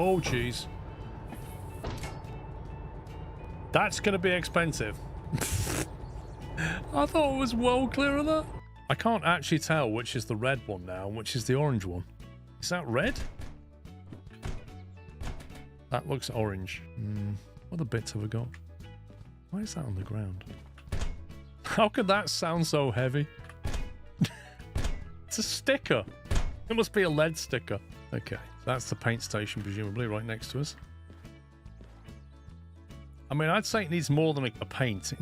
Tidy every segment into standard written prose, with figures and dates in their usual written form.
Oh, jeez. That's going to be expensive. I thought it was well clear of that. I can't actually tell which is the red one now and which is the orange one. Is that red? That looks orange. What other bits have we got? Why is that on the ground? How could that sound so heavy? It's a sticker. It must be a lead sticker. Okay, that's the paint station, presumably, right next to us. I mean, I'd say it needs more than a paint.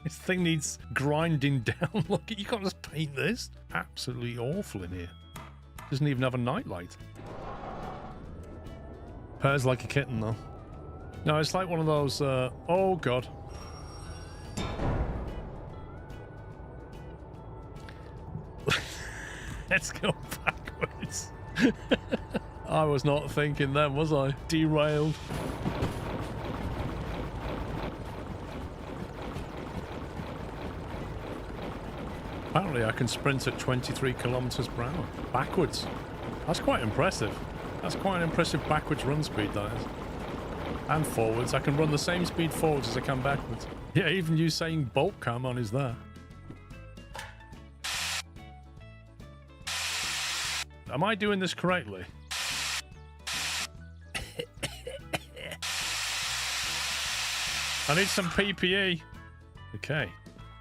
This thing needs grinding down. Look, you can't just paint this. Absolutely awful in here. Doesn't even have a nightlight. Purrs like a kitten, though. No, it's like one of those, oh, God. Let's go backwards. I was not thinking then, was I? Derailed. Apparently I can sprint at 23 kilometers per hour. Backwards. That's quite impressive. That's quite an impressive backwards run speed, that is. And forwards. I can run the same speed forwards as I can backwards. Yeah, even you saying bolt cam on is there. Am I doing this correctly? I need some PPE. Okay,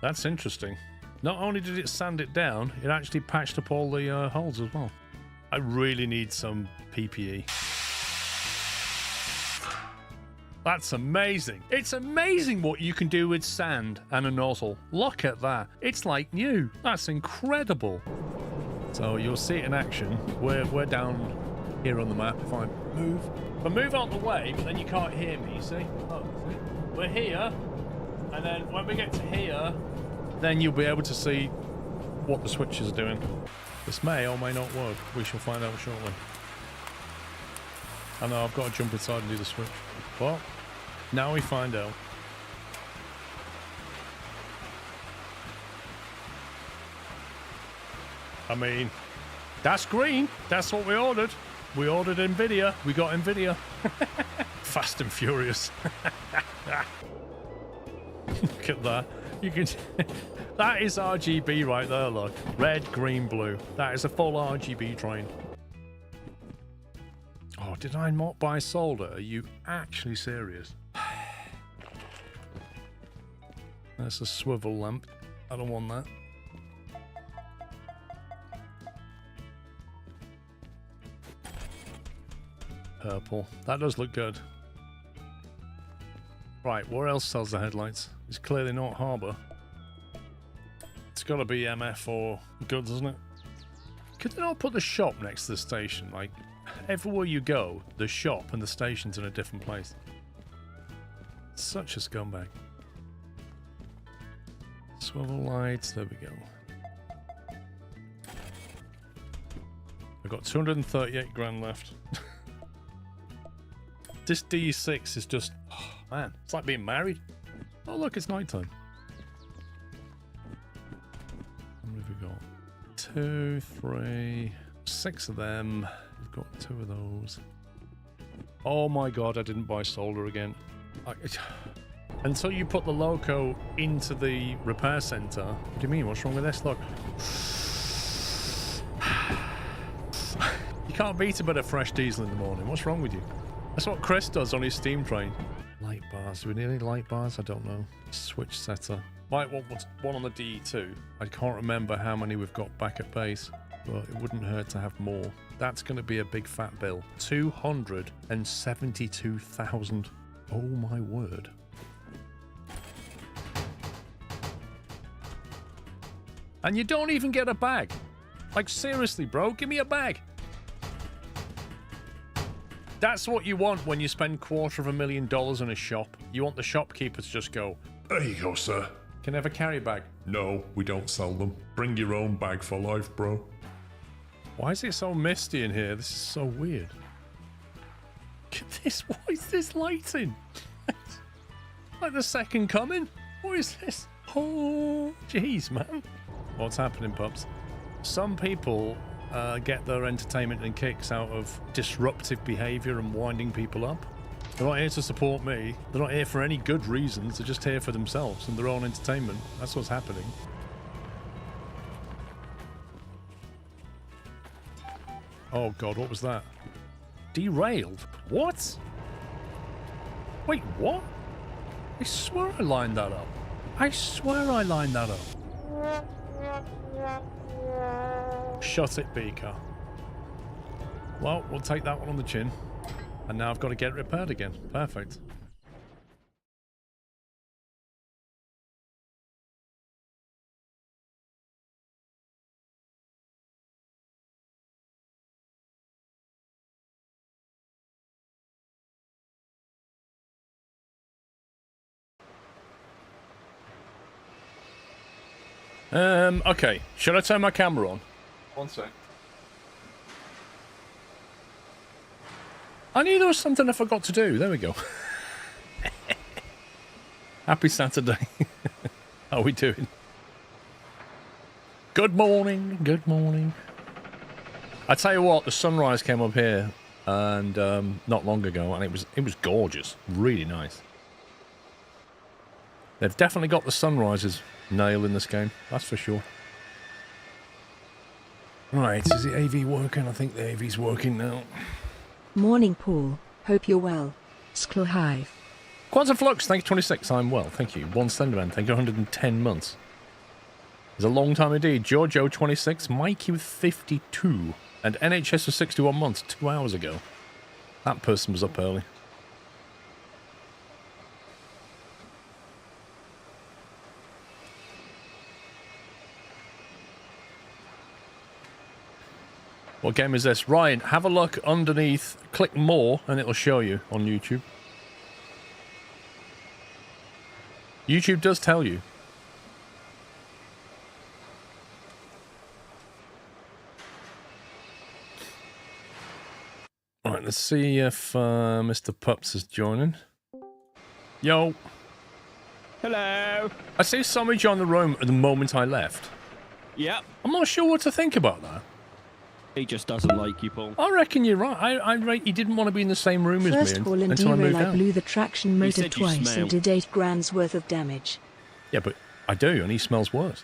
that's interesting. Not only did it sand it down, it actually patched up all the holes as well. I really need some PPE. That's amazing. It's amazing what you can do with sand and a nozzle. Look at that. It's like new. That's incredible. So you'll see it in action. We're down here on the map. If I move out the way, but then you can't hear me, you see? Oh, see? We're here, and then when we get to here, then you'll be able to see what the switches are doing. This may or may not work. We shall find out shortly. I know I've got to jump inside and do the switch. Well, now we find out. I mean, that's green. That's what we ordered. We ordered NVIDIA. We got NVIDIA. Fast and Furious. Look at that. You can... That is RGB right there, look. Red, green, blue. That is a full RGB train. Oh, did I not buy solder? Are you actually serious? That's a swivel lamp. I don't want that. Purple. That does look good. Right, where else sells the headlights? It's clearly not Harbour. It's got to be MF or Goods, isn't it? Could they not put the shop next to the station? Like, everywhere you go, the shop and the station's in a different place. Such a scumbag. Swivel lights, there we go. I've got 238 grand left. This D6 is just... Oh, man, it's like being married. Oh, look, it's nighttime. How many have we got? 2, 3, 6 of them. We've got 2 of those. Oh my god, I didn't buy solder again. Until you put the loco into the repair centre. What do you mean? What's wrong with this? Look. You can't beat a bit of fresh diesel in the morning. What's wrong with you? That's what Chris does on his steam train. Light bars. Do we need any light bars? I don't know. Switch setter. Might want one on the DE2. I can't remember how many we've got back at base, but it wouldn't hurt to have more. That's going to be a big fat bill. 272,000. Oh my word. And you don't even get a bag. Like, seriously, bro, give me a bag. That's what you want when you spend $250,000 in a shop. You want the shopkeeper to just go, There you go, sir. Can I have a carry bag? No, we don't sell them. Bring your own bag for life, bro. Why is it so misty in here? This is so weird. Look at this. What is this lighting? Like the second coming? What is this? Oh, jeez, man. What's happening, pups? Some people get their entertainment and kicks out of disruptive behaviour and winding people up. They're not here to support me. They're not here for any good reasons. They're just here for themselves and their own entertainment. That's what's happening. Oh god, what was that? Derailed? What? Wait, what? I swear I lined that up. I swear I lined that up. Shut it, Beaker. Well, we'll take that one on the chin. And now I've got to get it repaired again. Perfect. Okay. Should I turn my camera on? One sec. I knew there was something I forgot to do. There we go. Happy Saturday. How are we doing? Good morning. Good morning. I tell you what, the sunrise came up here and not long ago, and it was gorgeous. Really nice. They've definitely got the sunrises nailed in this game. That's for sure. Right, is the AV working? I think the AV's working now. Morning, Paul. Hope you're well. Sklo Hive. Quantum Flux, thank you 26. I'm well, thank you. One Slenderman, thank you 110 months. It's a long time indeed. Giorgio 26, Mikey with 52, and NHS for 61 months, 2 hours ago. That person was up early. What game is this? Ryan, have a look underneath, click more, and it'll show you on YouTube. YouTube does tell you. Alright, let's see if Mr. Pups is joining. Yo. Hello. I see somebody join the room at the moment I left. Yep. I'm not sure what to think about that. He just doesn't like you, Paul. I reckon you're right. I rate he didn't want to be in the same room as First me call in until I moved derail, I out. blew the traction motor said you twice smell. and did 8 grand's worth of damage. Yeah, but I do, and he smells worse.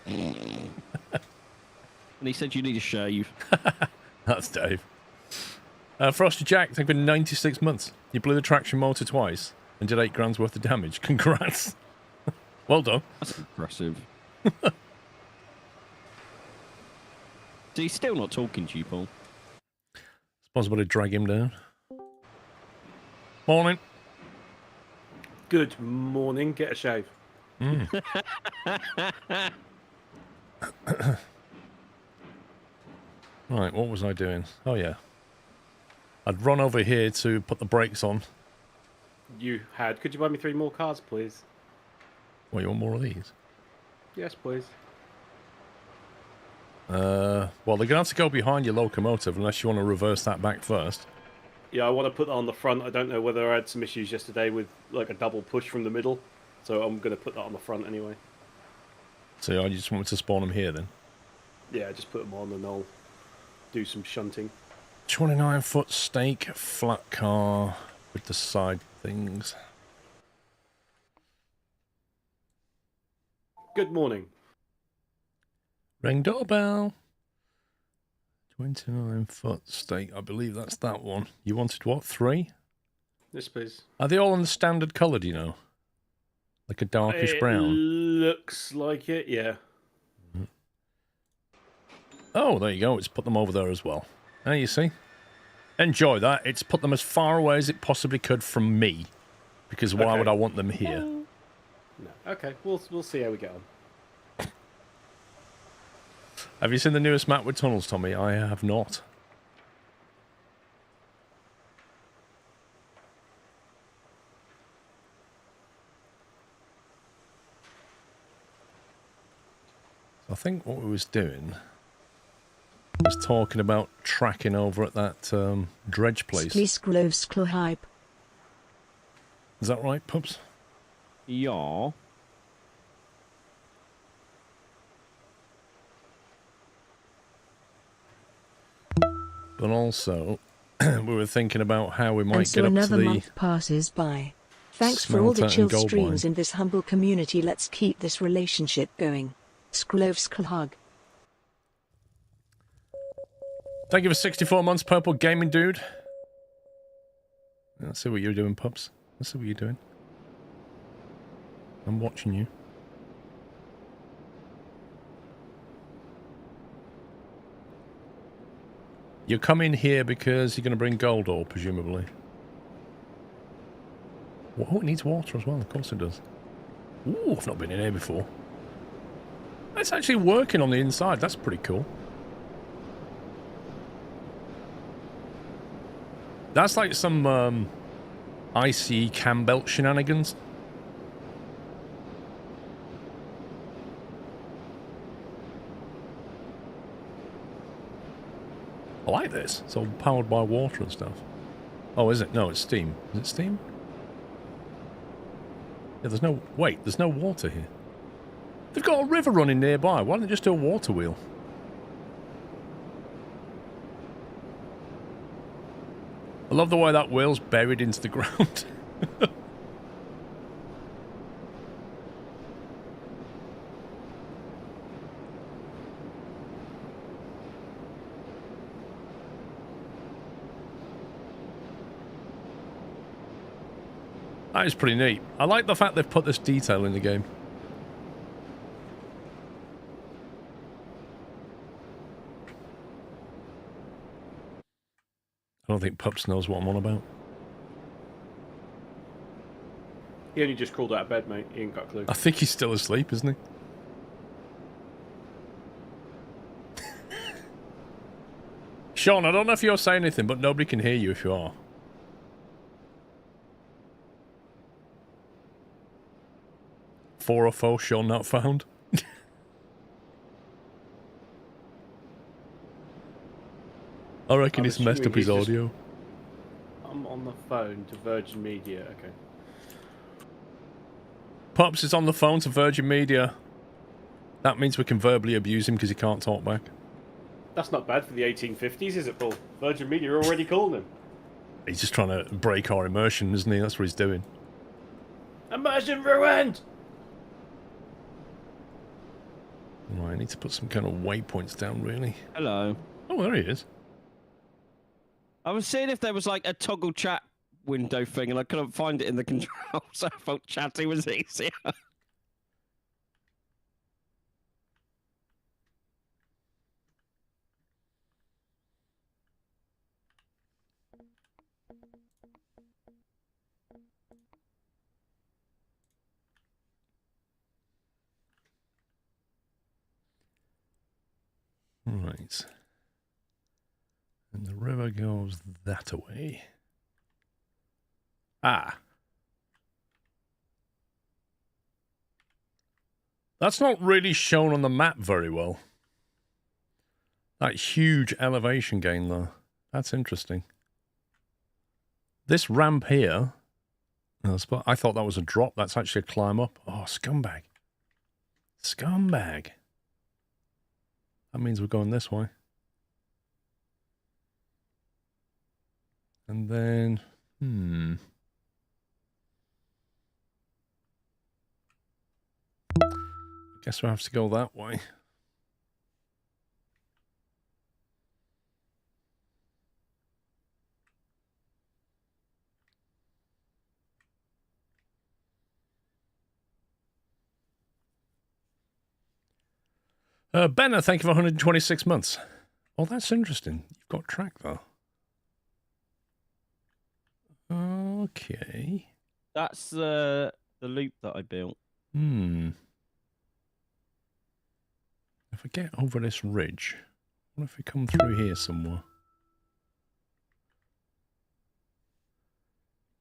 And he said you need a shave. That's Dave. Frosty Jack, thank you for 96 months. You blew the traction motor twice and did 8 grand's worth of damage. Congrats. Well done. That's impressive. So he's still not talking to you, Paul. It's possible to drag him down. Morning. Good morning. Get a shave. Right, what was I doing? Oh, yeah. I'd run over here to put the brakes on. You had. Could you buy me 3 more cars, please? Well, you want more of these? Yes, please. Well, they're going to have to go behind your locomotive unless you want to reverse that back first. Yeah, I want to put that on the front. I don't know whether I had some issues yesterday with like a double push from the middle, so I'm going to put that on the front anyway. So I just want to spawn them here then. Yeah, just put them on and I'll do some shunting. 29-foot stake flat car with the side things. Good morning. Ring doorbell. 29-foot stake. I believe that's that one. You wanted what? 3? Yes, please. Are they all in the standard colour, do you know? Like a darkish It brown? looks like it, yeah. Oh, there you go. It's put them over there as well. There you see. Enjoy that. It's put them as far away as it possibly could from me. Because why Okay. would I want them here? No. Okay, we'll see how we get on. Have you seen the newest map with tunnels, Tommy? I have not. I think what we was doing was talking about tracking over at that dredge place. Sklo Hype. Is that right, Pups? Yeah. But also, we were thinking about how we might And so get up to another the... month passes by. Thanks for all the smelter chill and gold streams mine. in this humble community. Let's keep this relationship going. Sklovsklhug. Thank you for 64 months, Purple Gaming Dude. Let's see what you're doing, pups. Let's see what you're doing. I'm watching you. You're coming here because you're going to bring gold ore, presumably. Oh, it needs water as well. Of course it does. Ooh, I've not been in here before. It's actually working on the inside. That's pretty cool. That's like some icy cam belt shenanigans. I like this. It's all powered by water and stuff. Oh, is it? No, it's steam. Is it steam? Yeah, there's no... Wait, there's no water here. They've got a river running nearby. Why don't they just do a water wheel? I love the way that wheel's buried into the ground. That is pretty neat. I like the fact they've put this detail in the game. I don't think Pups knows what I'm on about. He only just crawled out of bed, mate. He ain't got a clue. I think he's still asleep, isn't he? Sean, I don't know if you're saying anything, but nobody can hear you if you are. 404 Sean not found. I reckon he's messed up his audio. I'm on the phone to Virgin Media. Okay. Pops is on the phone to Virgin Media. That means we can verbally abuse him because he can't talk back. That's not bad for the 1850s, is it, Paul? Virgin Media already called him. He's just trying to break our immersion, isn't he? That's what he's doing. Immersion ruined! Right, I need to put some kind of waypoints down, really. Hello. Oh, there he is. I was seeing if there was like a toggle chat window thing, and I couldn't find it in the controls, so I felt chatting was easier. Right. And the river goes that way. Ah. That's not really shown on the map very well. That huge elevation gain there. That's interesting. This ramp here... I thought that was a drop. That's actually a climb up. Oh, scumbag. Scumbag. That means we're going this way. And then... I guess we'll have to go that way. Benna, thank you for 126 months. Oh, that's interesting. You've got track, though. Okay. That's the loop that I built. If I get over this ridge, what if we come through here somewhere?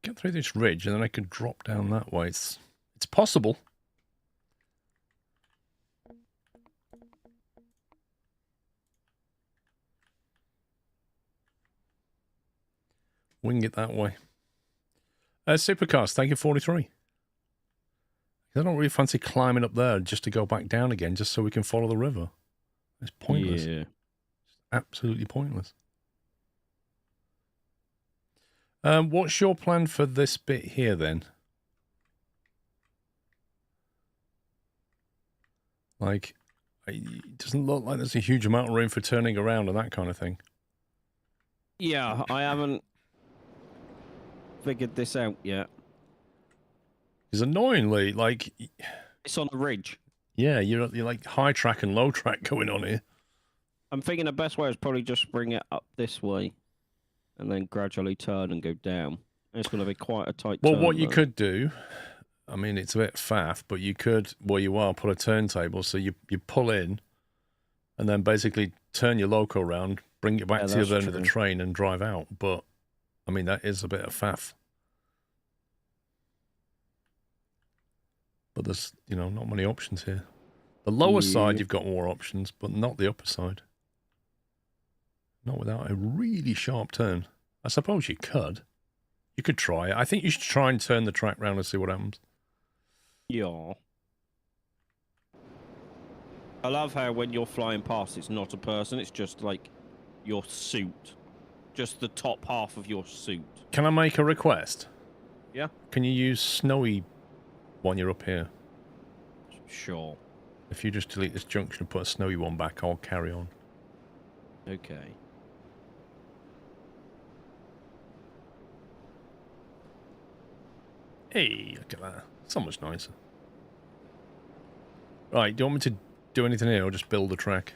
Get through this ridge and then I could drop down that way. It's possible. Wing it that way. Supercast, thank you, 43. I don't really fancy climbing up there just to go back down again, just so we can follow the river. It's pointless. Yeah. Absolutely pointless. What's your plan for this bit here, then? Like, it doesn't look like there's a huge amount of room for turning around and that kind of thing. Yeah, I haven't figured this out yet. Because annoyingly, like... It's on a ridge. Yeah, you're like high track and low track going on here. I'm thinking the best way is probably just bring it up this way and then gradually turn and go down. It's going to be quite a tight turn. Well, what you though. could do, I mean, it's a bit faff, but you could, where you are, put a turntable so you pull in and then basically turn your loco around, bring it back to the other end of the train and drive out. But, I mean, that is a bit of faff. But there's, you know, not many options here. The lower side, you've got more options, but not the upper side. Not without a really sharp turn. I suppose you could. You could try it. I think you should try and turn the track round and see what happens. Yeah. I love how when you're flying past, it's not a person. It's just like your suit. Just the top half of your suit. Can I make a request? Yeah. Can you use snowy when you're up here? Sure. If you just delete this junction and put a snowy one back, I'll carry on. Okay. Hey, look at that. So much nicer. Right, do you want me to do anything here or just build a track?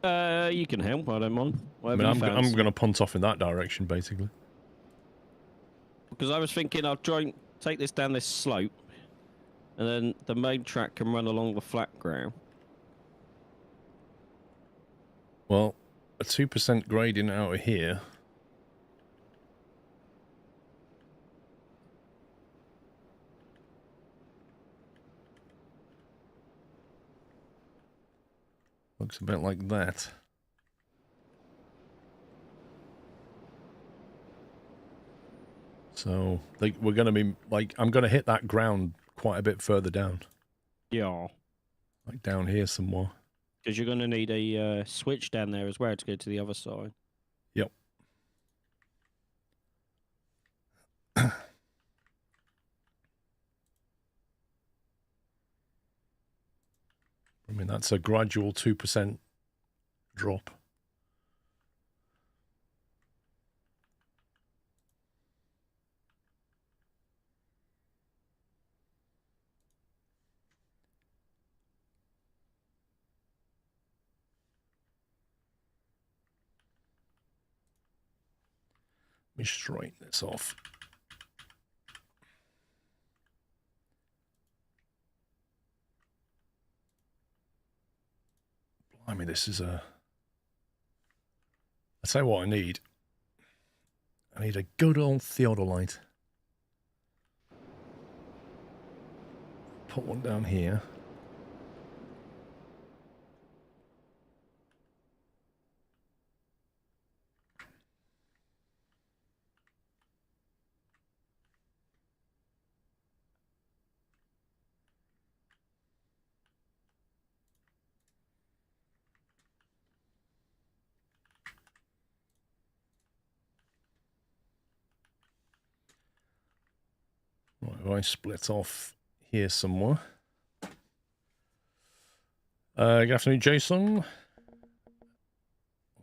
You can help, I don't mind. I mean, I'm going to punt off in that direction, basically. Because I was thinking I'll try and take this down this slope, and then the main track can run along the flat ground. Well, a 2% gradient out of here. Looks a bit like that. So, like, we're going to be, like, I'm going to hit that ground quite a bit further down. Yeah. Like down here somewhere. Because you're going to need a switch down there as well to go to the other side. Yep. I mean, that's a gradual 2% drop. Let me straighten this off. I mean, this is a... I'll tell you what I need. I need a good old theodolite. Put one down here. Right, if I split off here somewhere. Good afternoon, Jason.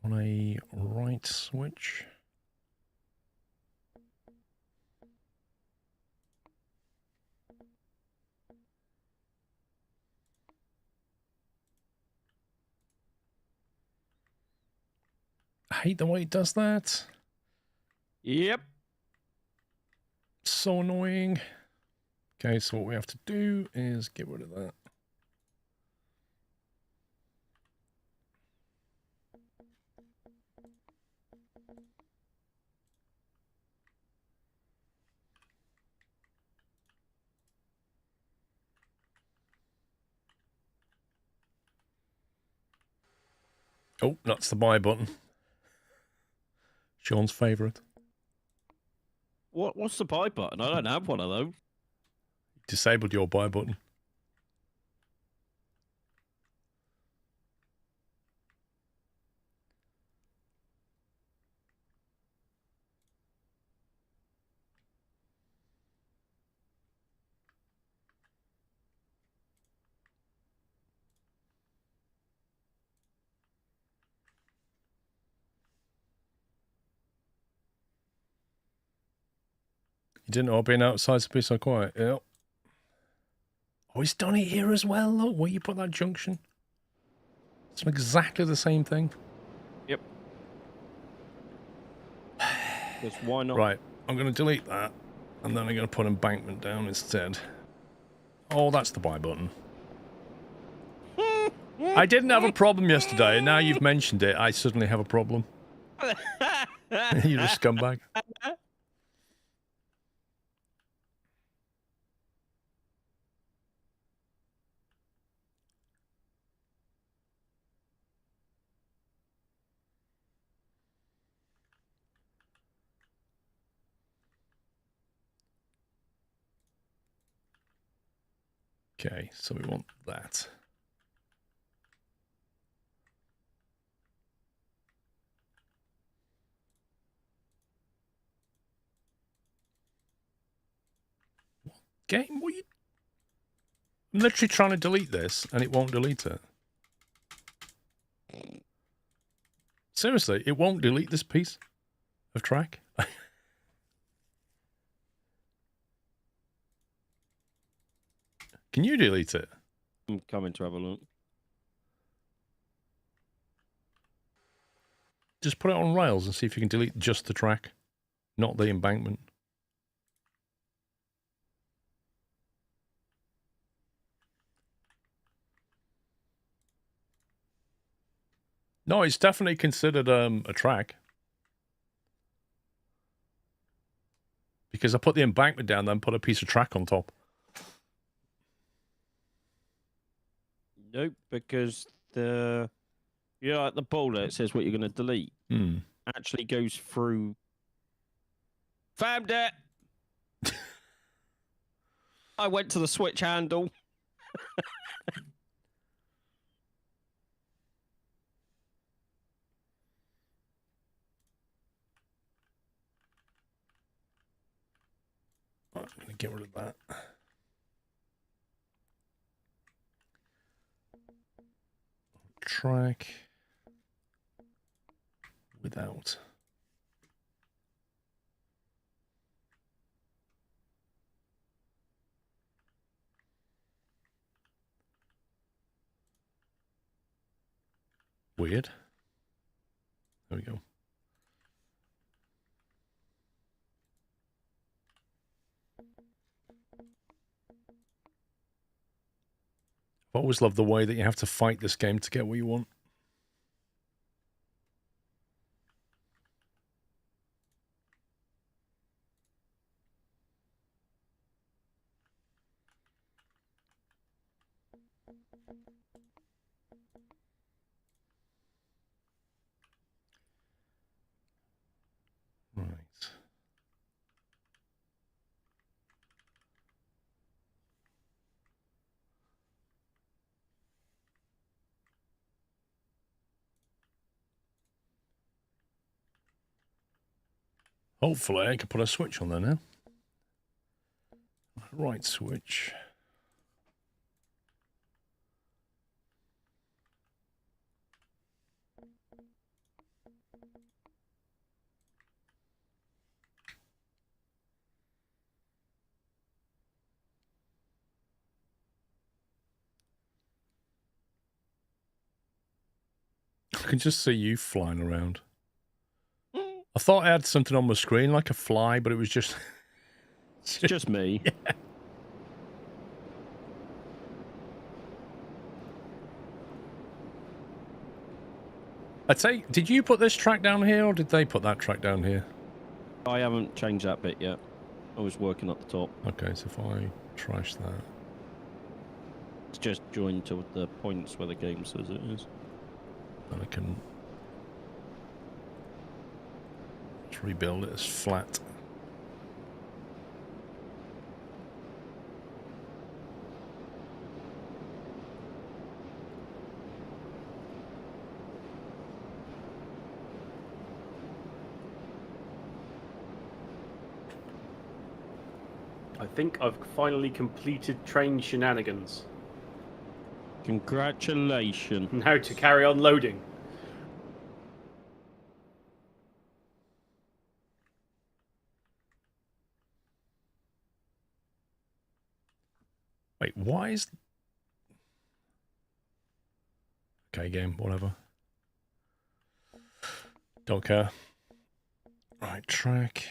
On a right switch. I hate the way it does that. Yep. So annoying. Okay, so what we have to do is get rid of that. Oh, that's the buy button. Sean's favourite. What's the buy button? I don't have one of those. Disabled your buy button. You didn't know being outside's to be so quiet. Yep. Oh, it's done it here as well. Look, where you put that junction. It's exactly the same thing. Yep. Because why not? Right, I'm going to delete that, and then I'm going to put embankment down instead. Oh, that's the buy button. I didn't have a problem yesterday, and now you've mentioned it, I suddenly have a problem. You're a scumbag. Okay, so we want that. Game, what are you... I'm literally trying to delete this, and it won't delete it. Seriously, it won't delete this piece of track. Can you delete it? I'm coming to have a look. Just put it on rails and see if you can delete just the track, not the embankment. No, it's definitely considered a track. Because I put the embankment down, then put a piece of track on top. Nope, because the like the boulder, it says what you're going to delete. Actually goes through. Found it. I went to the switch handle. I'm going to get rid of that. Track without. Weird. There we go. I've always loved the way that you have to fight this game to get what you want. Right. Hopefully I can put a switch on there now. Right switch. I can just see you flying around. I thought I had something on my screen like a fly, but it was just... It's just me. Yeah. I'd say, did you put this track down here, or did they put that track down here? I haven't changed that bit yet. I was working at the top. Okay, so if I trash that... It's just joined to the points where the game says it is. Then I can... just rebuild it as flat. I think I've finally completed train shenanigans. Congratulations. Now to carry on loading. Wait, why is... Okay, game, whatever. Don't care. Right, track.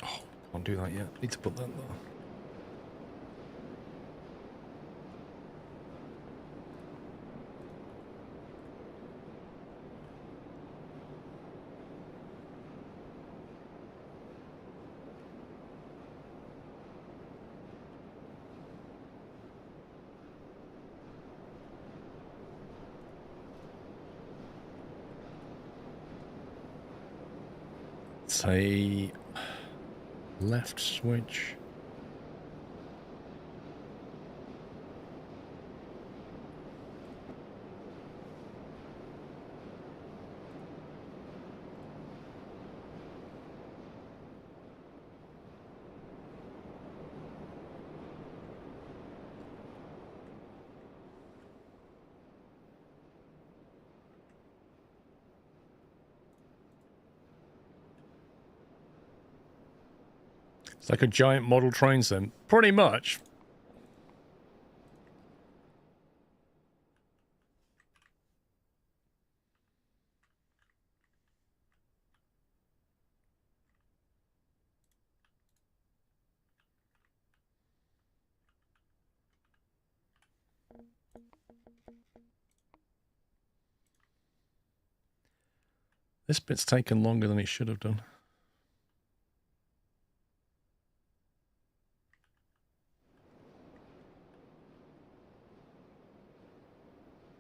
Oh, can't do that yet. Need to put that there. Say left switch. It's like a giant model train sim. Pretty much. This bit's taken longer than it should have done.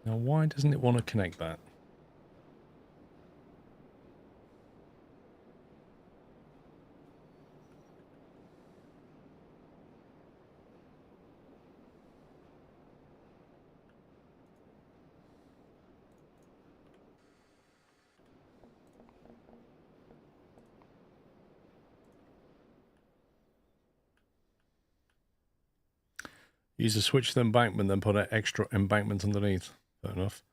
Now, why doesn't it want to connect that? Use a switch with embankment, then put an extra embankment underneath. Fair enough.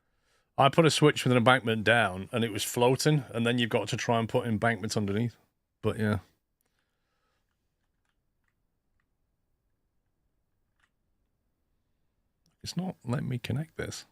I put a switch with an embankment down, and it was floating, and then you've got to try and put embankments underneath. But yeah. It's not letting me connect this.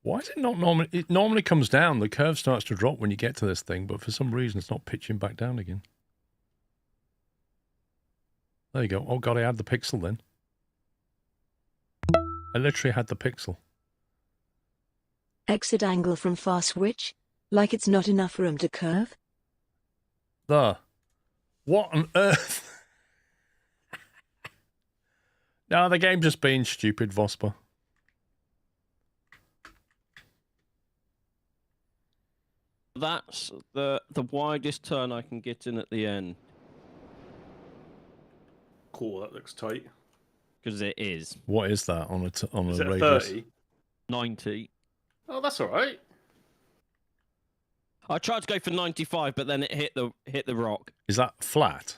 Why is it not normally? It normally comes down. The curve starts to drop when you get to this thing, but for some reason it's not pitching back down again. There you go. Oh god, I had the pixel then. I literally had the pixel. Exit angle from far switch? Like it's not enough room to curve? There. What on earth? No, the game's just being stupid, Vosper. That's the widest turn I can get in at the end. Cool, that looks tight. Because it is. What is that on a Is it a radius? 30? 90. Oh, that's all right. I tried to go for 95, but then it hit the rock. Is that flat?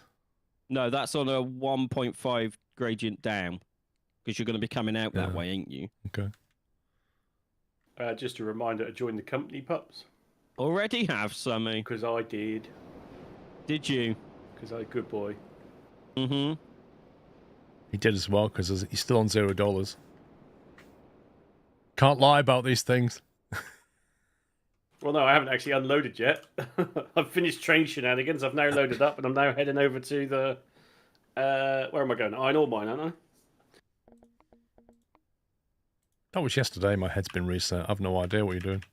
No, that's on a 1.5 gradient down. Because you're going to be coming out that Yeah. way, ain't you? Okay. Just a reminder to join the company, pups. Already have, Sammy. Because I did. Did you? Because I'm a good boy. Mm-hmm. He did as well, because he's still on $0. Can't lie about these things. Well, no, I haven't actually unloaded yet. I've finished train shenanigans. I've now loaded up, and I'm now heading over to the... where am I going? Iron ore mine, aren't I? That was yesterday. My head's been reset. I've no idea what you're doing.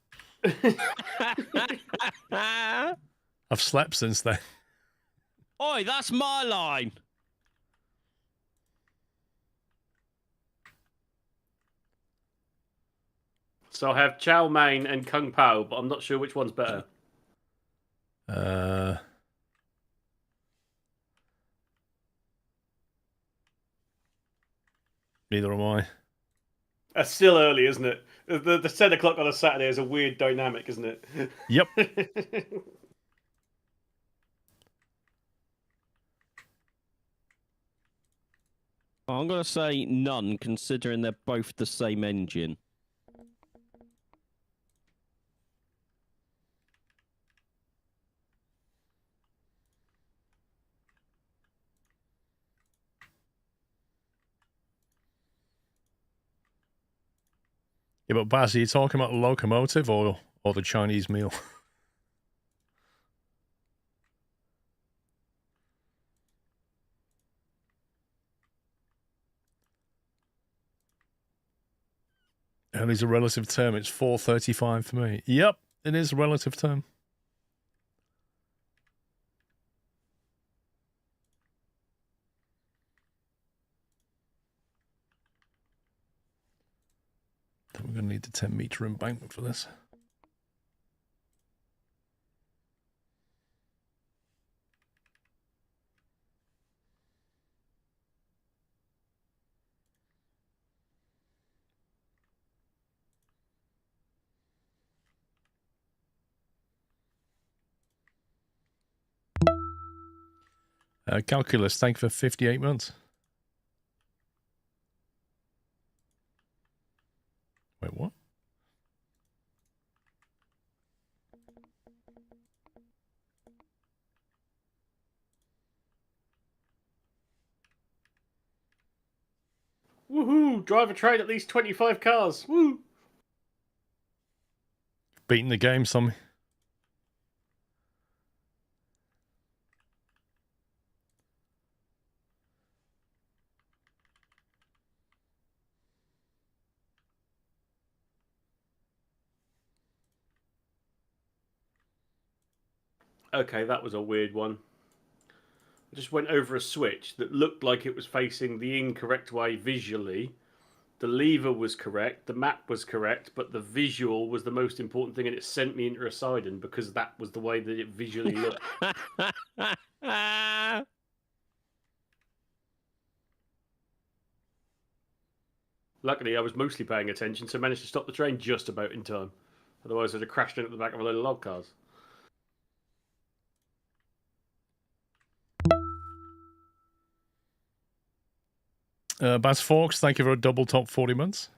I've slept since then. Oi, that's my line. So I have chow mein and kung pao, but I'm not sure which one's better. Neither am I. That's still early, isn't it? The 10 o'clock on a Saturday is a weird dynamic, isn't it? Yep. I'm going to say none, considering they're both the same engine. Yeah, but Baz, are you talking about the locomotive or the Chinese meal? And it's a relative term. It's 435 for me. Yep, it is a relative term. We're going to need the 10-meter embankment for this. Calculus, thank you for 58 months. Wait, what? Woohoo! Drive a train at least 25 cars. Woo! Beating the game, some. Okay, that was a weird one. I just went over a switch that looked like it was facing the incorrect way visually. The lever was correct, the map was correct, but the visual was the most important thing, and it sent me into a Sidon because that was the way that it visually looked. Luckily, I was mostly paying attention, so I managed to stop the train just about in time. Otherwise, I'd have crashed into the back of a load of log cars. Baz Forks, thank you for a double top 40 months.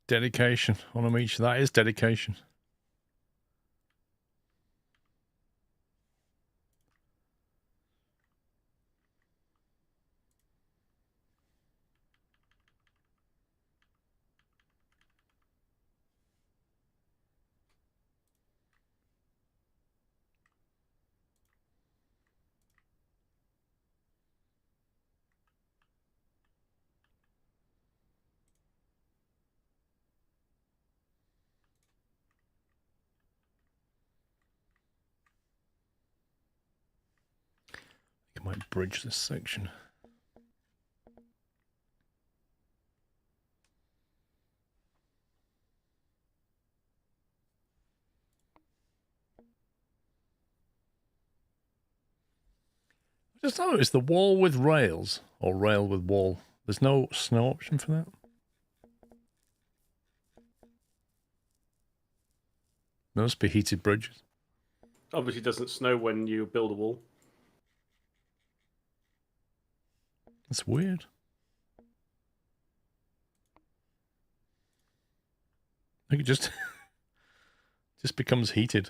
Dedication on them each. That is dedication. I might bridge this section. I just noticed the wall with rails, or rail with wall. There's no snow option for that. Must be heated bridges. Obviously, it doesn't snow when you build a wall. That's weird. I think it just becomes heated.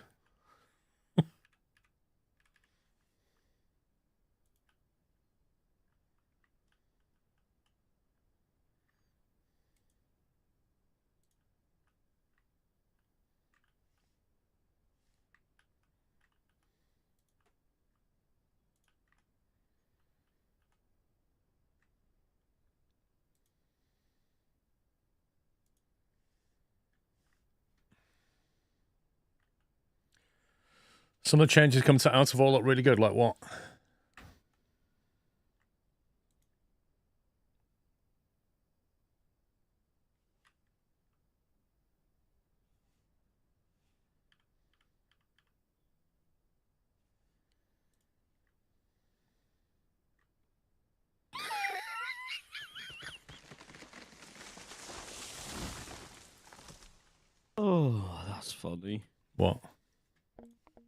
Some of the changes come to out of all look really good, like what? Oh, that's funny. What?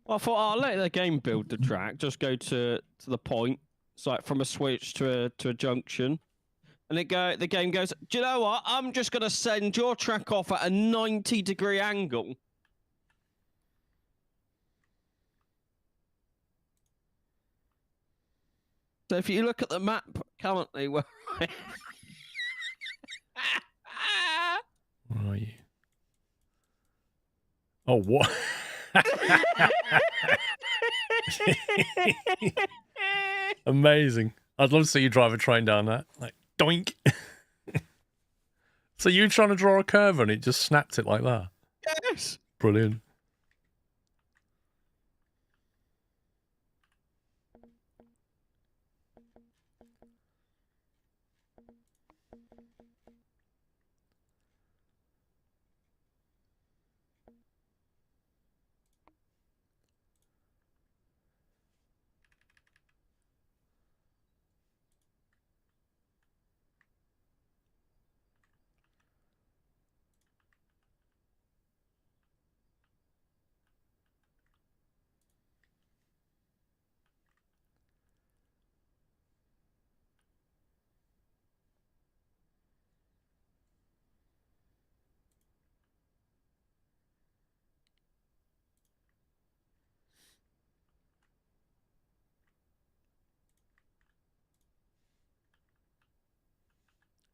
I thought I'll let the game build the track. Just go to the point. It's like from a switch to a junction, and the game goes. Do you know what? I'm just gonna send your track off at a 90-degree angle. So if you look at the map currently, where Where are you? Oh, what? Amazing. I'd love to see you drive a train down that. Like, doink. So you trying to draw a curve and it just snapped it like that? Yes. Brilliant.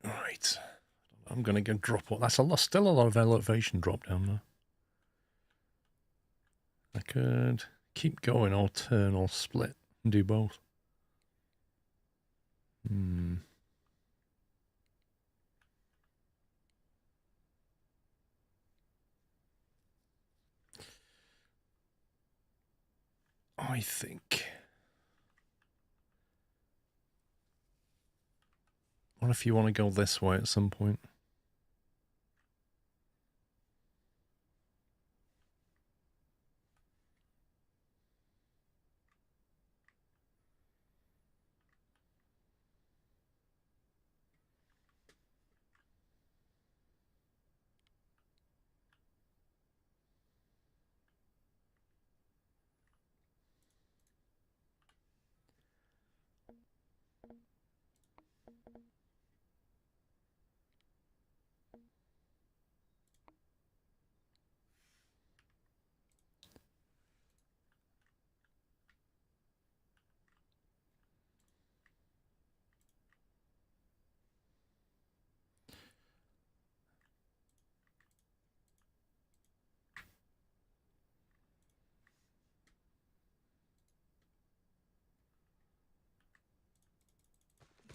Right. I'm going to go drop what. That's a lot, still a lot of elevation drop down there. I could keep going or turn or split and do both. I think. What if you want to go this way at some point?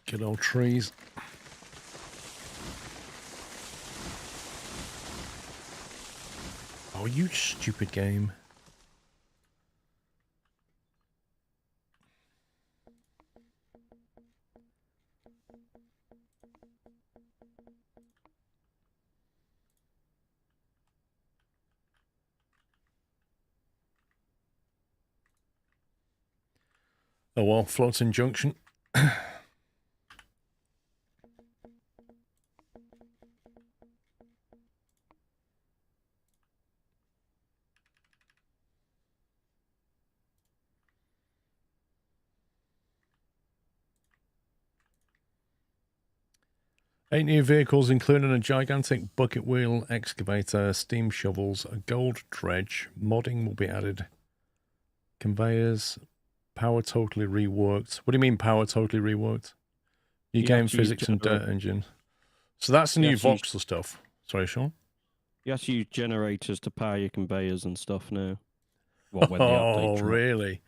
Good old trees. Oh, you stupid game. Oh well, floating junction. Eight new vehicles, including a gigantic bucket wheel excavator, steam shovels, a gold dredge. Modding will be added. Conveyors. Power totally reworked. What do you mean power totally reworked? New You game have to use physics and dirt engine. So that's the You new have to use- voxel stuff. Sorry, Sean? You have to use generators to power your conveyors and stuff now. Well, when the Oh, update drops. really?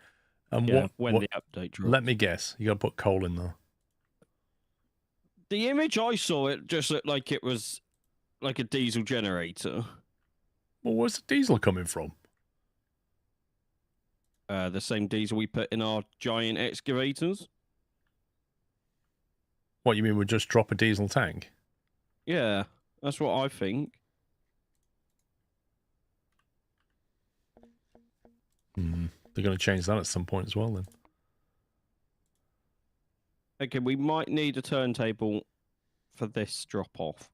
And Yeah, what? when what- the update drops. Let me guess. You got to put coal in there. The image I saw, it just looked like it was like a diesel generator. Well, where's the diesel coming from? The same diesel we put in our giant excavators. What, you mean we just drop a diesel tank? Yeah, that's what I think. They're going to change that at some point as well then. Okay, we might need a turntable for this drop off.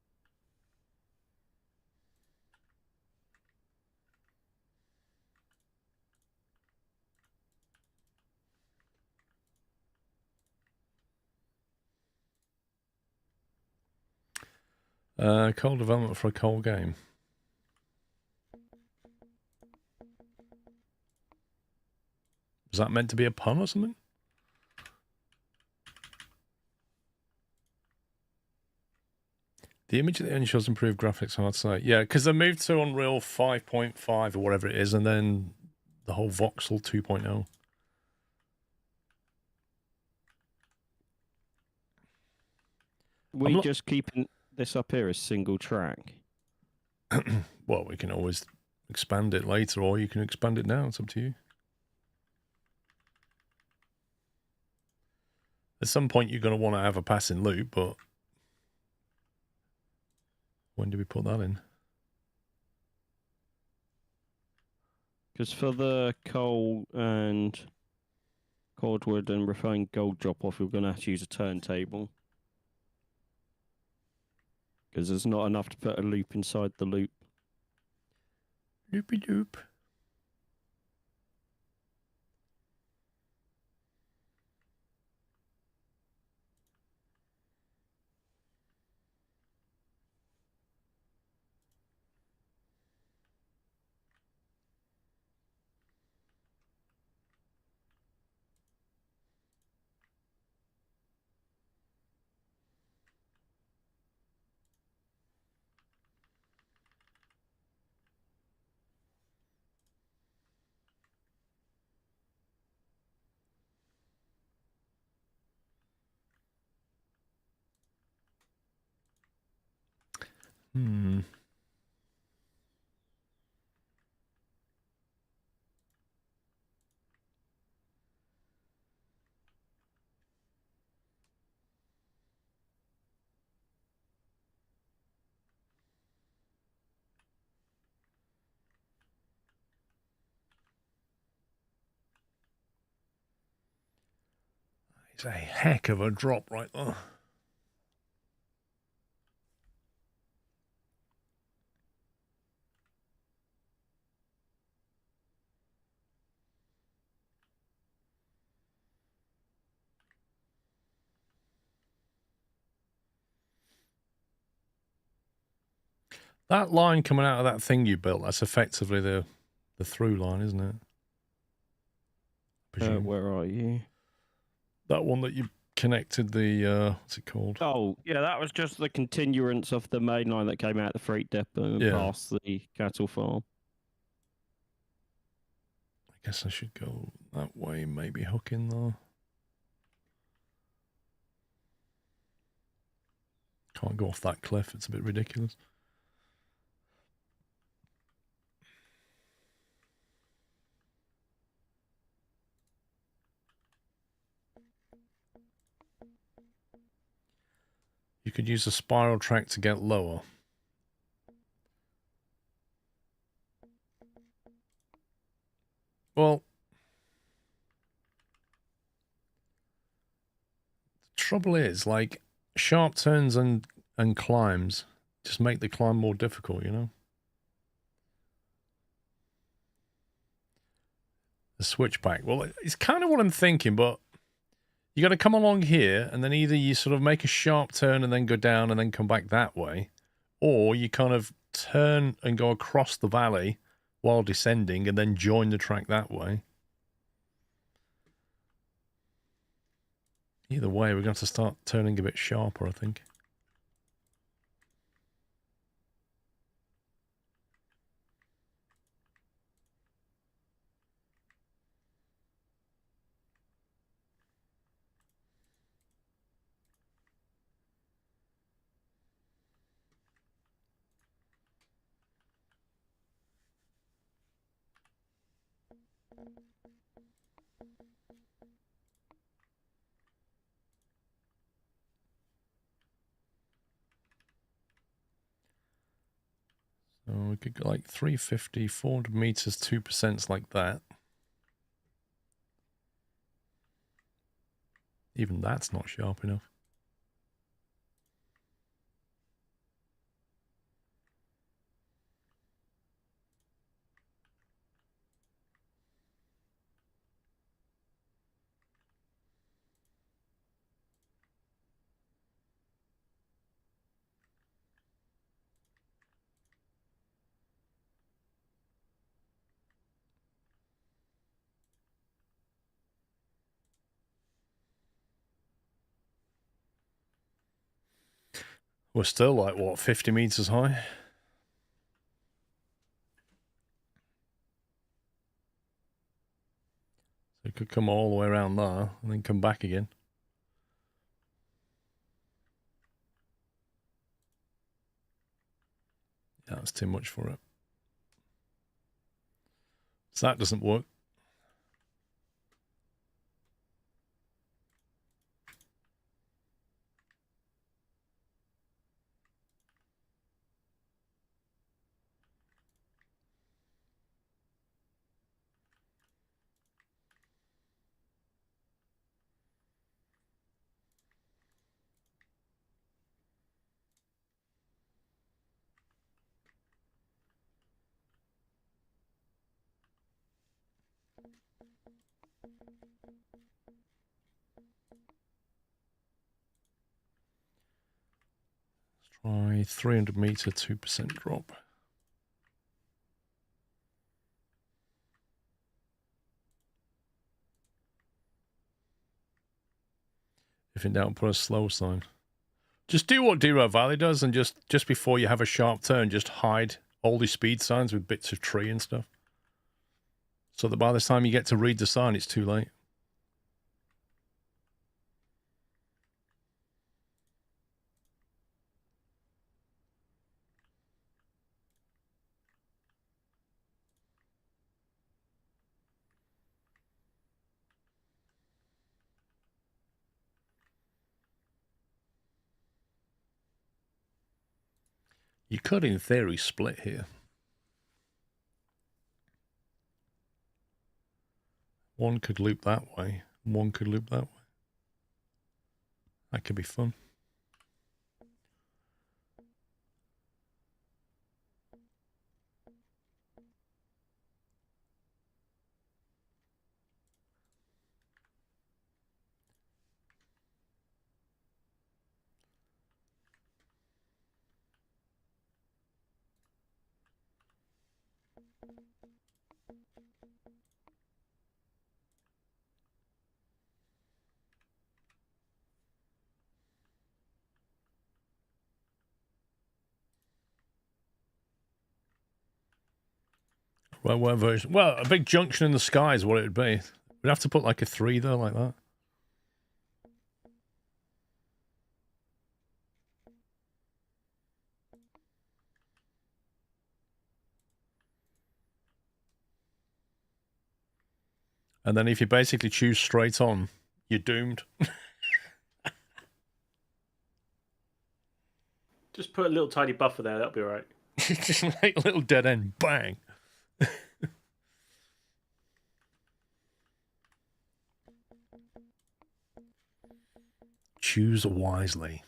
Coal development for a coal game. Was that meant to be a pun or something? The image at the end shows improved graphics on our site. Yeah, because they moved to Unreal 5.5 or whatever it is, and then the whole voxel 2.0. We just keeping this up here as single track. Well, we can always expand it later, or you can expand it now. It's up to you. At some point, you're going to want to have a passing loop, but when do we put that in? Because for the coal and cordwood and refined gold drop-off, you're going to have to use a turntable. Because there's not enough to put a loop inside the loop. Loopy loop. Hmm. It's a heck of a drop right there. That line coming out of that thing you built, that's effectively the through line, isn't it? Where are you? That one that you connected the, what's it called? Oh, yeah, that was just the continuance of the main line that came out the freight depot and past the cattle farm. I guess I should go that way, maybe hook in there. Can't go off that cliff, it's a bit ridiculous. You could use a spiral track to get lower. Well, the trouble is, like, sharp turns and climbs just make the climb more difficult, you know? The switchback. Well, it's kind of what I'm thinking, but you got to come along here, and then either you sort of make a sharp turn and then go down and then come back that way, or you kind of turn and go across the valley while descending and then join the track that way. Either way, we're going to have to start turning a bit sharper, I think. So we could go like 350, 400 meters, 2% like that. Even that's not sharp enough. We're still like, what, 50 meters high? So it could come all the way around there and then come back again. Yeah, that's too much for it. So that doesn't work. Try 300 meter, 2% drop. If in doubt, put a slow sign. Just do what Dero Valley does, and just before you have a sharp turn, just hide all the speed signs with bits of tree and stuff. So that by the time you get to read the sign, it's too late. You could, in theory, split here. One could loop that way, one could loop that way. That could be fun. Well, what version? Well, a big junction in the sky is what it would be. We'd have to put like a 3 there, like that. And then if you basically choose straight on, you're doomed. Just put a little tiny buffer there, that'll be alright. Just like a little dead end. Bang. Choose wisely.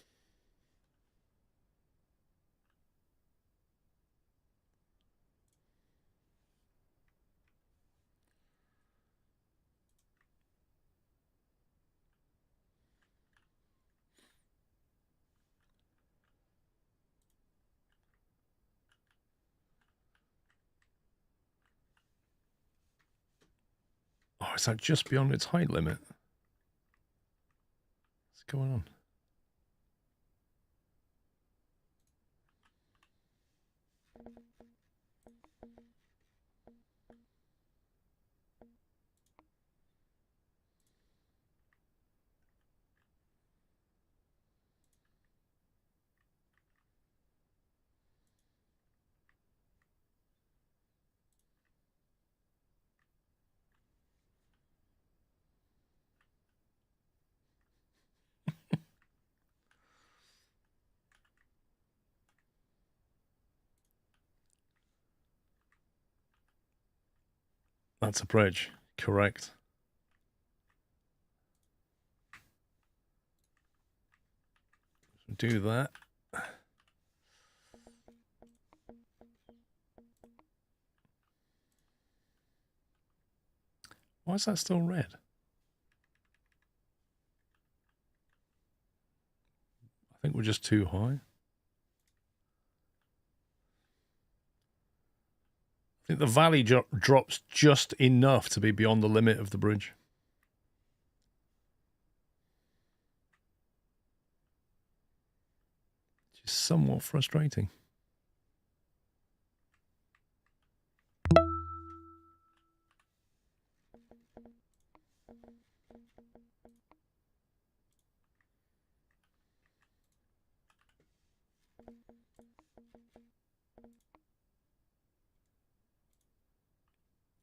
Oh, is that just beyond its height limit? What's going on? That's a bridge. Correct. Do that. Why is that still red? I think we're just too high. I think the valley drops just enough to be beyond the limit of the bridge. which is somewhat frustrating.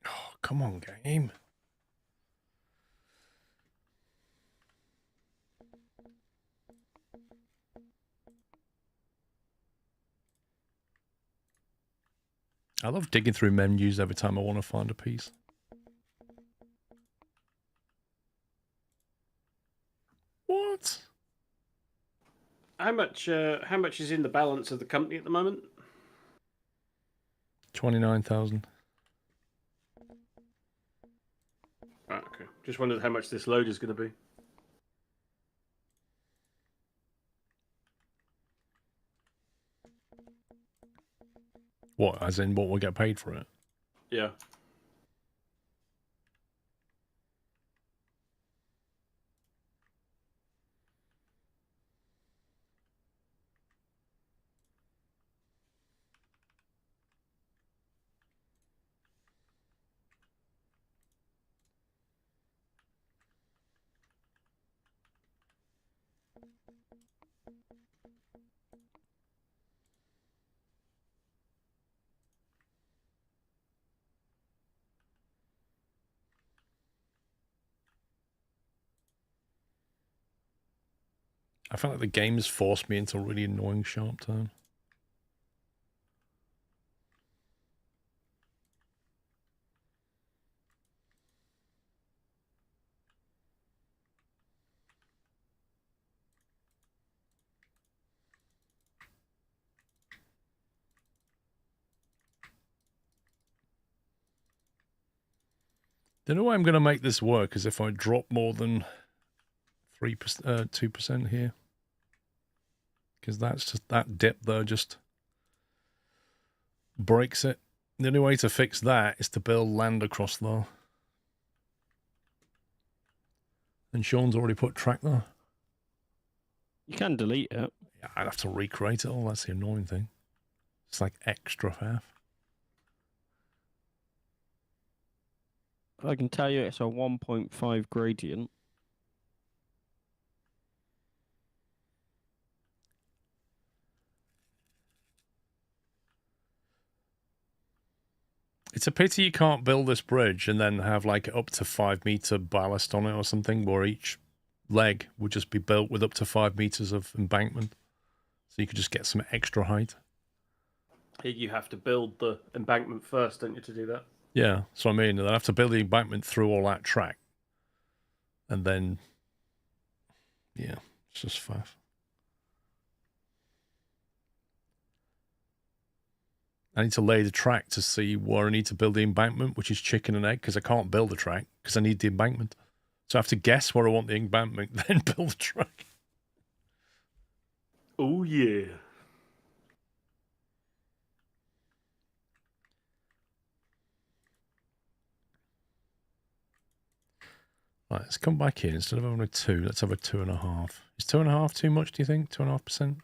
Oh, come on, game. I love digging through menus every time I want to find a piece. What? How much is in the balance of the company at the moment? 29,000. Right, okay. Just wondered how much this load is going to be. What, as in what we'll get paid for it? Yeah. I feel like the game's forced me into a really annoying sharp turn. The only way I'm going to make this work is if I drop more than 3%, 2% here. Because that's just, that dip there just breaks it. The only way to fix that is to build land across there. And Sean's already put track there. You can delete it. Yeah, I'd have to recreate it all. That's the annoying thing. It's like extra faff. I can tell you it's a 1.5 gradient. It's a pity you can't build this bridge and then have like up to 5 meter ballast on it or something, where each leg would just be built with up to 5 meters of embankment. So you could just get some extra height. You have to build the embankment first, don't you, to do that? Yeah, so I mean, they'd have to build the embankment through all that track. And then, yeah, it's just faff. I need to lay the track to see where I need to build the embankment, which is chicken and egg, because I can't build the track because I need the embankment. So I have to guess where I want the embankment, then build the track. Oh, yeah. Right, let's come back here. Instead of having a 2, let's have a 2.5. Is 2.5 too much, do you think? 2.5%?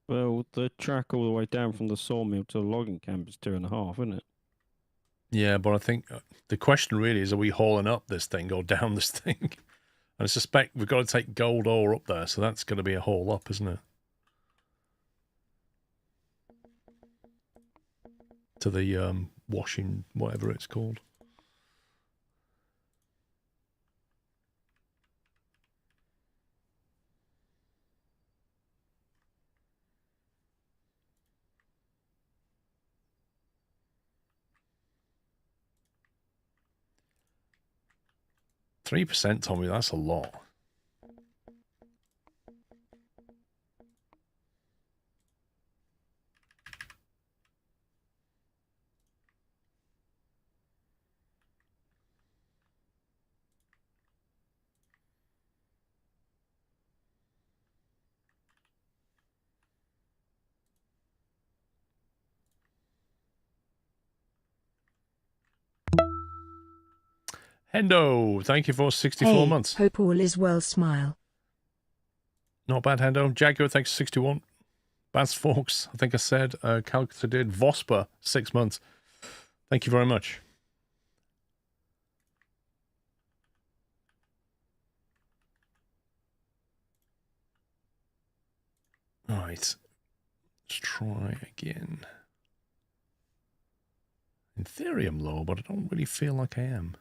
Well, the track all the way down from the sawmill to the logging camp is 2.5, isn't it? Yeah, but I think the question really is, are we hauling up this thing or down this thing? And I suspect we've got to take gold ore up there, so that's going to be a haul up, isn't it? To the washing, whatever it's called. %, Tommy, that's a lot. Hendo, thank you for 64 Hey, months. hope all is well, smile. Not bad, Hendo. Jaguar, thanks for 61. Baz Forks, I think I said. Calcutta did. Vosper, 6 months. Thank you very much. All right. Let's try again. In theory, I'm low, but I don't really feel like I am.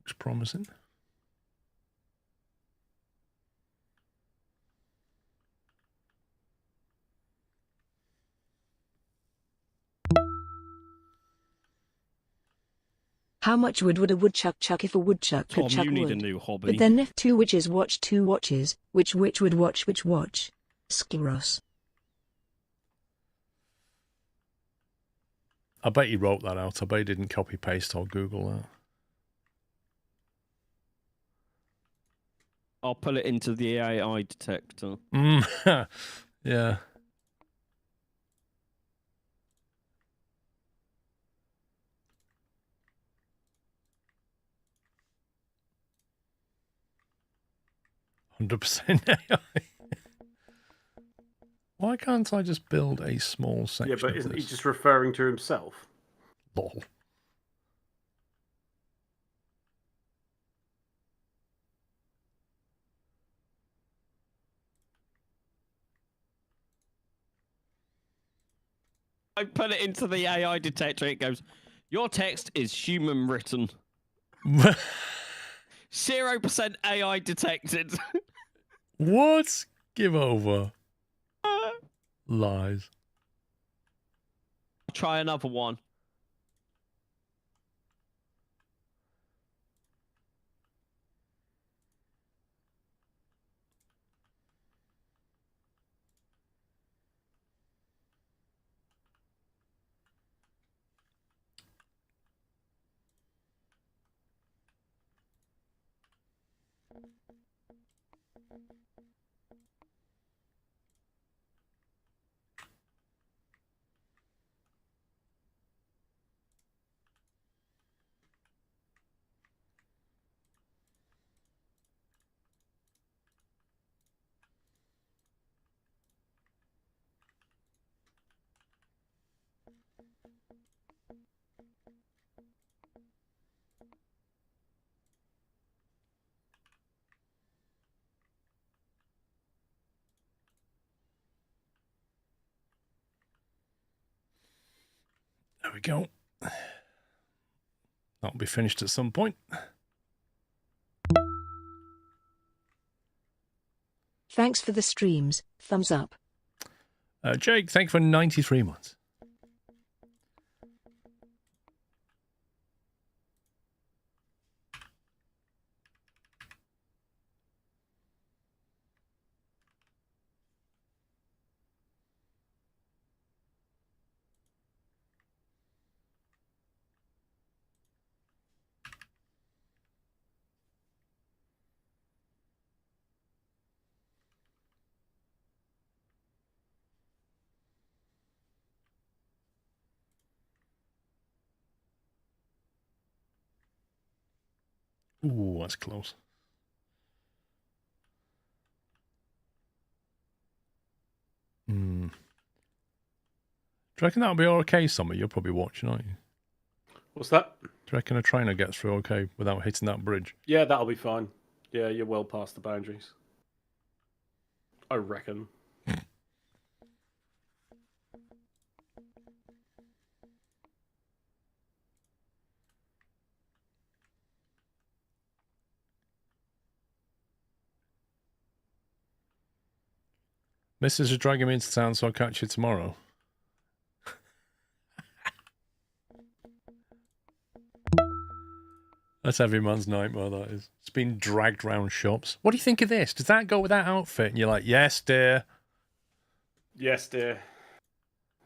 Looks promising. How much wood would a woodchuck chuck if a woodchuck could Tom, chuck you need a wood? new hobby. But then if two witches watch two watches, which witch would watch which watch? Skiros. I bet he wrote that out. I bet he didn't copy paste or Google that. I'll put it into the AI detector. Yeah. %. AI. Why can't I just build a small section? Yeah, but of isn't he this? just referring to himself? Lol. I put it into the AI detector. It goes, your text is human written. 0% AI detected. What? Give over. Lies. Try another one. There we go. That'll be finished at some point. Thanks for the streams. Thumbs up. Jake, thank you for 93 months. Ooh, that's close. Do you reckon that'll be okay, Summer? You're probably watching, aren't you? What's that? Do you reckon a trainer gets through okay without hitting that bridge? Yeah, that'll be fine. Yeah, you're well past the boundaries. I reckon. Missus is dragging me into town, so I'll catch you tomorrow. That's every man's nightmare, that is. It's been dragged round shops. What do you think of this? Does that go with that outfit? And you're like, yes, dear. Yes, dear.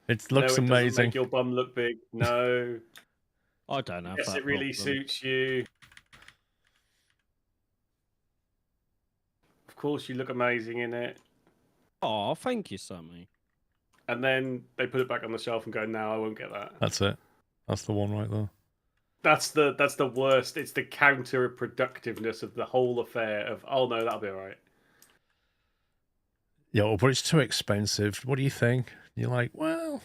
It No, looks it doesn't amazing. make your bum look big. No. I don't have Yes, that it really problem. suits you. Of course, you look amazing in it. Oh, thank you, Sammy. And then they put it back on the shelf and go, "No, I won't get that." That's it. That's the one right there. That's the worst. It's the counterproductiveness of the whole affair. Of oh no, that'll be all right. Yeah, but it's too expensive. What do you think? You're like, well,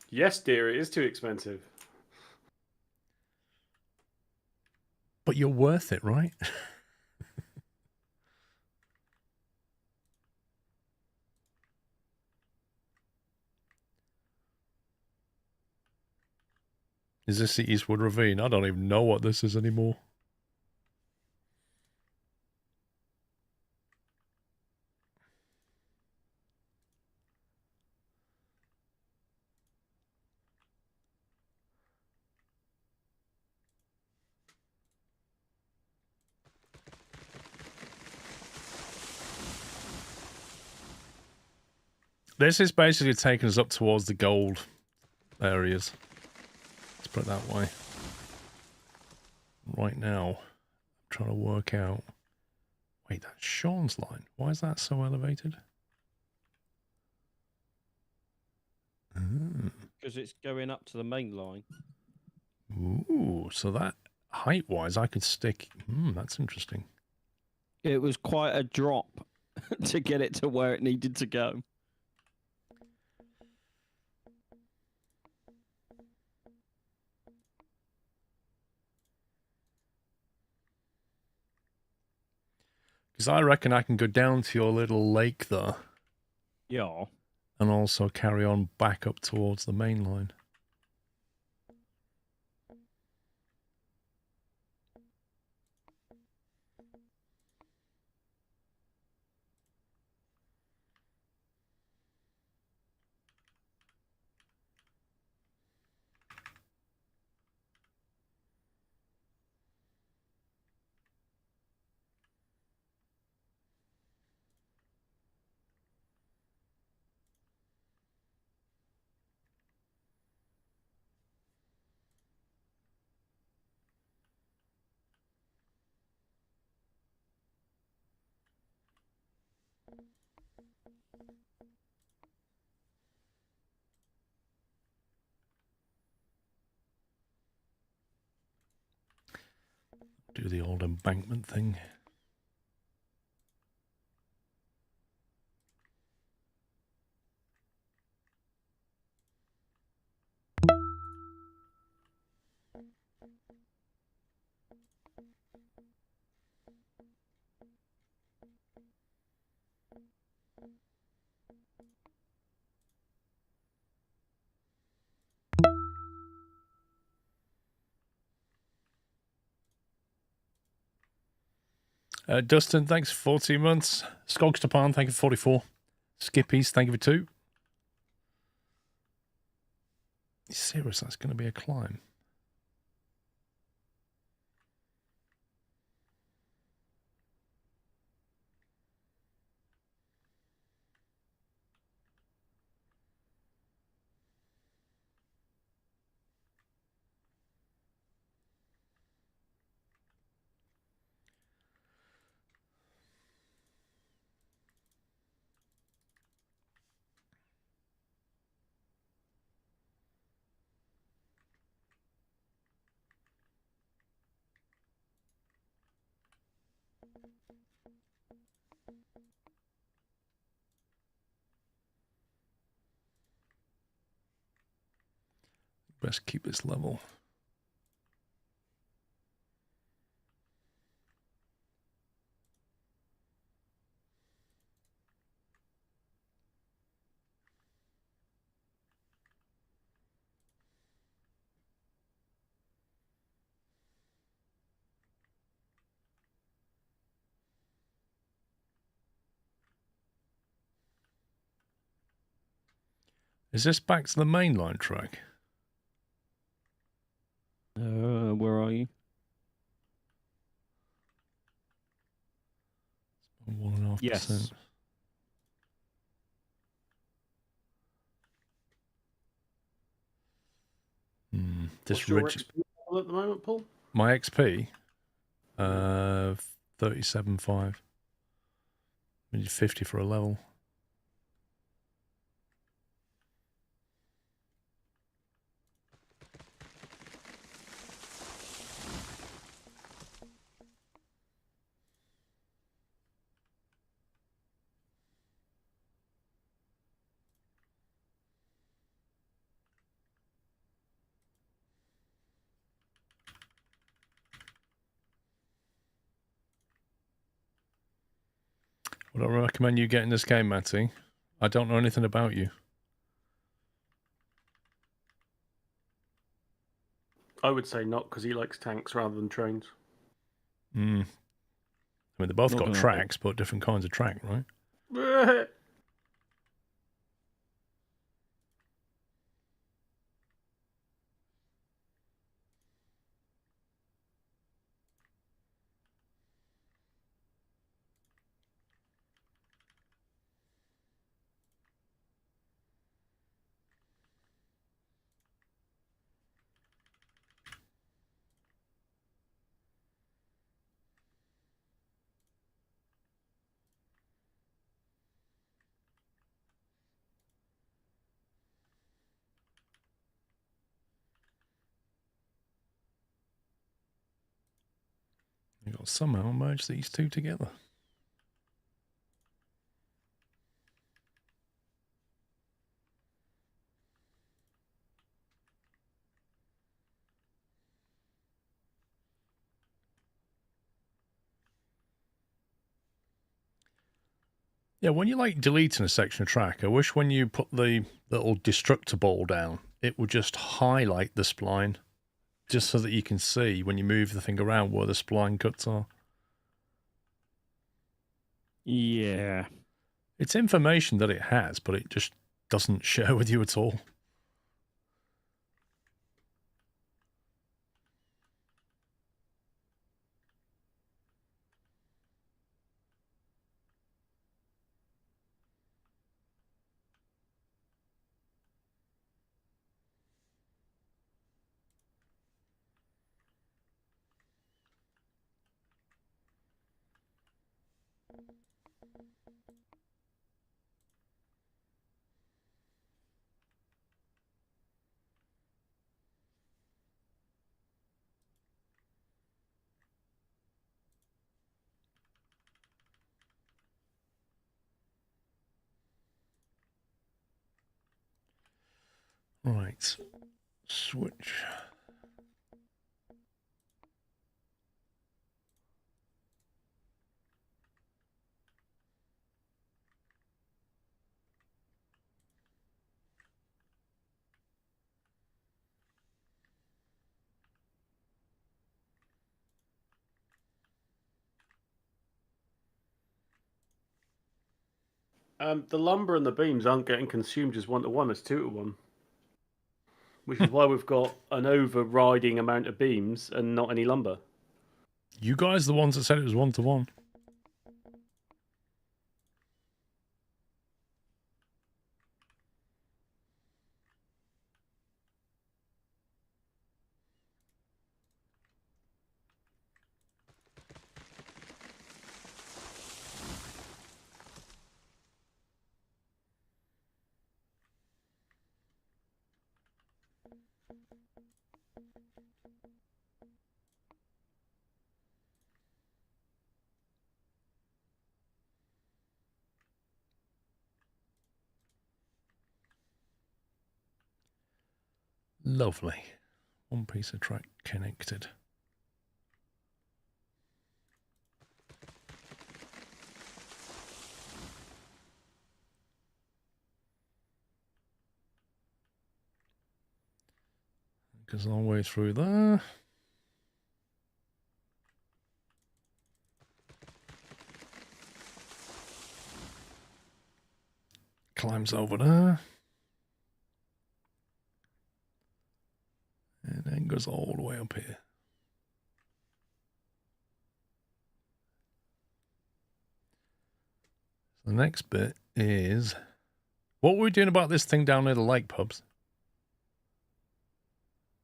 Yes, dear, it is too expensive. but you're worth it, right? Is this the Eastwood Ravine? I don't even know what this is anymore. This is basically taking us up towards the gold areas. Let's put it that way. Right now, I'm trying to work out... Wait, that's Sean's line. Why is that so elevated? Because it's going up to the main line. Ooh, so that height-wise, I could stick... that's interesting. It was quite a drop to get it to where it needed to go. Because I reckon I can go down to your little lake there. Yeah. And also carry on back up towards the main line. Do the old embankment thing. Dustin, thanks for 14 months. Skogstapan, thank you for 44. Skippies, thank you for 2. You serious? That's going to be a climb. Best keep this level. Is this back to the mainline track? Where are you? 1.5%. Yes. This What's your ridge. XP level at the moment, Paul? My XP, 37.5. We need 50 for a level. Would I recommend you getting this game, Matty? I don't know anything about you. I would say not, because he likes tanks rather than trains. I mean, they both Not got gonna tracks, but different kinds of track, right? You've got to somehow merge these two together. Yeah, when you like deleting a section of track, I wish when you put the little destructor ball down, it would just highlight the spline, just so that you can see when you move the thing around where the spline cuts are. Yeah. It's information that it has, but it just doesn't share with you at all. Right. Switch. The lumber and the beams aren't getting consumed as 1-to-1, as 2-to-1. Which is why we've got an overriding amount of beams and not any lumber. You guys are the ones that said it was 1-to-1. Lovely. One piece of track connected. Goes all the way through there. Climbs over there. And then goes all the way up here. The next bit is... What were we doing about this thing down near the lake pubs?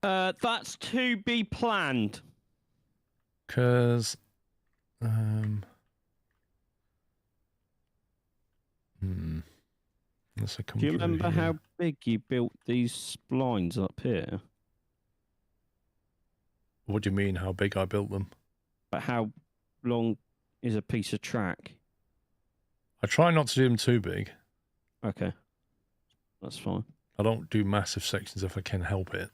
That's to be planned. Because... Unless I come Do you through remember here. how big you built these splines up here? What do you mean, how big I built them? But how long is a piece of track? I try not to do them too big. Okay. That's fine. I don't do massive sections if I can help it.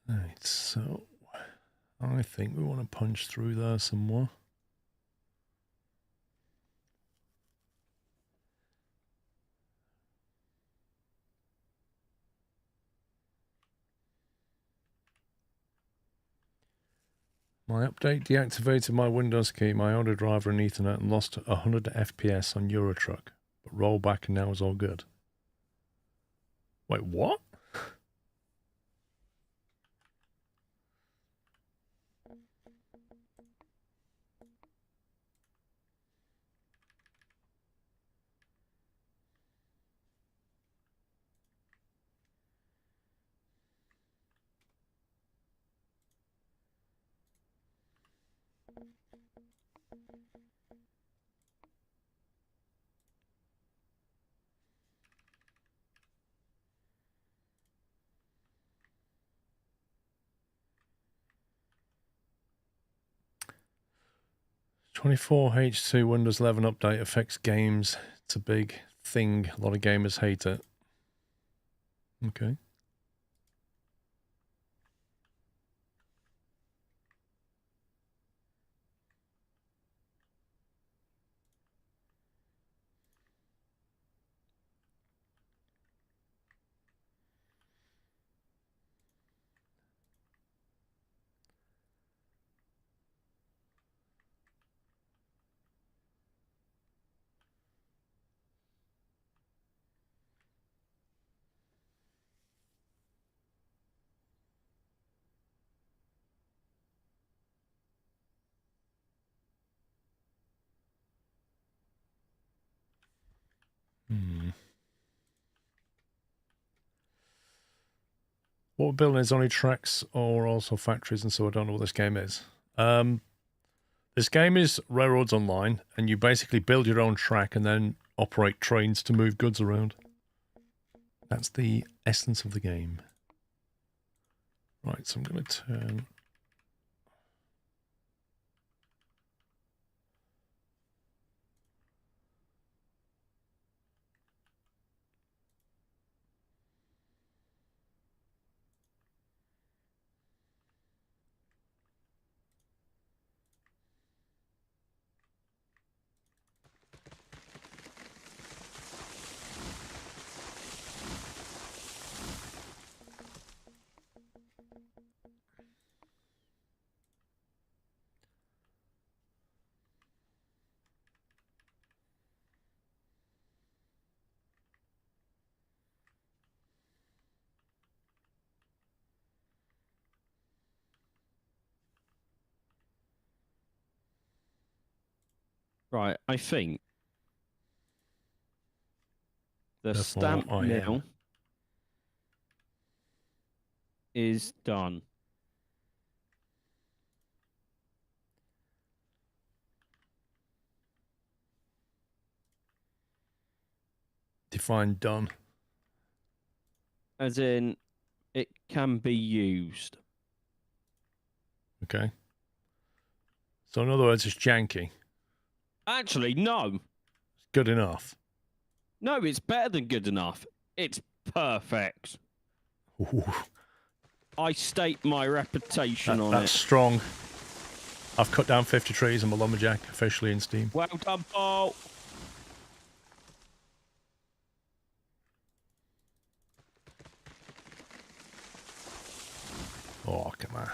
Right, so I think we want to punch through there some more. My update deactivated my Windows key, my audio driver and Ethernet and lost 100 FPS on Eurotruck. But roll back and now it's all good. Wait, what? (24H2) Windows 11 update affects games. It's a big thing. A lot of gamers hate it. Okay. What we're building is only tracks or also factories, and so I don't know what this game is. This game is Railroads Online, and you basically build your own track and then operate trains to move goods around. That's the essence of the game. Right, so I'm going to turn... Right, I think the Therefore, stamp I am. mill is done. Define done. As in, it can be used. Okay. So in other words, it's janky. Actually, no. It's good enough. No, it's better than good enough. It's perfect. Ooh. I stake my reputation on That's it. strong. I've cut down 50 trees. I'm a lumberjack, officially in Steam. Well done, Paul. Oh, come on.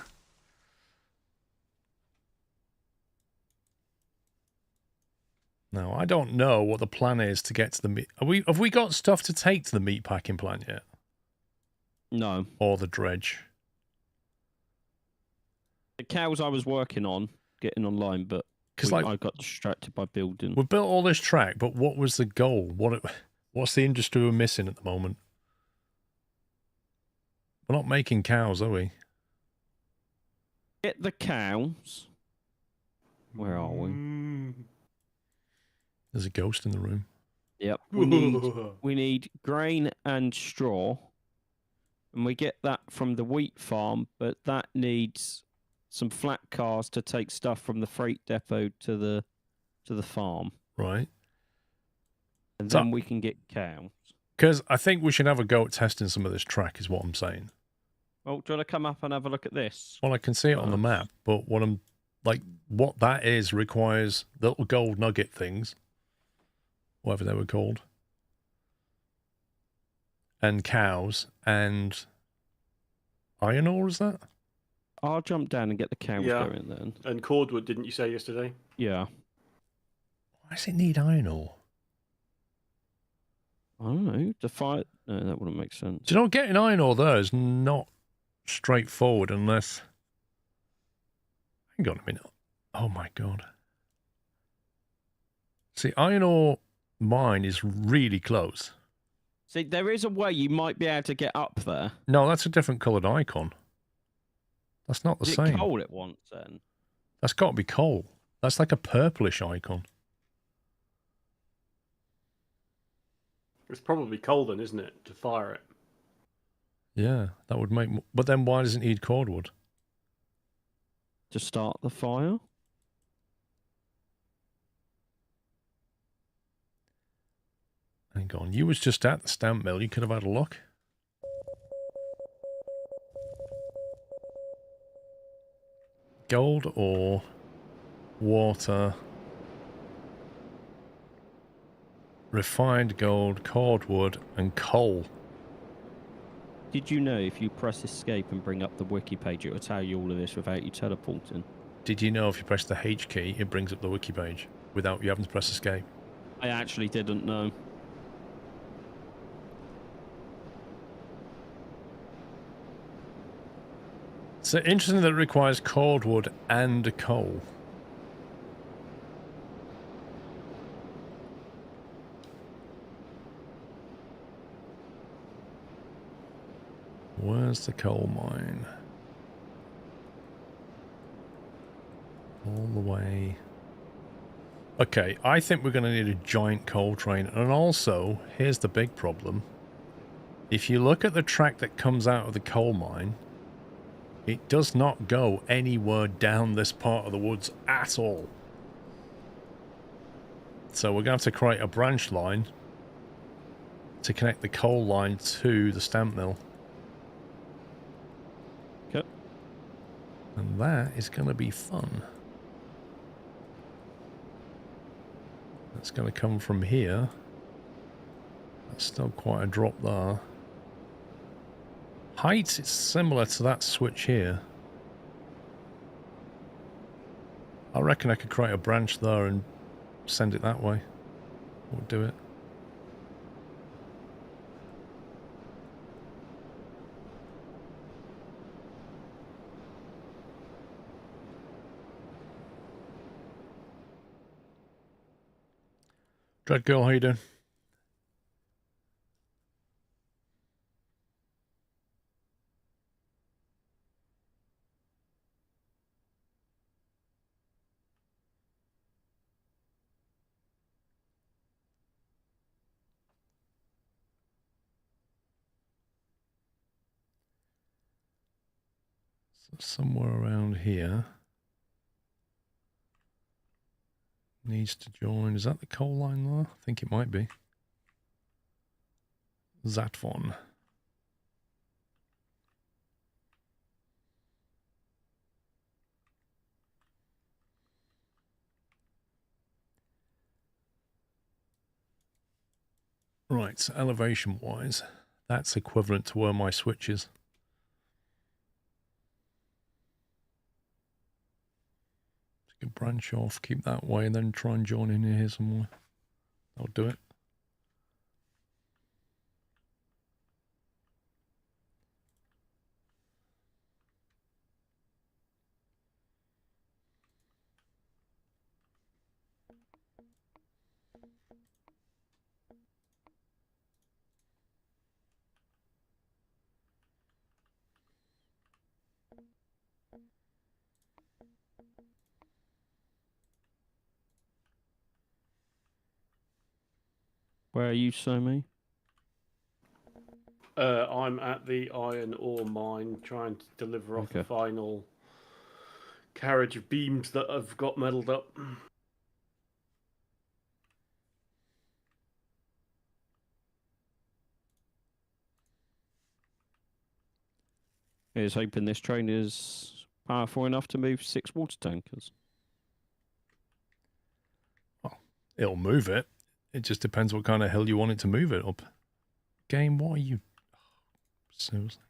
No, I don't know what the plan is to get to the meat. Have we got stuff to take to the meat packing plant yet? No. Or the dredge? The cows I was working on, getting online, but I got distracted by building. We built all this track, but what was the goal? What's the industry we're missing at the moment? We're not making cows, are we? Get the cows. Where are we? There's a ghost in the room. Yep. We need grain and straw. And we get that from the wheat farm, but that needs some flat cars to take stuff from the freight depot to the farm. Right. And then we can get cows. Because I think we should have a go at testing some of this track, is what I'm saying. Oh, do you want to come up and have a look at this? Well, I can see it on the map, but what that is requires little gold nugget things, whatever they were called, and cows, and iron ore, is that? I'll jump down and get the cows going then. And cordwood, didn't you say yesterday? Yeah. Why does it need iron ore? I don't know. To fight? No, that wouldn't make sense. Do you know, getting iron ore there is not straightforward unless... Hang on a minute. Oh my god. See, iron ore mine is really close. See, there is a way you might be able to get up there. No, that's a different coloured icon. That's not the Is same. it coal it wants then? That's got to be coal. That's like a purplish icon. It's probably coal then, isn't it, to fire it? Yeah, that would make... But then why does it need cordwood? To start the fire? Hang on, you was just at the stamp mill. You could have had a look. Gold ore, water, refined gold, cordwood, and coal. Did you know if you press escape and bring up the wiki page, it will tell you all of this without you teleporting? Did you know if you press the H key, it brings up the wiki page without you having to press escape? I actually didn't know. So interesting that it requires cordwood and coal. Where's the coal mine? All the way. Okay, I think we're going to need a giant coal train. And also, here's the big problem. If you look at the track that comes out of the coal mine, it does not go anywhere down this part of the woods at all. So we're going to have to create a branch line to connect the coal line to the stamp mill. Okay. And that is going to be fun. That's going to come from here. That's still quite a drop there. Height, it's similar to that switch here. I reckon I could create a branch there and send it that way. We'll do it. Dread Girl, how you doing? So somewhere around here needs to join. Is that the coal line there? I think it might be. That one. Right, so elevation-wise, that's equivalent to where my switch is. Take a branch off, keep that way, and then try and join in here somewhere. That'll do it. Where are you, Somi? I'm at the iron ore mine trying to deliver off the Okay. final carriage of beams that I've got meddled up. Here's hoping this train is powerful enough to move 6 water tankers. It'll move it. It just depends what kind of hill you want it to move it up. Game, what are you... Seriously?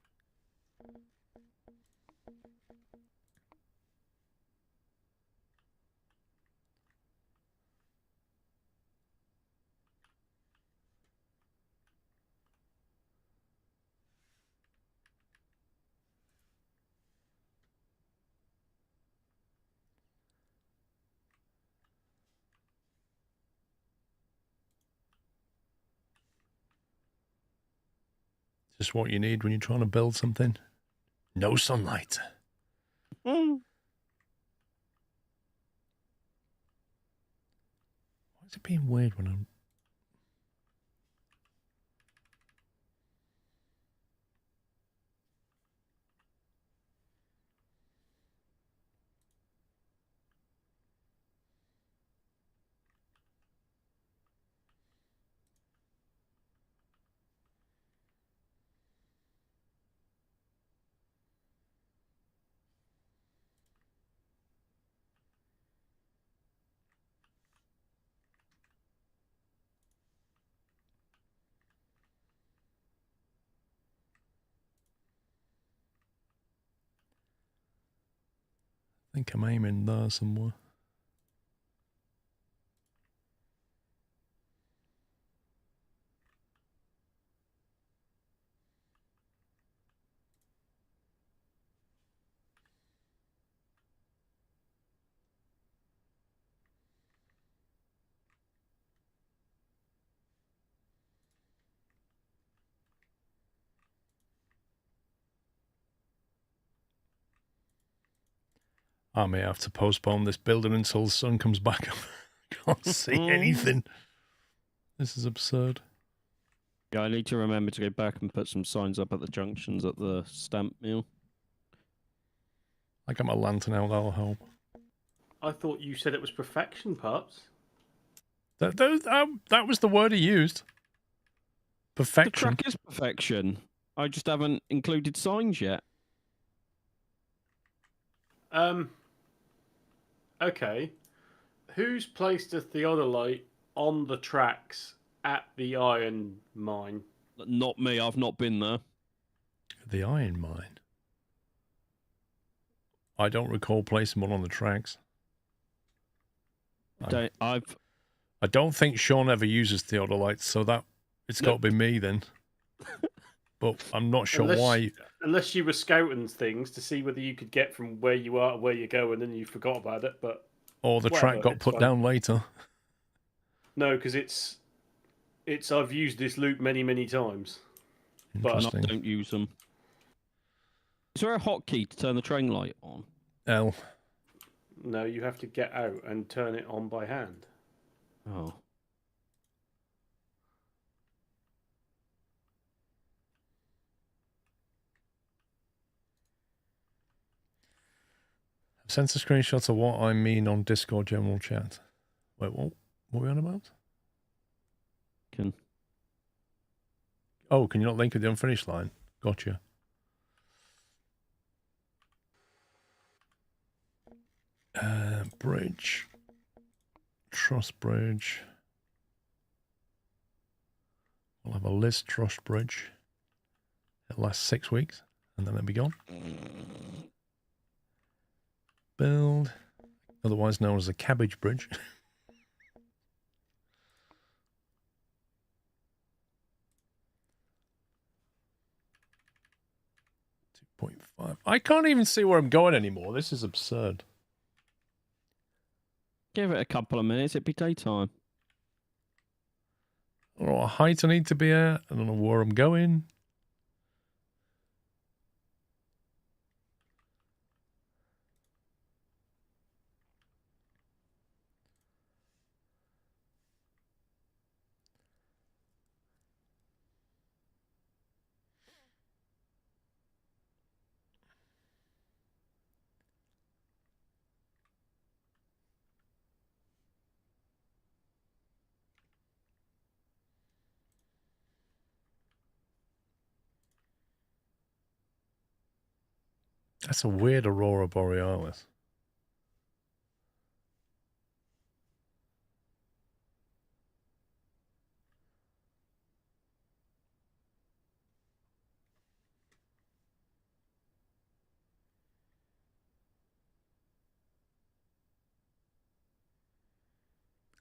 Just what you need when you're trying to build something. No sunlight. Mm. Why is it being weird when I'm... I think I'm aiming there somewhere. I may have to postpone this building until the sun comes back up. Can't see anything. This is absurd. Yeah, I need to remember to go back and put some signs up at the junctions at the stamp mill. I got my lantern out, that'll help. I thought you said it was perfection, Pups. That was the word he used. The Perfection. track is perfection. I just haven't included signs yet. Okay. Who's placed a theodolite on the tracks at the iron mine? Not me, I've not been there. The iron mine. I don't recall placing one on the tracks. I don't think Sean ever uses theodolites, so that it's got to be me then. But I'm not sure why. Unless you were scouting things to see whether you could get from where you are to where you go, and then you forgot about it. But Or the track got put down later. No, because it's I've used this loop many times. But Interesting. I don't use them. Is there a hotkey to turn the train light on? L. No, you have to get out and turn it on by hand. Oh. I've sent a screenshot of what I mean on Discord general chat. Wait, what are we on about? Oh, can you not link at the unfinished line? Gotcha. Bridge. Truss bridge. We'll have a Liz Truss bridge. It'll last 6 weeks, and then it'll be gone. Build, otherwise known as a cabbage bridge. 2.5. I can't even see where I'm going anymore. This is absurd. Give it a couple of minutes, it'd be daytime. I don't know what height I need to be at. I don't know where I'm going. That's a weird Aurora Borealis.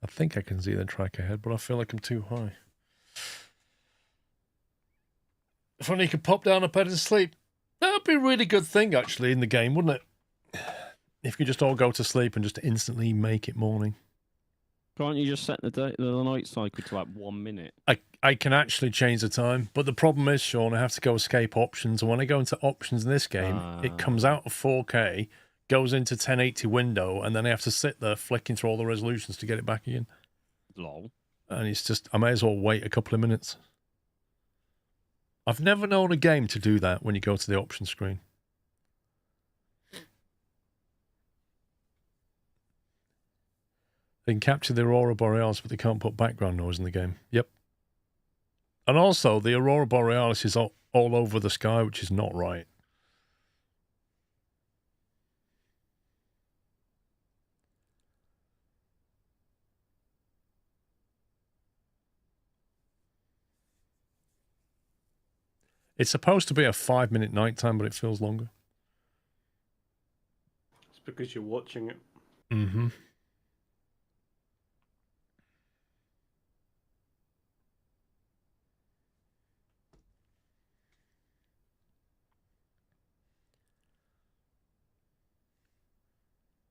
I think I can see the track ahead, but I feel like I'm too high. If only you could pop down a bed and sleep. That would be a really good thing, actually, in the game, wouldn't it? If you just all go to sleep and just instantly make it morning. Can't you just set the night cycle to like 1 minute? I can actually change the time, but the problem is, Sean, I have to go escape options, and when I go into options in this game, it comes out of 4K, goes into 1080 window, and then I have to sit there flicking through all the resolutions to get it back again. Lol. And it's just, I may as well wait a couple of minutes. I've never known a game to do that when you go to the option screen. They can capture the Aurora Borealis, but they can't put background noise in the game. Yep. And also, the Aurora Borealis is all over the sky, which is not right. It's supposed to be a 5-minute nighttime, but it feels longer. It's because you're watching it. Mm-hmm.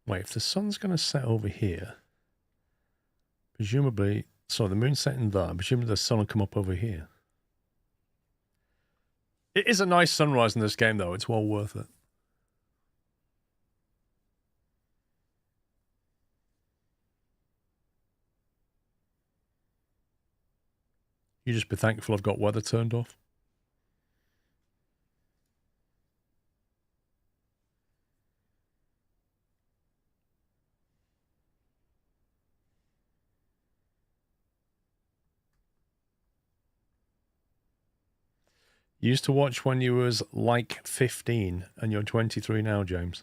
Wait, if the sun's going to set over here, presumably, so the moon's setting there, presumably the sun will come up over here. It is a nice sunrise in this game, though. It's well worth it. You just be thankful I've got weather turned off. You used to watch when you was like 15 and you're 23 now, James.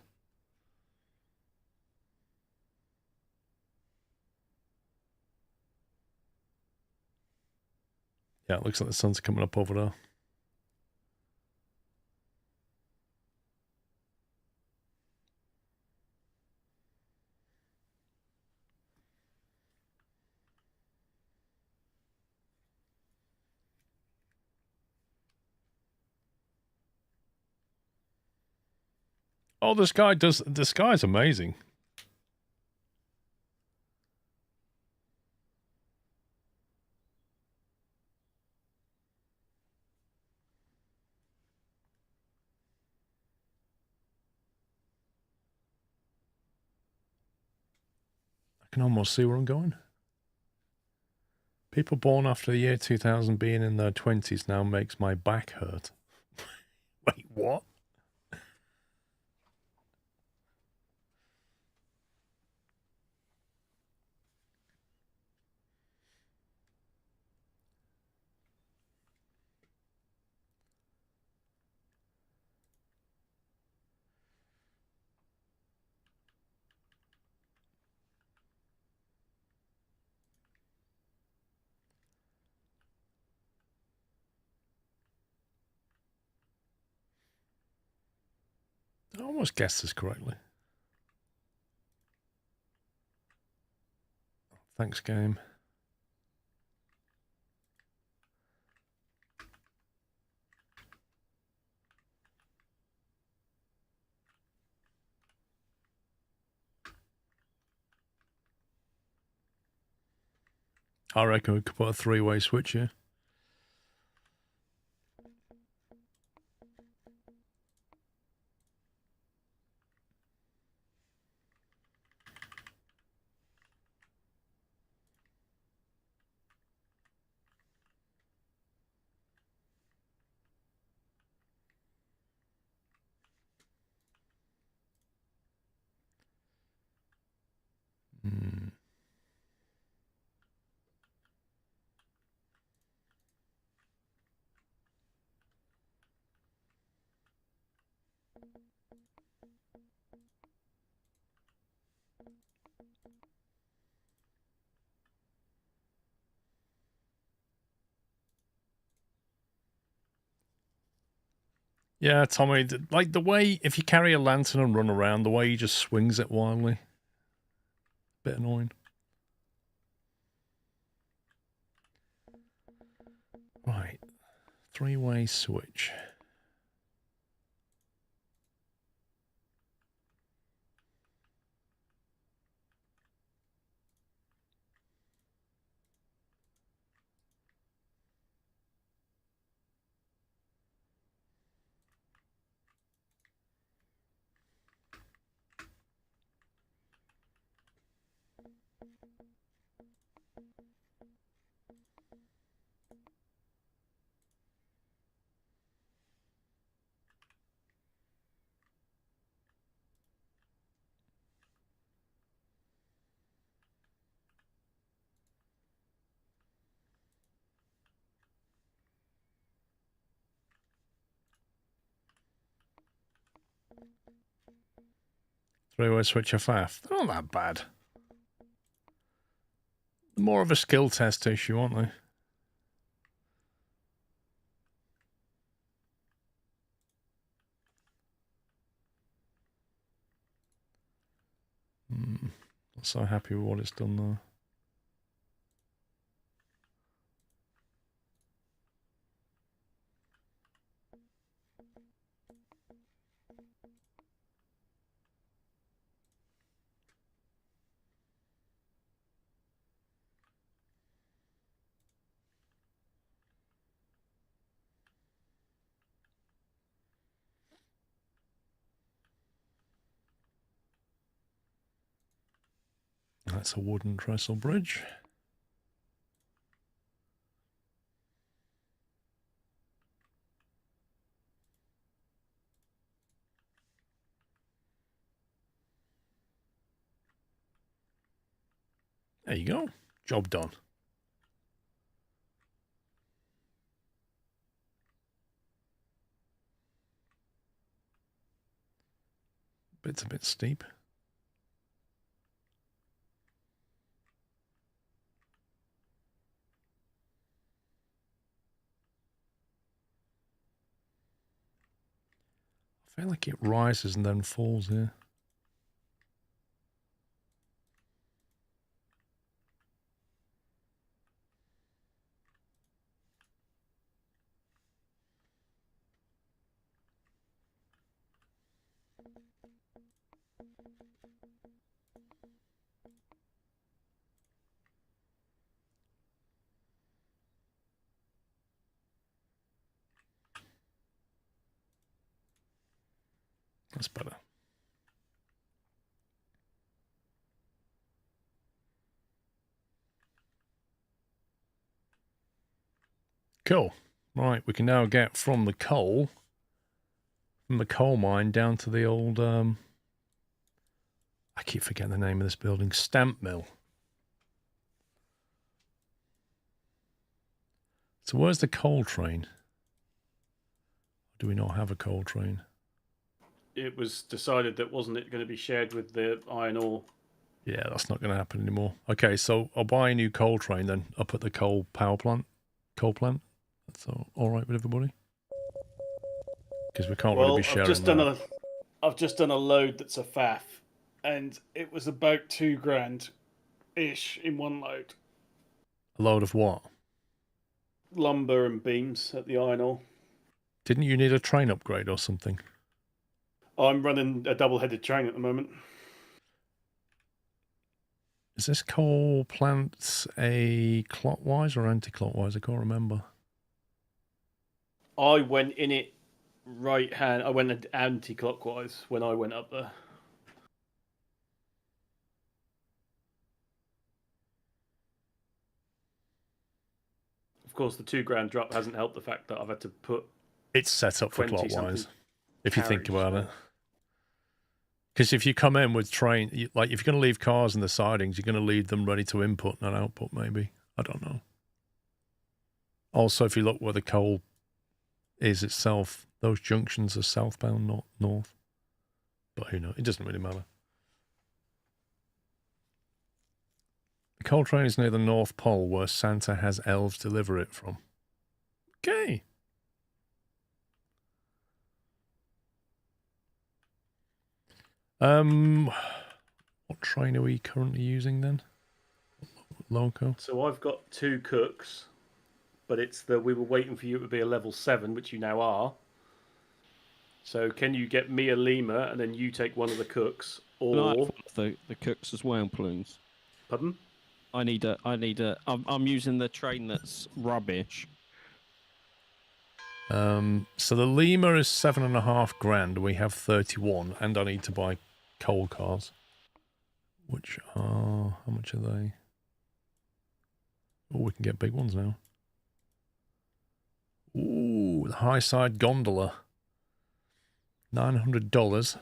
Yeah, it looks like the sun's coming up over there. Oh, the sky's amazing. I can almost see where I'm going. People born after the year 2000 being in their 20s now makes my back hurt. Wait, what? I almost guessed this correctly. Thanks, game. I reckon we could put a three-way switch here. Hmm. Yeah, Tommy, like the way, if you carry a lantern and run around, the way he just swings it wildly. Bit annoying. Right. Three-way switch. Three-way switch FF. They're not that bad. More of a skill test issue, aren't they? Not so happy with what it's done though. That's a wooden trestle bridge. There you go. Job done. It's a bit steep. I feel like it rises and then falls here. That's better. Cool. Right, we can now get from the coal mine down to the old, I keep forgetting the name of this building, stamp mill. So where's the coal train? Do we not have a coal train? It was decided that wasn't it going to be shared with the iron ore? Yeah, that's not going to happen anymore. Okay, so I'll buy a new coal train then up at the coal plant. That's all right with everybody? Because we can't really be sharing I've just that. done I've just done a load that's a faff, and it was about £2,000-ish in one load. A load of what? Lumber and beams at the iron ore. Didn't you need a train upgrade or something? I'm running a double-headed train at the moment. Is this coal plant a clockwise or anti-clockwise? I can't remember. I went in it right hand. I went anti-clockwise when I went up there. Of course, the £2,000 drop hasn't helped the fact that I've had to put. It's set up for 20 clockwise, something if you think carriage, about so- it. Because if you come in with train, like if you're going to leave cars in the sidings, you're going to leave them ready to input, not output, maybe. I don't know. Also, if you look where the coal is itself, those junctions are southbound, not north. But who knows? It doesn't really matter. The coal train is near the North Pole, where Santa has elves deliver it from. Okay. What train are we currently using then? Loco. So I've got 2 cooks, but it's we were waiting for you to be a level 7, which you now are. So can you get me a lemur and then you take one of the cooks, Can I have or one of the cooks as well, please? pardon? I'm using the train that's rubbish. So the lemur is $7,500. We have 31, and I need to buy coal cars, which are, how much are they? Oh, we can get big ones now. Ooh, the high side gondola, $900.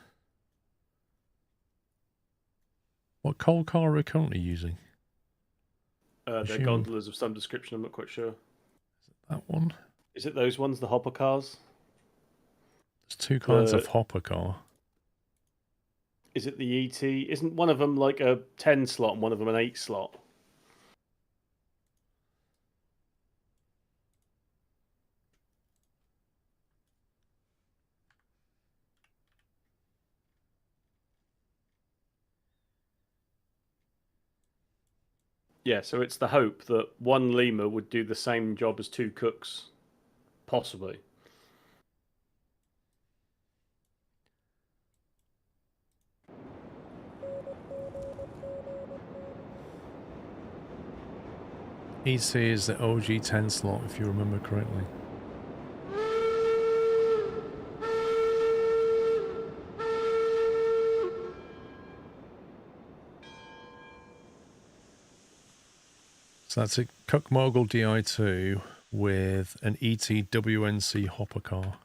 What coal car are we currently using? They're Assume- gondolas of some description. I'm not quite sure. That one. Is it those ones, the hopper cars? There's 2 kinds of hopper car. Is it the ET? Isn't one of them like a 10 slot and one of them an 8 slot? Yeah, so it's the hope that one lemur would do the same job as 2 cooks, possibly. EC is the OG10 slot, if you remember correctly. So that's a Cook Mogul DI2 with an ETWNC hopper car,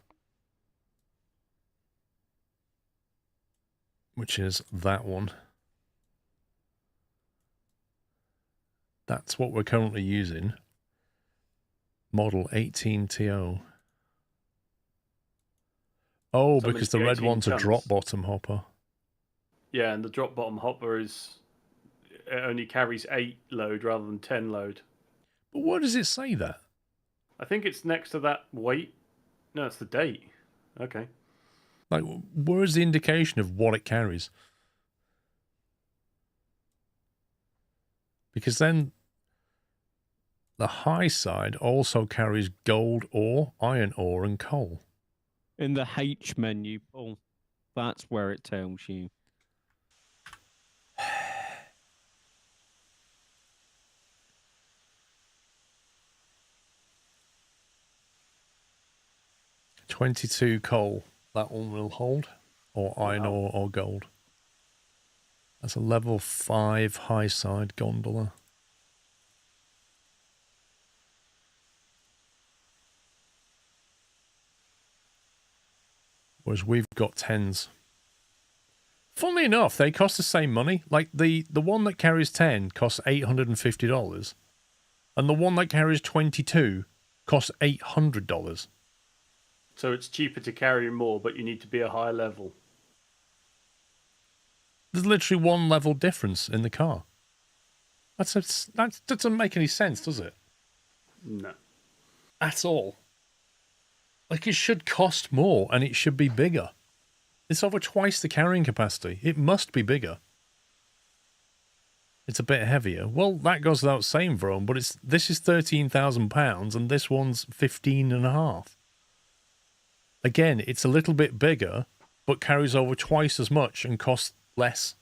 which is that one. That's what we're currently using. Model 18TO. Oh, So because the it's red 18 one's a tons. drop bottom hopper. Yeah, and the drop bottom hopper it only carries 8 load rather than 10 load. But where does it say that? I think it's next to that weight. No, it's the date. Okay. Like, where's the indication of what it carries? Because then the high side also carries gold ore, iron ore, and coal. In the H menu, Paul. That's where it tells you. $22 coal. That one will hold. Or iron Wow. ore or gold. That's a level 5 high side gondola. Whereas we've got 10s. Funnily enough, they cost the same money. Like the one that carries 10 costs $850. And the one that carries 22 costs $800. So it's cheaper to carry more, but you need to be a higher level. There's literally 1 level difference in the car. That doesn't make any sense, does it? No. At all. Like, it should cost more and it should be bigger. It's over twice the carrying capacity. It must be bigger. It's a bit heavier. Well, that goes without saying, Vrone, but this is £13,000 and this one's 15.5. Again, it's a little bit bigger, but carries over twice as much and costs less.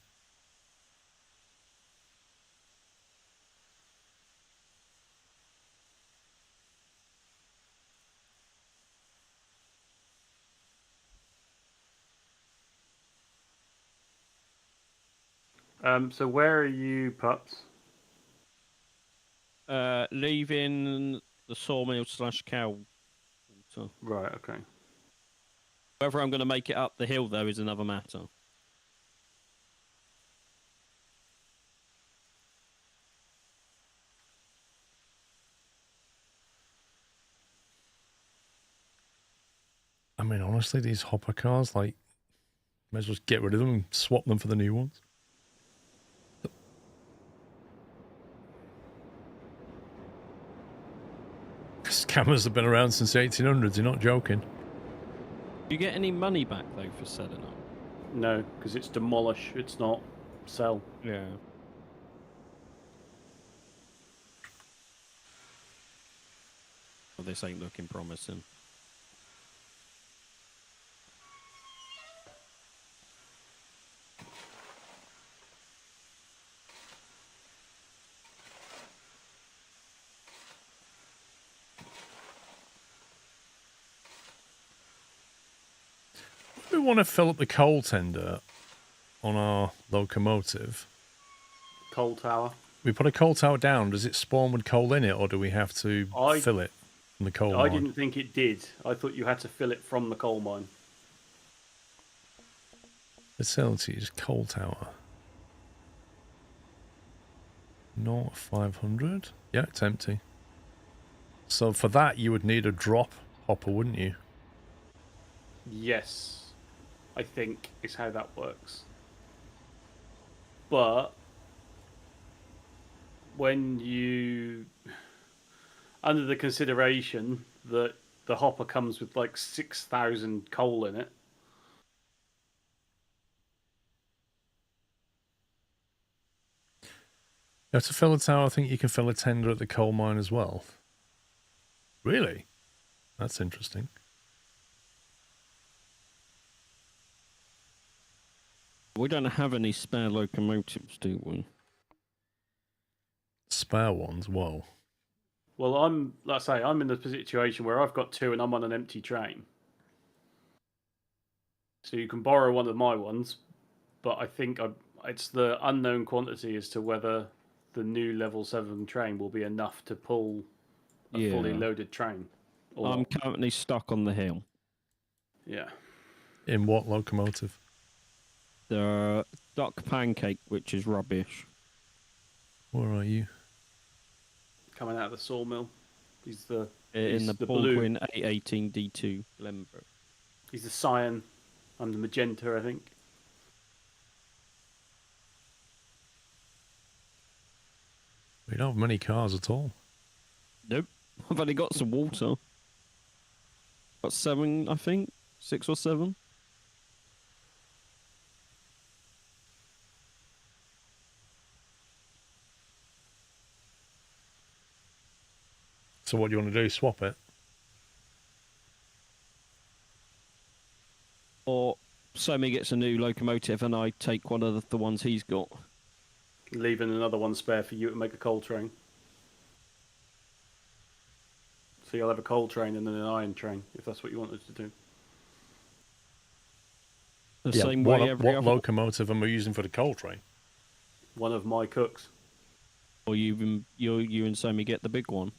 So where are you, pups? Leaving the sawmill / cow water. Right. Okay. Whether I'm going to make it up the hill, though, is another matter. I mean, honestly, these hopper cars, like, might as well just get rid of them and swap them for the new ones. Scammers have been around since the 1800s, you're not joking. Do you get any money back, though, for selling them? No, because it's demolish. It's not sell. Yeah. Well, this ain't looking promising. We want to fill up the coal tender on our locomotive. Coal tower. We put a coal tower down. Does it spawn with coal in it, or do we have to fill it from the coal mine? I didn't think it did. I thought you had to fill it from the coal mine. Facilities, coal tower. Not 500. Yeah, it's empty. So for that, you would need a drop hopper, wouldn't you? Yes. I think is how that works. But when you, under the consideration that the hopper comes with like 6,000 coal in it, Yeah, to fill a tower, I think you can fill a tender at the coal mine as well. Really? That's interesting. We don't have any spare locomotives, do we? Spare ones? Whoa. well, like I say, I'm in the situation where I've got two and I'm on an empty train. So you can borrow one of my ones, but I think it's the unknown quantity as to whether the new level 7 train will be enough to pull a fully loaded train. I'm currently stuck on the hill. Yeah. In what locomotive? The duck pancake, which is rubbish. Where are you? Coming out of the sawmill. He's the Baldwin blue. A18D2 Glenbrook. He's the cyan. I'm the magenta, I think. We don't have many cars at all. Nope. I've only got some water. Got 7, I think. 6 or 7. So what do you want to do? Swap it? Or Somi gets a new locomotive and I take one of the ones he's got. Leaving another one spare for you to make a coal train. So you'll have a coal train and then an iron train, if that's what you wanted to do. The same way every what other... locomotive am I using for the coal train? One of my cooks. Or you and Somi get the big one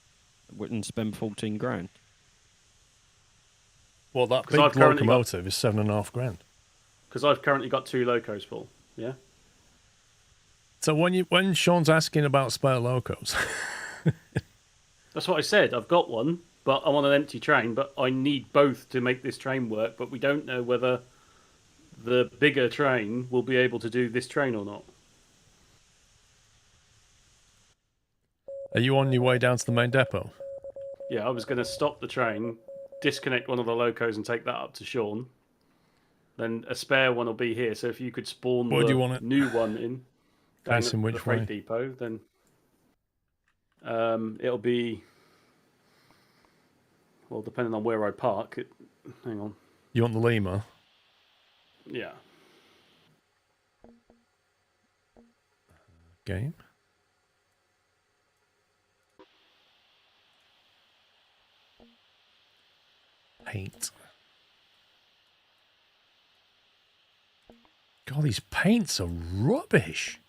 and spend 14 grand. Well, that 'Cause big I've currently locomotive is 7.5 grand. Because I've currently got 2 locos full. Yeah. So when Sean's asking about spare locos, That's what I said. I've got one, but I'm on an empty train. But I need both to make this train work. But we don't know whether the bigger train will be able to do this train or not. are you on your way down to the main depot? Yeah, I was going to stop the train, disconnect one of the locos, and take that up to Sean, then a spare one will be here. So if you could spawn Where do you the want it? new one in down Facing at which the freight way? depot, then it'll be, well, depending on where I park. Hang on. You want the lemur? Yeah. Game. Paint. God, these paints are rubbish.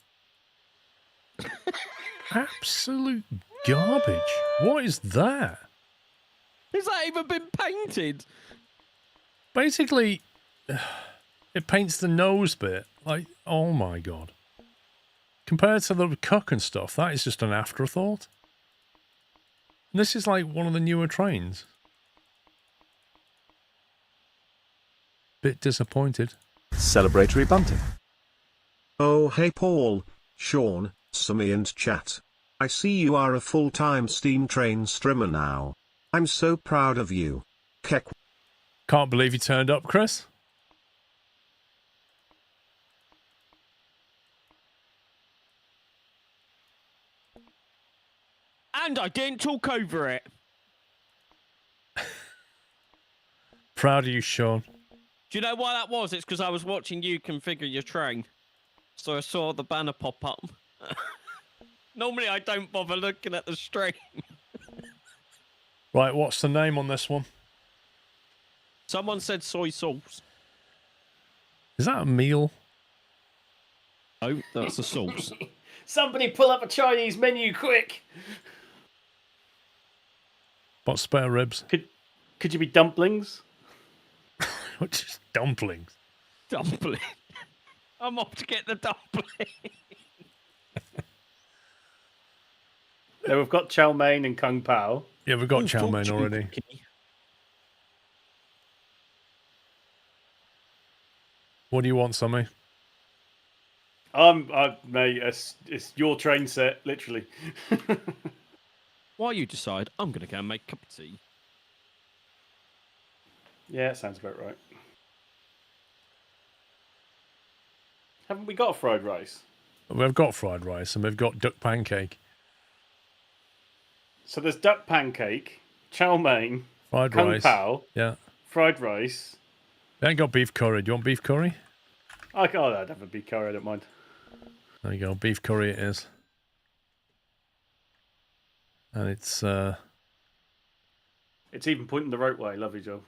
Absolute garbage. What is that? Has that even been painted? Basically, it paints the nose bit. Like, oh my God. Compared to the cuck and stuff, that is just an afterthought. And this is like one of the newer trains. Bit disappointed. Celebratory bunting. Oh hey Paul, Sean, Sammy and chat. I see you are a full-time steam train streamer now. I'm so proud of you. Kek. Can't believe you turned up, Chris. And I didn't talk over it. Proud of you, Sean. Do you know why that was? It's because I was watching you configure your train. So I saw the banner pop up. Normally I don't bother looking at the stream. Right, what's the name on this one? Someone said soy sauce. Is that a meal? Oh, that's the sauce. Somebody pull up a Chinese menu quick. What, spare ribs? Could you be dumplings? What, just dumplings? Dumpling. I'm off to get the dumpling. No, we've got chow mein and kung pao. Yeah, we've got chow mein already. What do you want, Sammy? Mate, it's your train set, literally. While you decide, I'm going to go and make a cup of tea. Yeah, sounds about right. Haven't we got fried rice? We've got fried rice and we've got duck pancake. So there's duck pancake, chow mein, Fried kung rice. pao, Yeah. fried rice. We ain't got beef curry. Do you want beef curry? I'd have a beef curry, I don't mind. There you go. Beef curry it is. And it's It's even pointing the right way. Lovely job.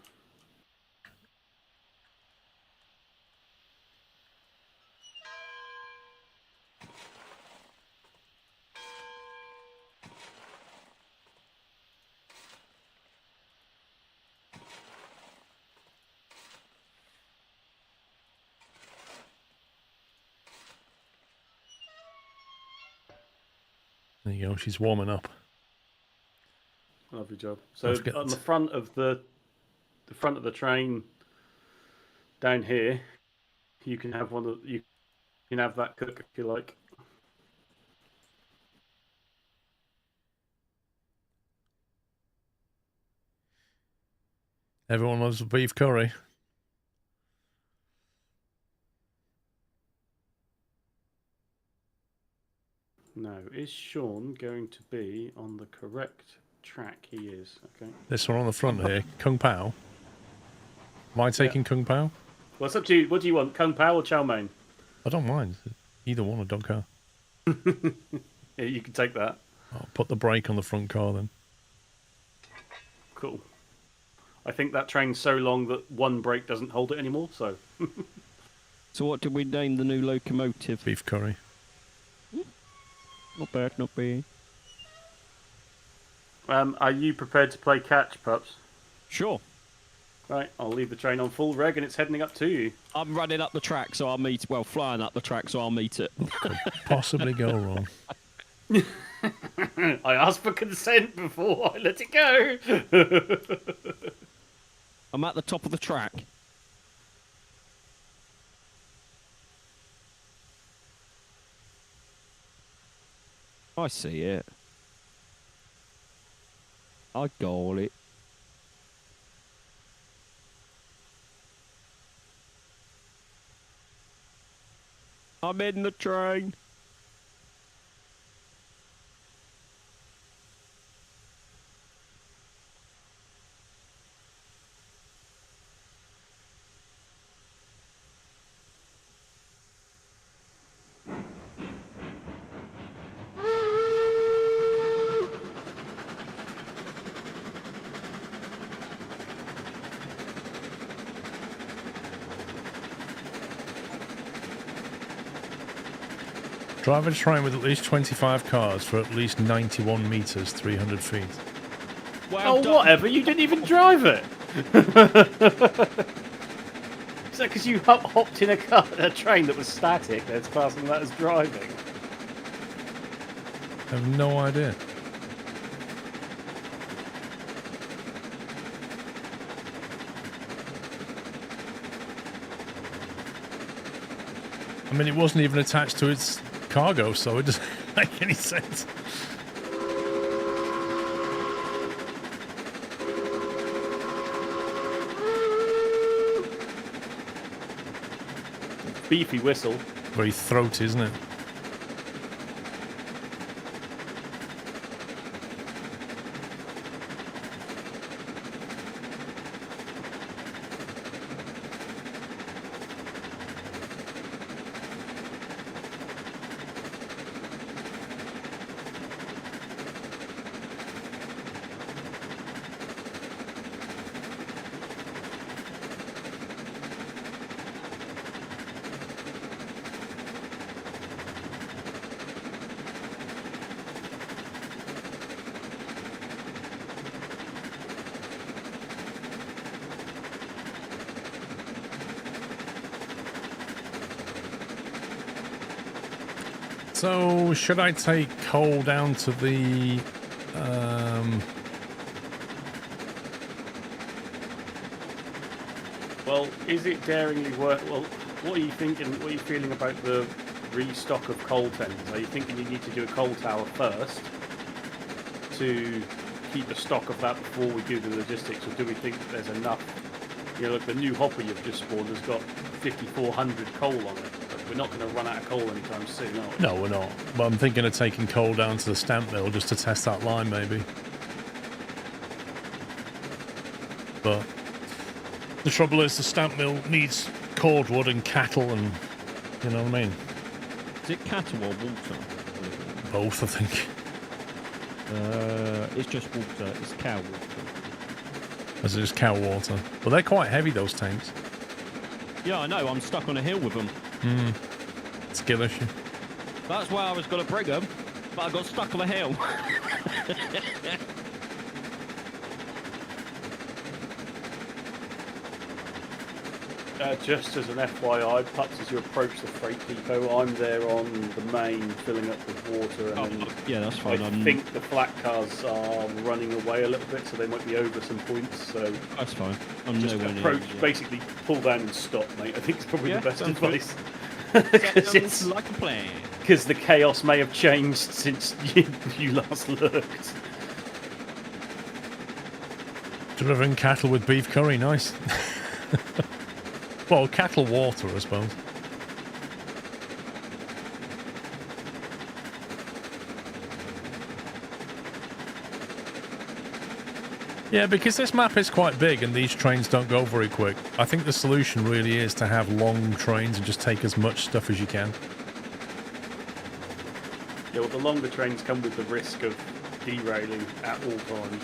there you go. She's warming up. Lovely job. So forget on that. the front of the train down here, you can have you can have that cook if you like. Everyone loves the beef curry. No, is Sean going to be on the correct track? He is. Okay. This one on the front here. Kung Pao. Am I taking Kung Pao? Well, it's up to you. What do you want, kung pao or chow mein? I don't mind. Either one, I don't care. Yeah, you can take that. I'll put the brake on the front car then. Cool. I think that train's so long that one brake doesn't hold it anymore. So. So what did we name the new locomotive? Beef curry. Not bad, not bad. Are you prepared to play catch, pups? Sure. Right, I'll leave the train on full reg and it's heading up to you. I'm running up the track, so I'll meet. Well, flying up the track, so I'll meet it. Could possibly go wrong. I asked for consent before I let it go. I'm at the top of the track. I see it. I got it. I'm in the train. Drive a train with at least 25 cars for at least 91 meters, 300 feet. Well Oh, done. whatever. You didn't even drive it. Is that because you hopped in a train that was static? That's classing that as driving. I have no idea. I mean, it wasn't even attached to its cargo, so it doesn't make any sense. Beefy whistle. Very throaty, isn't it? So, should I take coal down to the... Well, is it daringly worth... Well, what are you thinking? What are you feeling about the restock of coal tenders? Are you thinking you need to do a coal tower first to keep a stock of that before we do the logistics, or do we think there's enough? You know, look, the new hopper you've just spawned has got 5,400 coal on it. But we're not going to run out of coal anytime soon, are we? No, we're not. But I'm thinking of taking coal down to the stamp mill just to test that line, maybe. But the trouble is the stamp mill needs cordwood and cattle and, you know what I mean? Is it cattle or water? Both, I think. It's just water. It's cow water. As it is cow water. But they're quite heavy, those tanks. Yeah, I know. I'm stuck on a hill with them. Skill issue. That's why I was going to bring them, but I got stuck on a hill. Just as an FYI, perhaps as you approach the freight depot, I'm there on the main, filling up with water, and then yeah, that's fine. I think the flat cars are running away a little bit, so they might be over some points. So that's fine. I'm just nowhere near approach, it, yeah. basically pull down and stop, mate. I think it's probably Yeah, the best sounds good. advice. Sounds like a plan. Because the chaos may have changed since you last looked. Delivering cattle with beef curry, nice. Well, cattle water, I suppose. Yeah, because this map is quite big and these trains don't go very quick. I think the solution really is to have long trains and just take as much stuff as you can. Yeah, well, the longer trains come with the risk of derailing at all times.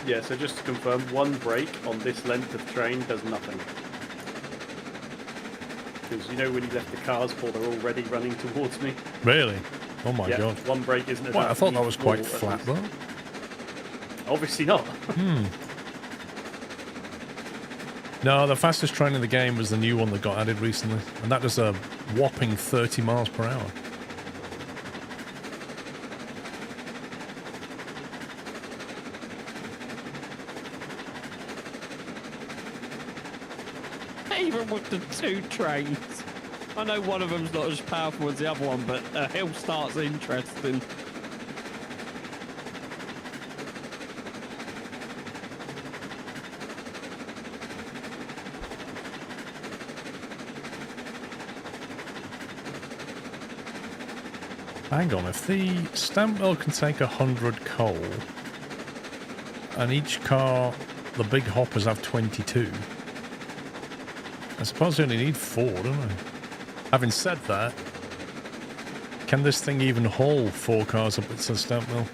Yeah, so just to confirm, one brake on this length of train does nothing. Because you know when you left the cars for, they're already running towards me. Really? Oh my Yeah, god. one brake isn't enough. Well, I thought You that need was quite four flat at though. least. Obviously not. No, the fastest train in the game was the new one that got added recently. And that does a whopping 30 miles per hour. Even with the 2 trains. I know one of them's not as powerful as the other one, but a hill start's interesting. Hang on, if the stamp mill can take 100 coal, and each car, the big hoppers have 22, I suppose they only need 4, don't they? Having said that, can this thing even haul 4 cars up to the stamp mill?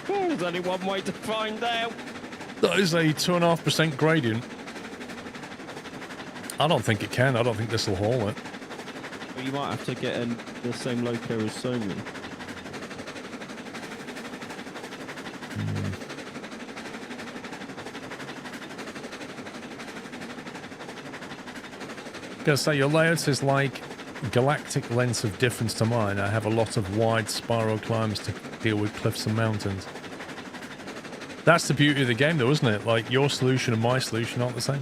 Oh, there's only one way to find out. That is a 2.5% gradient. I don't think it can. I don't think this will haul it. Well, you might have to get in the same loco as Somi. Gonna say your layout is like galactic lengths of difference to mine. I have a lot of wide spiral climbs to deal with cliffs and mountains. That's the beauty of the game though, isn't it? Like your solution and my solution aren't the same.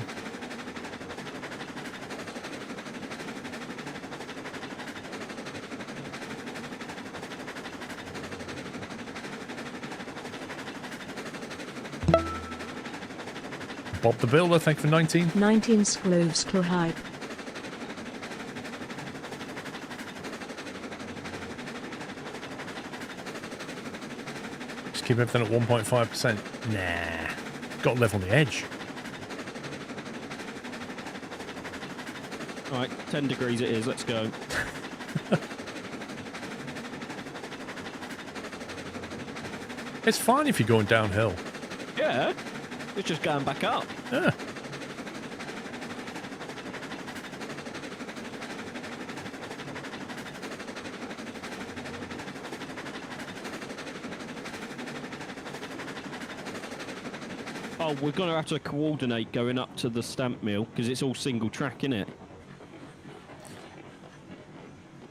Bob the Builder, thank you for 19. 19 Sklovsklo hype. Just keep everything at 1.5%. Nah. Got to live on the edge. All right, 10 degrees it is. Let's go. It's fine if you're going downhill. Yeah, it's just going back up. Yeah. Oh, we're going to have to coordinate going up to the stamp mill because it's all single track, innit?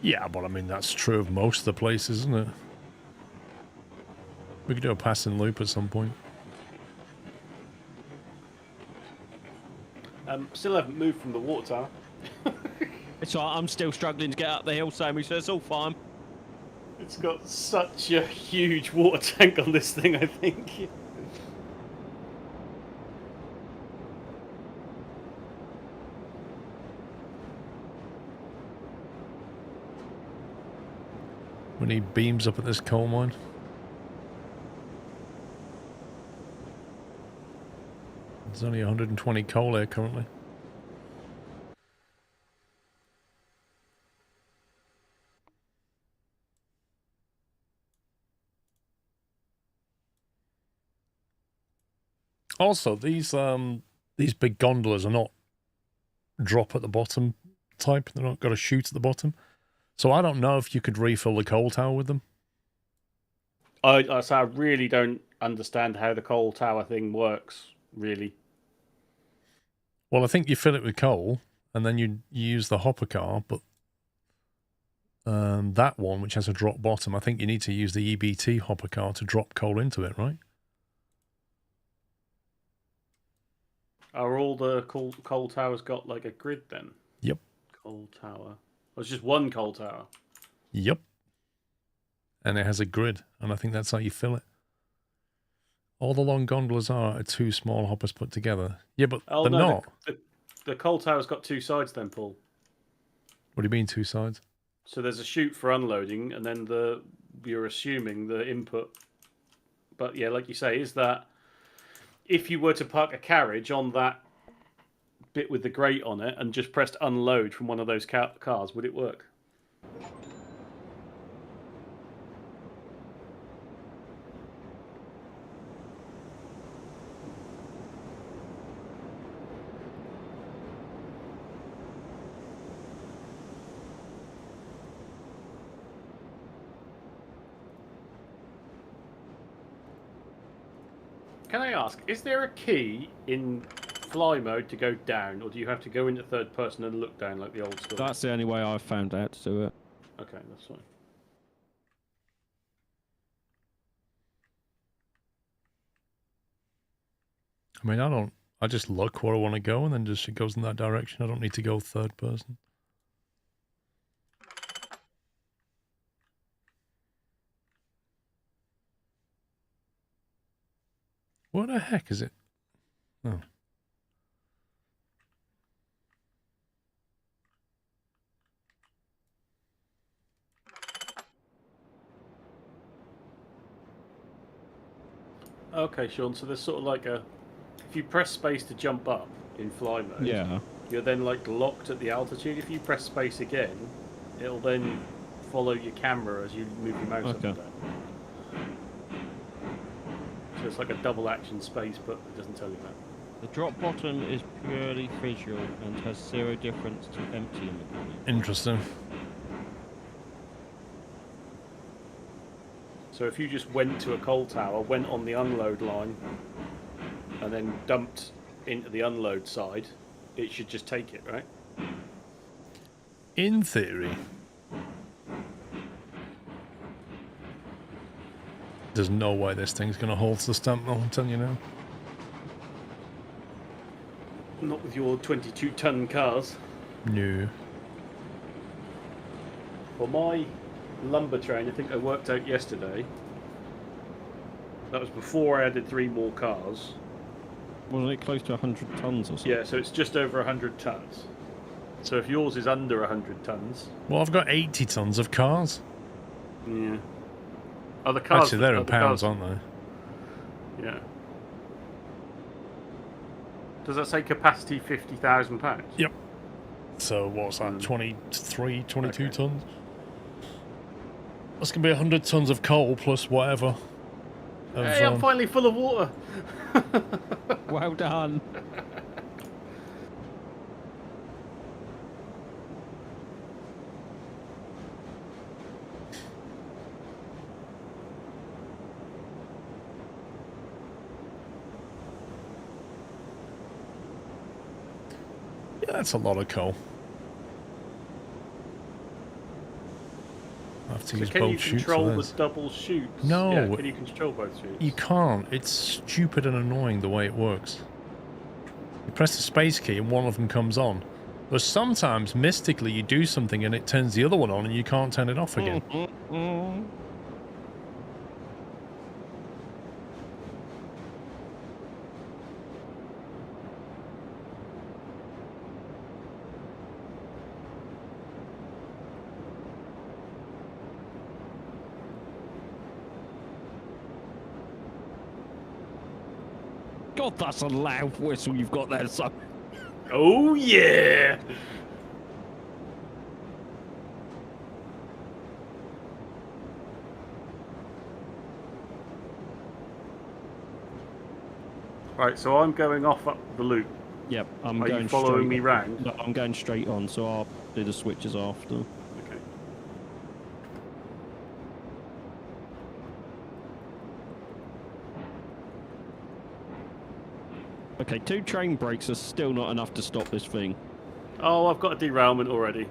Yeah, but I mean, that's true of most of the places, isn't it? We could do a passing loop at some point. Still haven't moved from the water tower. It's all right, I'm still struggling to get up the hill, Sammy, so it's all fine. It's got such a huge water tank on this thing, I think. We need beams up at this coal mine. There's only 120 coal here currently. Also, these big gondolas are not drop at the bottom type. They're not got a chute at the bottom. So I don't know if you could refill the coal tower with them. So I really don't understand how the coal tower thing works, really. Well, I think you fill it with coal, and then you use the hopper car, but that one, which has a drop bottom, I think you need to use the EBT hopper car to drop coal into it, right? Are all the coal towers got like a grid then? Yep. Coal tower. Oh, it's just one coal tower. Yep. And it has a grid, and I think that's how you fill it. All the long gondolas are 2 small hoppers put together. Yeah, but they're not. The coal tower's got 2 sides then, Paul. What do you mean 2 sides? So there's a chute for unloading, and then you're assuming the input. But yeah, like you say, is that if you were to park a carriage on that bit with the grate on it and just pressed unload from one of those cars, would it work? Can I ask, is there a key in fly mode to go down, or do you have to go into third person and look down like the old school? That's the only way I've found out to do it. Okay, that's fine. I mean, I just look where I want to go and then just it goes in that direction. I don't need to go third person. What the heck is it? Oh. Okay, Sean. So there's sort of like a, if you press space to jump up in fly mode, Yeah. you're then like locked at the altitude. If you press space again, it'll then follow your camera as you move your mouse up and down. So it's like a double action space, but it doesn't tell you that. The drop bottom is purely visual and has zero difference to empty in the corner. Interesting. So if you just went to a coal tower, went on the unload line, and then dumped into the unload side, it should just take it, right? In theory. There's no way this thing's going to hold to the stamp mill, I'm telling you now. Not with your 22-ton cars. No. Well, my lumber train, I think I worked out yesterday, that was before I added 3 more cars. Wasn't it close to 100 tons or something? Yeah, so it's just over 100 tons. So if yours is under 100 tons... Well, I've got 80 tons of cars. Yeah. Other cars... Actually, they're in pounds, cars, aren't they? Yeah. Does that say capacity £50,000? Yep. So what's that, 23, 22 Okay. tons? That's going to be 100 tons of coal plus whatever. Of, Hey, I'm finally full of water! Well done. Yeah, that's a lot of coal. I have to use Can you both chutes control for the this. double chutes? No. Yeah, can you control both chutes? You can't. It's stupid and annoying the way it works. You press the space key and one of them comes on. But sometimes, mystically, you do something and it turns the other one on and you can't turn it off again. God, that's a loud whistle you've got there, son. Oh, yeah! Right, so I'm going off up the loop. Yep, I'm Are going you following straight me on. round? No, I'm going straight on, so I'll do the switches after. Okay. Okay, 2 train brakes are still not enough to stop this thing. Oh, I've got a derailment already.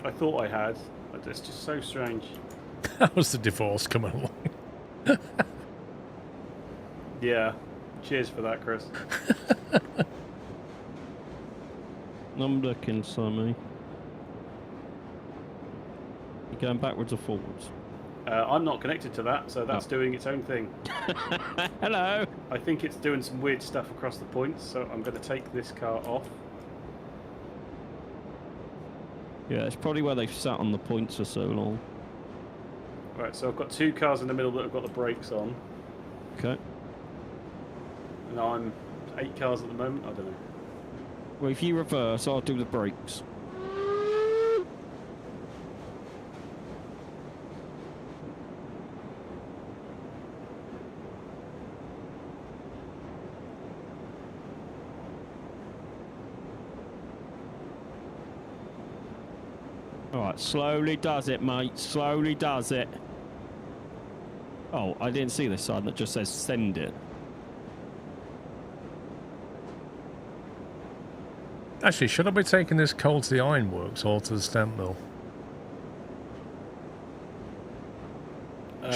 I thought I had, but it's just so strange. That was the divorce coming along. Yeah. Cheers for that, Chris. I'm looking, Sammy. You're going backwards or forwards? I'm not connected to that, so that's doing its own thing. Hello! I think it's doing some weird stuff across the points, so I'm going to take this car off. Yeah, it's probably where they've sat on the points for so long. Right, so I've got 2 cars in the middle that have got the brakes on. Okay. And I'm 8 cars at the moment, I don't know. Well, if you reverse, I'll do the brakes. Alright, slowly does it, mate. Slowly does it. Oh, I didn't see this sign that just says send it. Actually, should I be taking this coal to the ironworks or to the stamp mill?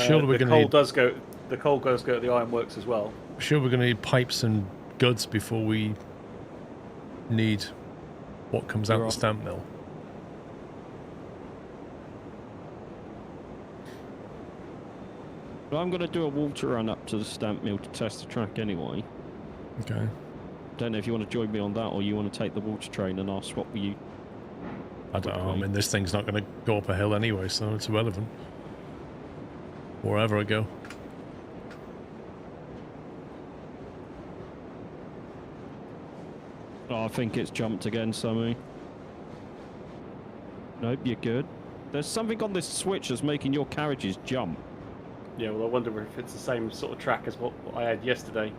Surely we're the going to coal need. does go. The coal does go to the ironworks as well. Sure, we're going to need pipes and goods before we need what comes out You're the on. stamp mill. But I'm going to do a water run up to the stamp mill to test the track anyway. Okay. Don't know if you want to join me on that or you want to take the water train and I'll swap with you. I don't know. I mean, this thing's not going to go up a hill anyway, so it's irrelevant. Wherever I go. Oh, I think it's jumped again, Sammy. Nope, you're good. There's something on this switch that's making your carriages jump. Yeah, well, I wonder if it's the same sort of track as what I had yesterday.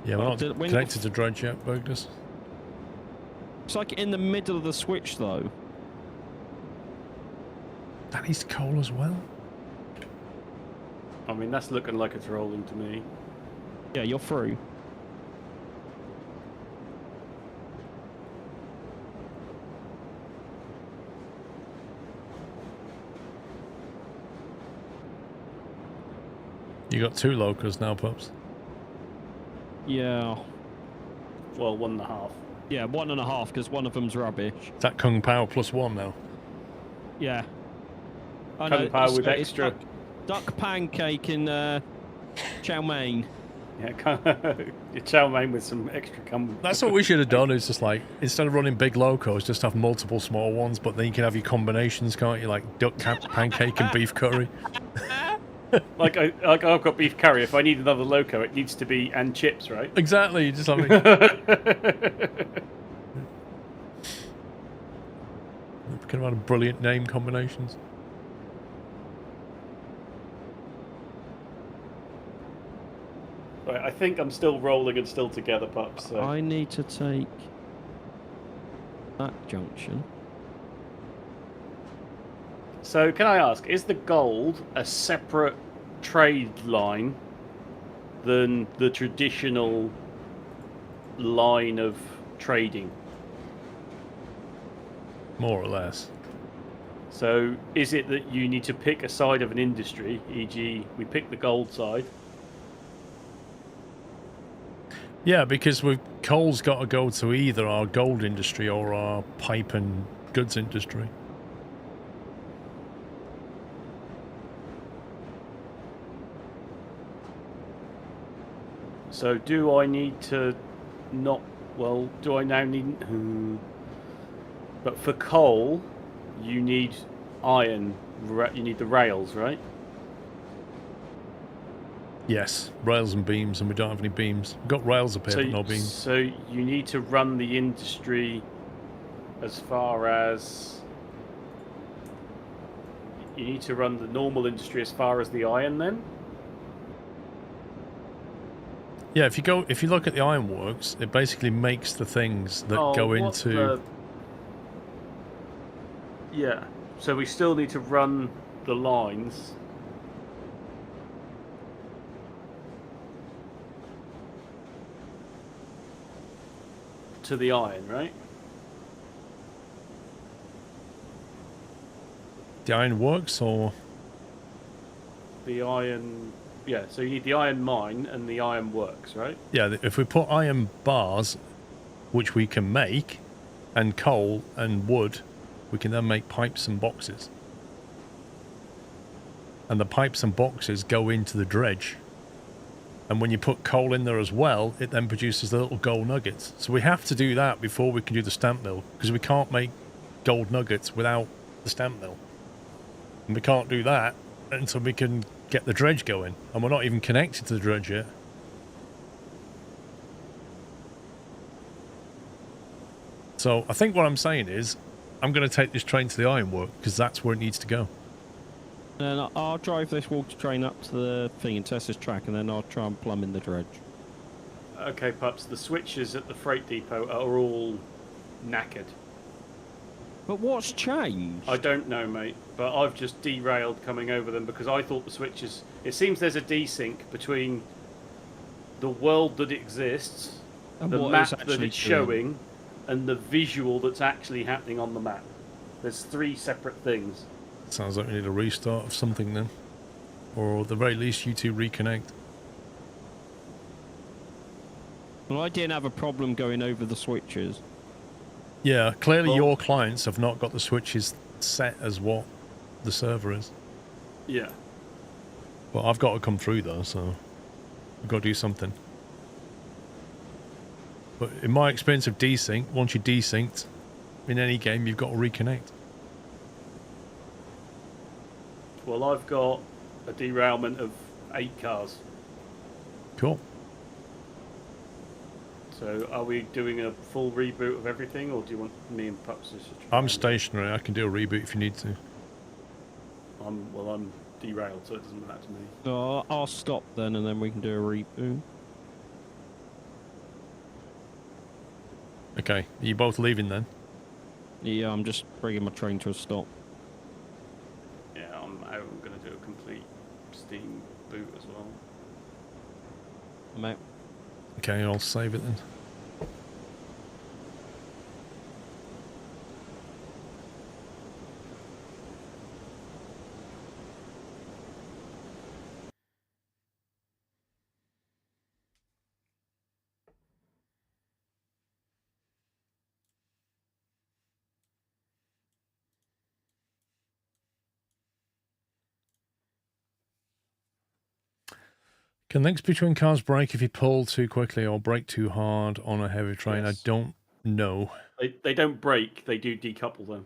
Yeah, we're Oh, not when you're connected to dredge yet, Burgess. It's like in the middle of the switch, though. That needs coal as well. I mean, that's looking like it's rolling to me. Yeah, you're through. You got 2 locals now, pups. Yeah. Well, 1.5. Yeah, 1.5, because one of them's rubbish. Is that Kung Pao +1 now? Yeah. I Kung Pao with it's extra. duck pancake in chow mein. Yeah, your chow mein with some extra cum. That's what we should have done. Is just like, instead of running big locos, just have multiple small ones. But then you can have your combinations, can't you? Like duck pancake and beef curry. like I've got beef curry. If I need another loco, it needs to be and chips, right? Exactly. Just like. We could have had a brilliant name combinations. Right, I think I'm still rolling and still together, pups. So. I need to take that junction. So can I ask, is the gold a separate trade line than the traditional line of trading? More or less. So is it that you need to pick a side of an industry, e.g. we pick the gold side? Yeah, because coal's got to go to either our gold industry or our pipe and goods industry. So do I need to not... Well, do I now need... But for coal, you need iron. You need the rails, right? Yes, rails and beams, and we don't have any beams. We've got rails up here, but no beams. So you need to run the industry as far as... You need to run the normal industry as far as the iron, then? Yeah, if you look at the ironworks, it basically makes the things that go into. Yeah, so we still need to run the lines to the iron, right? The ironworks, or The iron. Yeah, so you need the iron mine and the iron works, right? yeah, if we put iron bars, which we can make, and coal and wood, we can then make pipes and boxes. And the pipes and boxes go into the dredge. And when you put coal in there as well, it then produces the little gold nuggets. So we have to do that before we can do the stamp mill, because we can't make gold nuggets without the stamp mill. And we can't do that until we can get the dredge going. And we're not even connected to the dredge yet. So I think what I'm saying is, I'm going to take this train to the ironwork, because that's where it needs to go. And I'll drive this water train up to the thing and test this track, and then I'll try and plumb in the dredge. Okay, pups, the switches at the freight depot are all knackered. But what's changed? I don't know, mate, but I've just derailed coming over them because I thought the switches... It seems there's a desync between the world that exists, And the what map it's that actually it's doing. showing, and the visual that's actually happening on the map. There's 3 separate things. Sounds like we need a restart of something then. Or at the very least, you two reconnect. Well, I didn't have a problem going over the switches. Yeah, clearly Well- your clients have not got the switches set as what the server is. Yeah. But I've got to come through though, so I've got to do something. But in my experience of desync, once you're desynced, in any game, you've got to reconnect. Well, I've got a derailment of 8 cars. Cool. So are we doing a full reboot of everything, or do you want me and Pups to try I'm and- stationary. I can do a reboot if you need to. I'm derailed, so it doesn't matter to me. So I'll stop then, and then we can do a reboot. Okay. Are you both leaving then? Yeah, I'm just bringing my train to a stop. Yeah, I'm going to do a complete Steam boot as well. I'm out. Okay, I'll save it then. Can links between cars break if you pull too quickly or brake too hard on a heavy train? Yes. I don't know. They don't break, they do decouple them.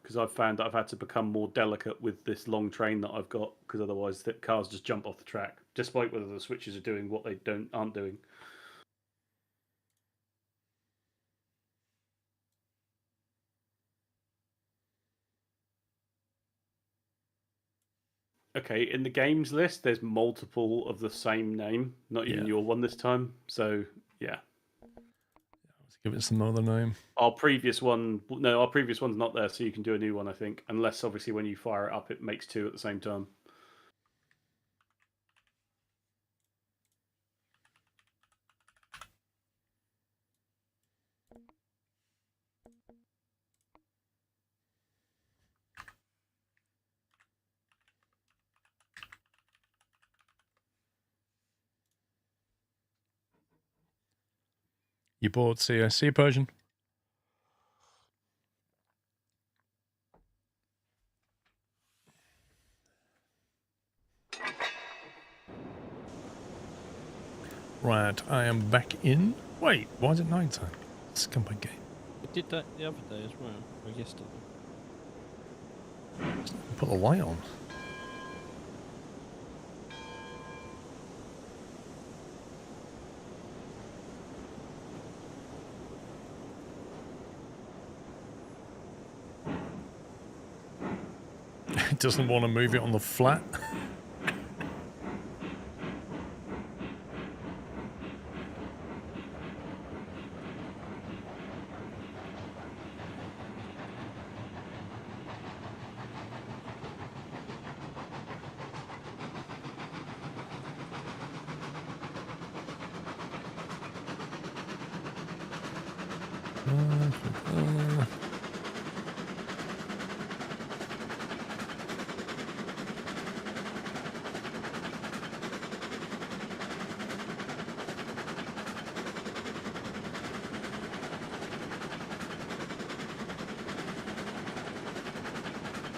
Because I've found that I've had to become more delicate with this long train that I've got, because otherwise the cars just jump off the track, despite whether the switches are doing what they aren't doing. Okay, in the games list, there's multiple of the same name, not even Yeah. your one this time. So, yeah. Let's give it some other name. Our previous one's not there, so you can do a new one, I think. Unless, obviously, when you fire it up, it makes 2 at the same time. You bored? See you, Persian. Right, I am back in. Wait, why is it night time? Scumbag game. We did that the other day as well, or yesterday. Put the light on. It doesn't want to move it on the flat.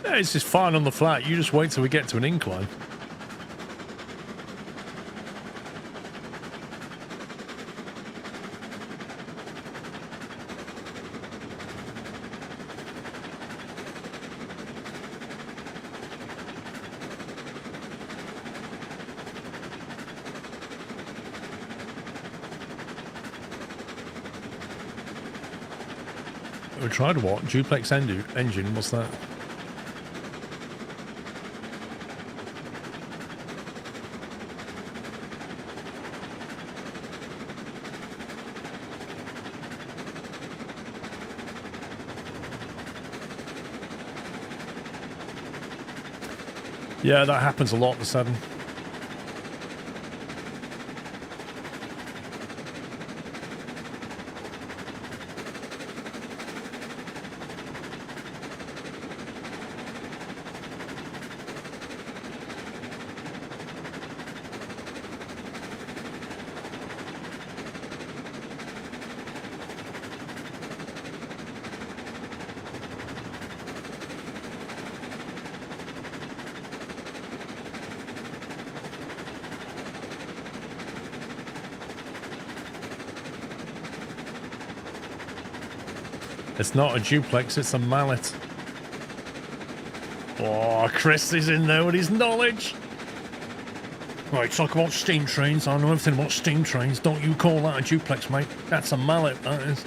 Yeah, it's just fine on the flat. You just wait till we get to an incline. We tried what? Duplex engine? What's that? Yeah, that happens a lot, the 7. It's not a duplex, it's a mallet. Oh, Chris is in there with his knowledge. Right, talk about steam trains. I know everything about steam trains. Don't you call that a duplex, mate. That's a mallet, that is.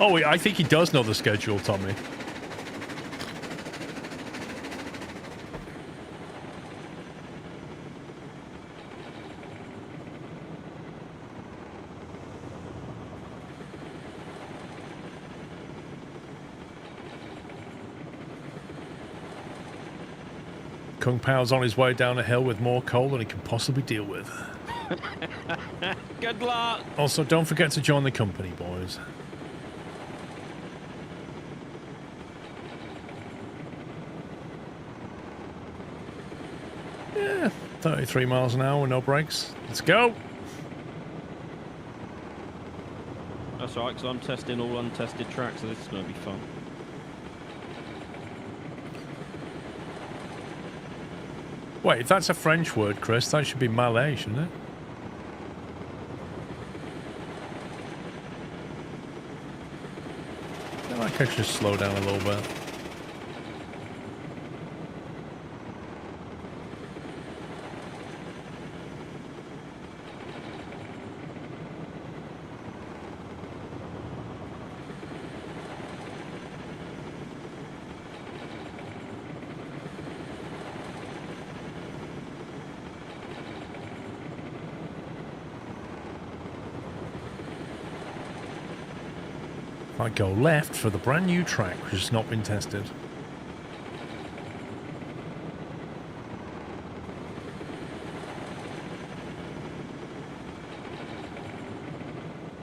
Oh, I think he does know the schedule, Tommy. Kung Pao's on his way down a hill with more coal than he can possibly deal with. Good luck. Also, don't forget to join the company, boys. Yeah, 33 miles an hour with no brakes. Let's go. That's right, because I'm testing all untested tracks, so this is going to be fun. Wait, if that's a French word, Chris, that should be Malay, shouldn't it? I could just slow down a little bit. I go left for the brand new track, which has not been tested.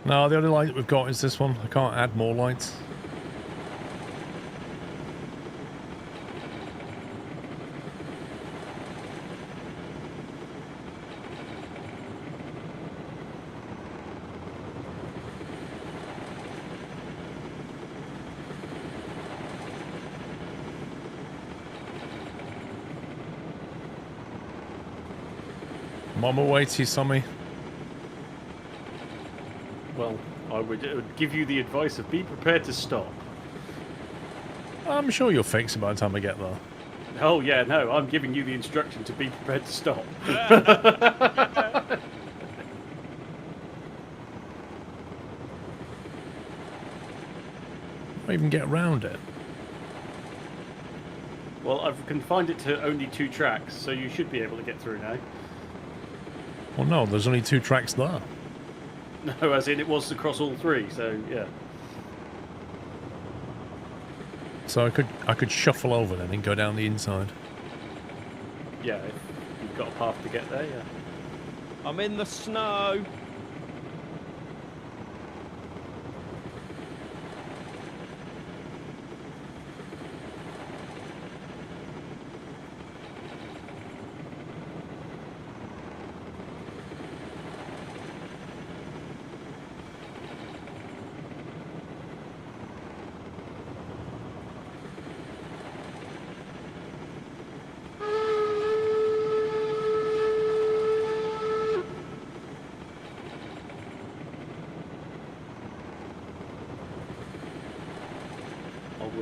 No, the only light that we've got is this one. I can't add more lights. I'm on my way to you, Sammy. Well, I would give you the advice of be prepared to stop. I'm sure you'll fix it by the time I get there. Oh, yeah, no, I'm giving you the instruction to be prepared to stop. Not even get around it. Well, I've confined it to only 2 tracks, so you should be able to get through now. Well, no, there's only 2 tracks there. No, as in it was across all 3, so yeah. So I could shuffle over then and go down the inside. Yeah, if you've got a path to get there, yeah. I'm in the snow.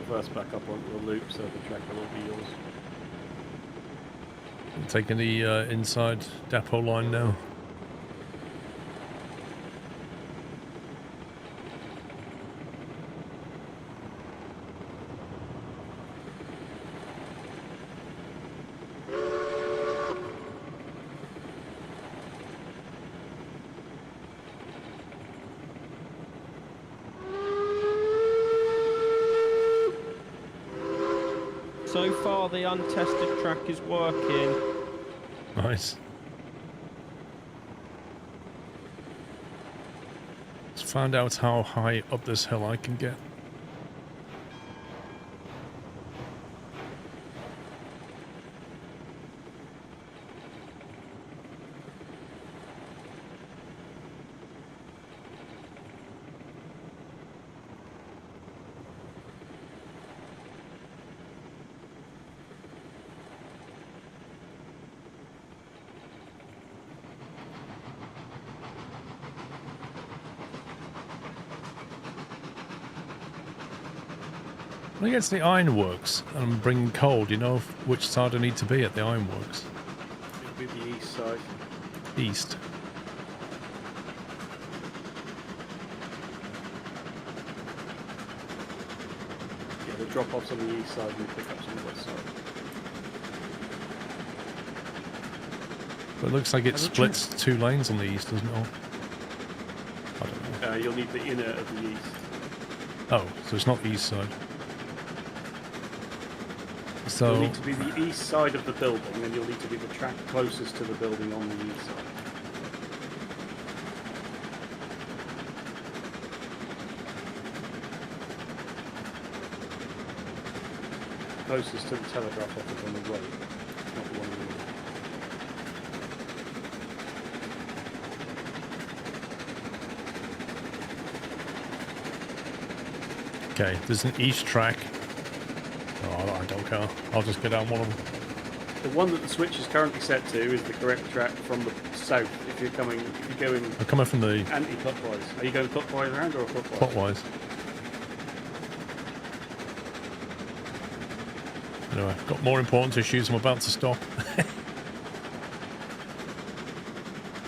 Reverse back up onto the loop so the track will be yours. I'm taking the inside depot line now. far the untested track is working. Nice. Let's find out how high up this hill I can get. When I get to the ironworks and I'm bringing coal, do you know which side I need to be at the ironworks? It'll be the east side. East. Yeah, the drop-offs on the east side and the pickups on the west side. But it looks like it splits 2 lanes on the east, doesn't it? I don't know. You'll need the inner of the east. Oh, so it's not the east side. So You'll need to be the east side of the building, and you'll need to be the track closest to the building on the east side. Closest to the telegraph office on the right, not the one on the left. okay, there's an east track. Oh, I don't care. I'll just go down one of them. The one that the switch is currently set to is the correct track from the south. If you're going I'm coming from the anti-clockwise. Are you going clockwise around or clockwise? clockwise. Anyway, got more important issues. I'm about to stop.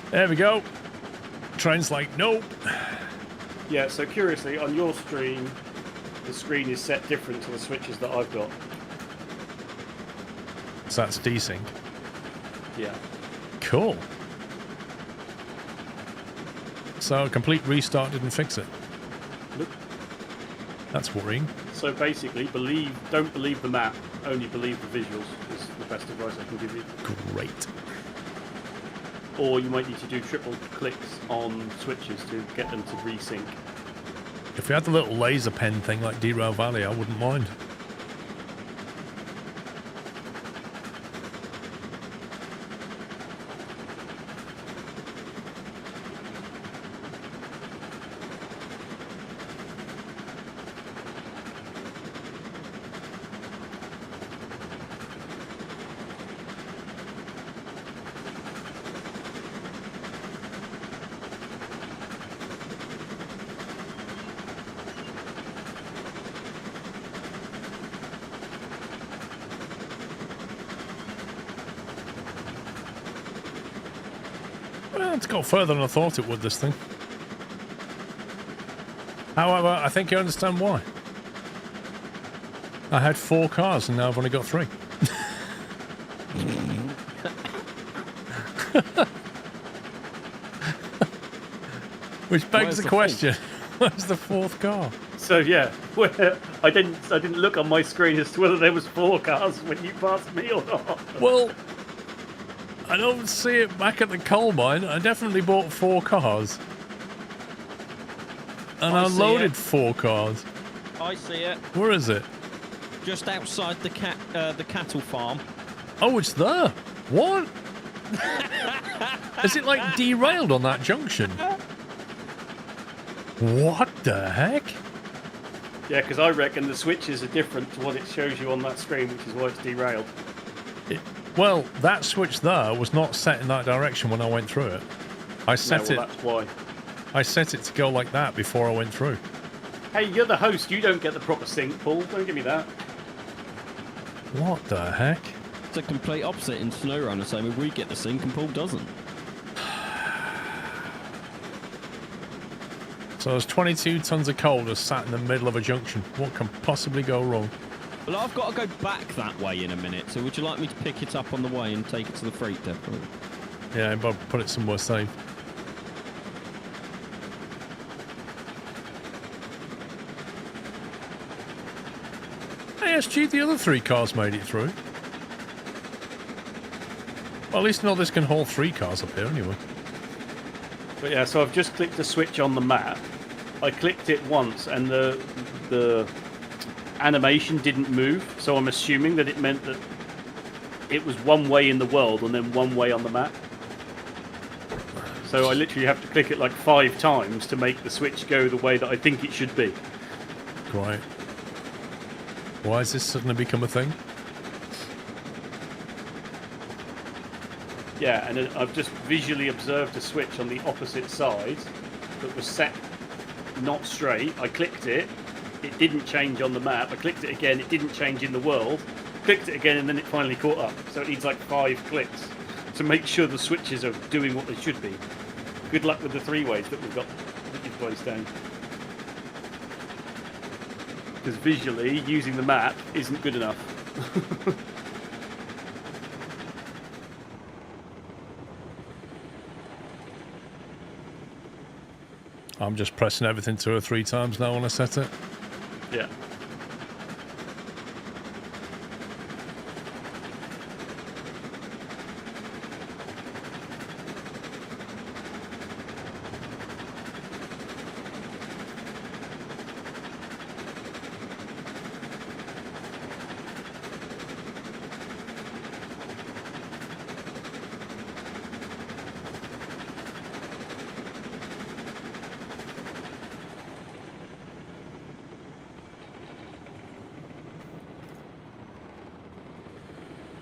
There we go. Train's like, nope. Yeah, so curiously, on your stream, the screen is set different to the switches that I've got. So that's desync. Yeah. Cool. So a complete restart didn't fix it. Nope. That's worrying. So basically, don't believe the map, only believe the visuals is the best advice I can give you. Great. Or you might need to do triple clicks on switches to get them to resync. If we had the little laser pen thing like Derail Valley, I wouldn't mind. Well, it's got further than I thought it would, this thing. However, I think you understand why. I had 4 cars and now I've only got 3. Which begs the question, where's the 4th car? So yeah, I didn't look on my screen as to whether there was 4 cars when you passed me or not. Well, I don't see it back at the coal mine. I definitely bought 4 cars. And I loaded 4 cars. I see it. Where is it? Just outside the cattle farm. Oh, it's there. What? Is it like derailed on that junction? What the heck? Yeah, because I reckon the switches are different to what it shows you on that screen, which is why it's derailed. Well, that switch there was not set in that direction when I went through it. I set it. That's why. I set it to go like that before I went through. Hey, you're the host. You don't get the proper sync, Paul. Don't give me that. What the heck? It's a complete opposite in SnowRunner, so we get the sync and Paul doesn't. So there's 22 tons of coal just sat in the middle of a junction. What can possibly go wrong? Well, I've got to go back that way in a minute, so would you like me to pick it up on the way and take it to the freight depot? Yeah, but put it somewhere safe. PSG, the other 3 cars made it through. Well, at least know this can hold 3 cars up here anyway. But yeah, so I've just clicked the switch on the map. I clicked it once and the animation didn't move, so I'm assuming that it meant that it was one way in the world and then one way on the map. So I literally have to click it like 5 times to make the switch go the way that I think it should be. Right. Why has this suddenly become a thing? Yeah, and then I've just visually observed a switch on the opposite side that was set not straight. I clicked it, it didn't change on the map. I clicked it again, it didn't change in the world. Clicked it again, and then it finally caught up. So it needs like 5 clicks to make sure the switches are doing what they should be. Good luck with the 3-ways that we've got that you've placed down. Because visually, using the map isn't good enough. I'm just pressing everything 2 or 3 times now when I set it. Yeah.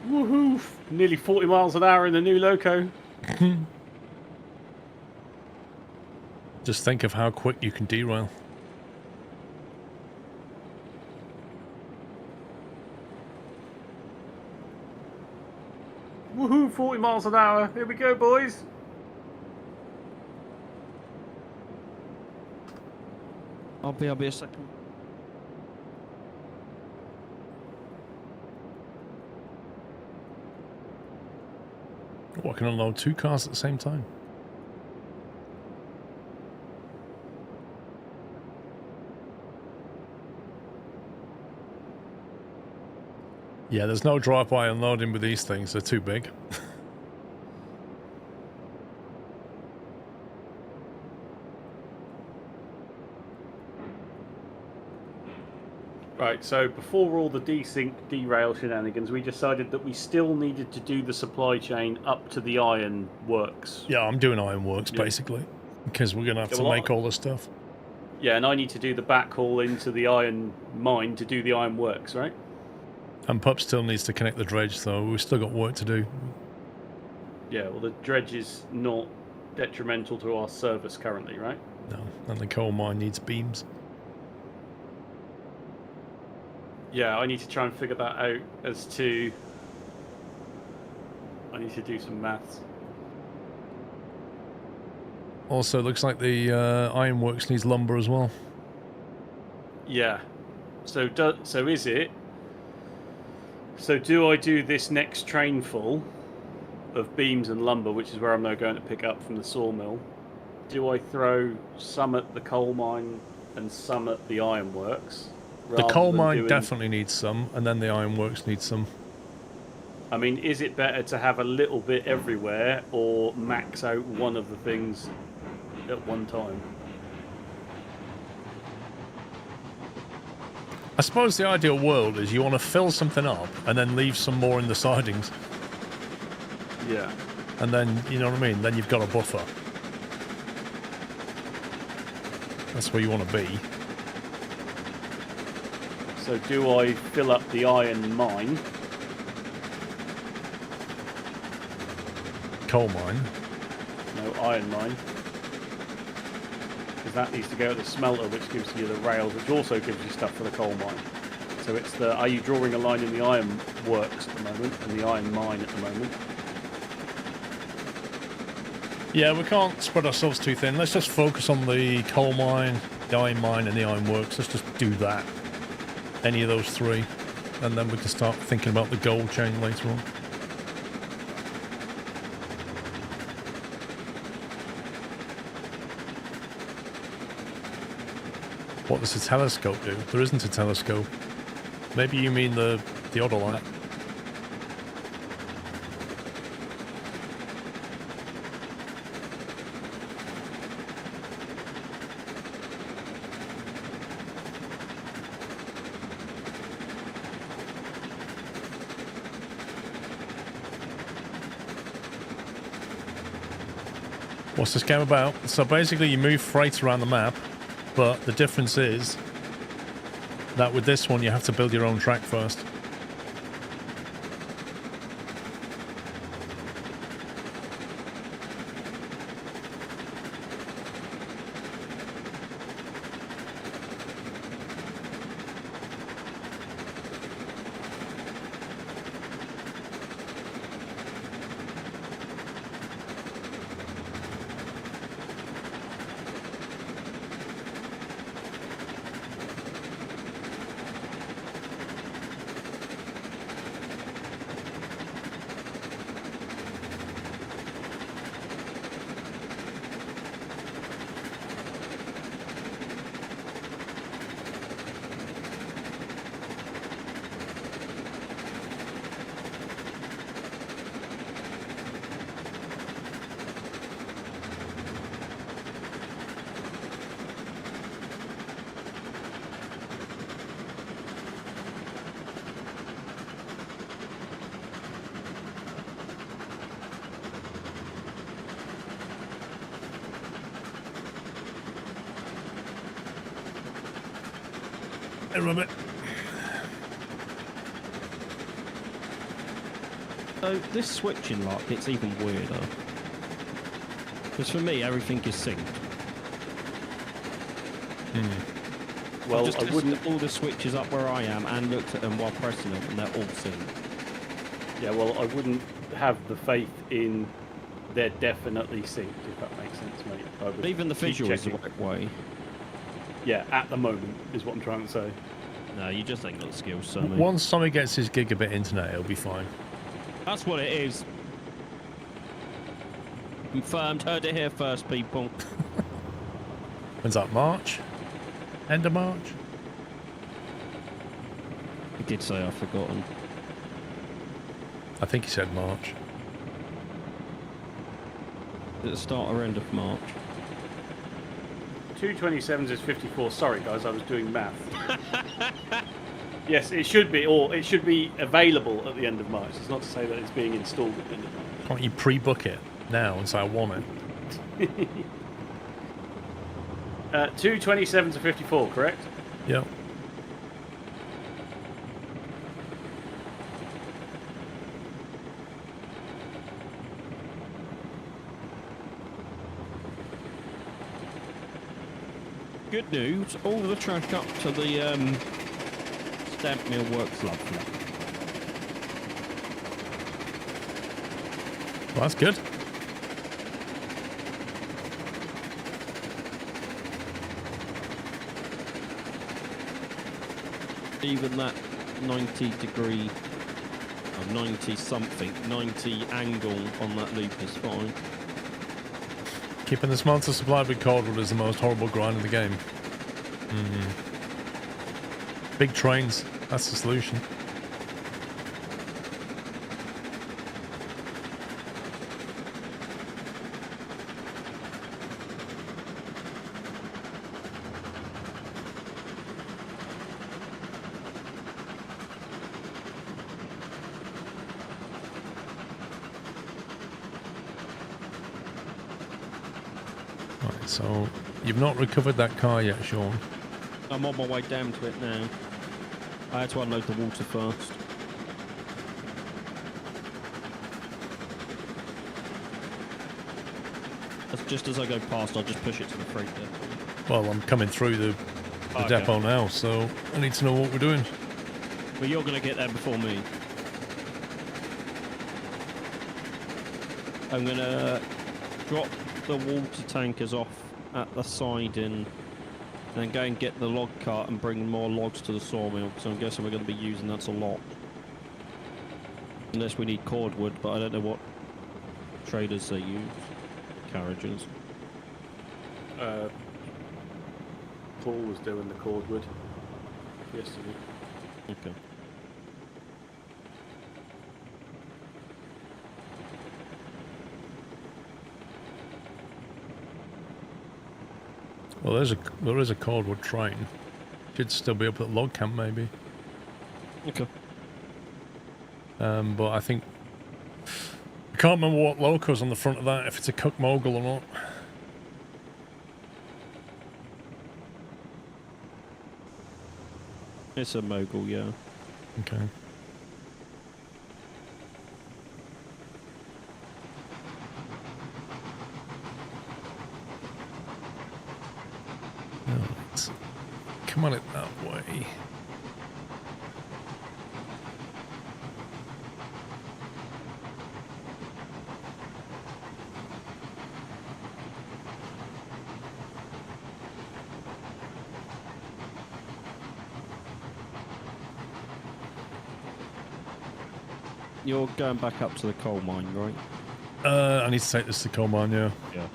Woohoo! Nearly 40 miles an hour in the new loco. Just think of how quick you can derail. Woohoo! 40 miles an hour. Here we go, boys. I'll be a second. Oh, I can unload 2 cars at the same time. Yeah, there's no drive-by unloading with these things. They're too big. Right, so before all the desync derail shenanigans, we decided that we still needed to do the supply chain up to the iron works. Yeah, I'm doing ironworks basically, because we're gonna have to make all the stuff. Yeah, and I need to do the backhaul into the iron mine to do the iron works, right? And Pup still needs to connect the dredge, so we've still got work to do. Yeah, well, the dredge is not detrimental to our service currently, right? No, and the coal mine needs beams. Yeah, I need to try and figure that out as to... I need to do some maths. Also, looks like the ironworks needs lumber as well. Yeah. So is it... So do I do this next train full of beams and lumber, which is where I'm now going to pick up from the sawmill? Do I throw some at the coal mine and some at the ironworks? The coal mine definitely needs some, and then the ironworks needs some. I mean, is it better to have a little bit everywhere, or max out one of the things at one time? I suppose the ideal world is you want to fill something up and then leave some more in the sidings. Yeah. And then, you know what I mean? Then you've got a buffer. That's where you want to be. So do I fill up the iron mine? Coal mine? No, iron mine. Because that needs to go to the smelter, which gives you the rails, which also gives you stuff for the coal mine. So it's the, are you drawing a line in the iron works at the moment, and the iron mine at the moment? Yeah, we can't spread ourselves too thin. Let's just focus on the coal mine, the iron mine, and the ironworks. Let's just do that. Any of those 3. And then we can start thinking about the gold chain later on. What does a telescope do? There isn't a telescope. Maybe you mean the other line. What's this game about? So basically you move freight around the map, but the difference is that with this one you have to build your own track first. Hey, Robert. So this switching lock, it's even weirder. Because for me, everything is synced. Well, I've just I wouldn't. all the switches up where I am and looked at them while pressing them, and they're all synced. Yeah, well, I wouldn't have the faith in they're definitely synced, if that makes sense, mate. I would Even the keep visual is the checking. right way. Yeah, at the moment is what I'm trying to say. No, you just ain't got the skills, so mate. Once Tommy gets his gigabit internet, it'll be fine. That's what it is. Confirmed. Heard it here first, people. When's that, March? End of March? He did say I've forgotten. I think he said March. At the start or end of March. 227s is 54. Sorry, guys, I was doing math. Yes, it should be, or it should be available at the end of March. It's not to say that it's being installed at the end of March. Can't you pre-book it now and say I want it? 227 to 54, correct? Yeah. Good news, all the track up to the stamp mill works lovely. Well, that's good. Even that 90 degree, 90 something, 90 angle on that loop is fine. Keeping the smelter supplied with cordwood is the most horrible grind in the game. Big trains, that's the solution. Right, so you've not recovered that car yet, Sean. I'm on my way down to it now. I had to unload the water first. Just as I go past, I'll just push it to the freight depot. Well, I'm coming through the Okay. depot now, so I need to know what we're doing. But you're going to get there before me. I'm going to drop the water tankers off at the siding, then go and get the log cart and bring more logs to the sawmill, because I'm guessing we're going to be using that a lot. Unless we need cordwood, but I don't know what traders they use. Carriages. Paul was doing the cordwood yesterday. Okay. Well, there is a cordwood train. Should still be up at log camp maybe. Okay. But I think I can't remember what loco's on the front of that. If it's a Cook Mogul or not. It's a mogul, yeah. Okay. Right. Come on it that way. You're going back up to the coal mine, right? I need to take this to coal mine, yeah. Yeah.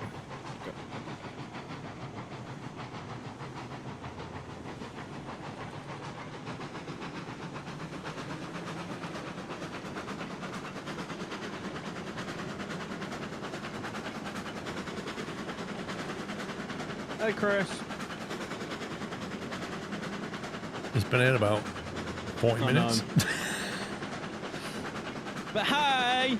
Hey, Chris. It's been in about 40 minutes. But hey!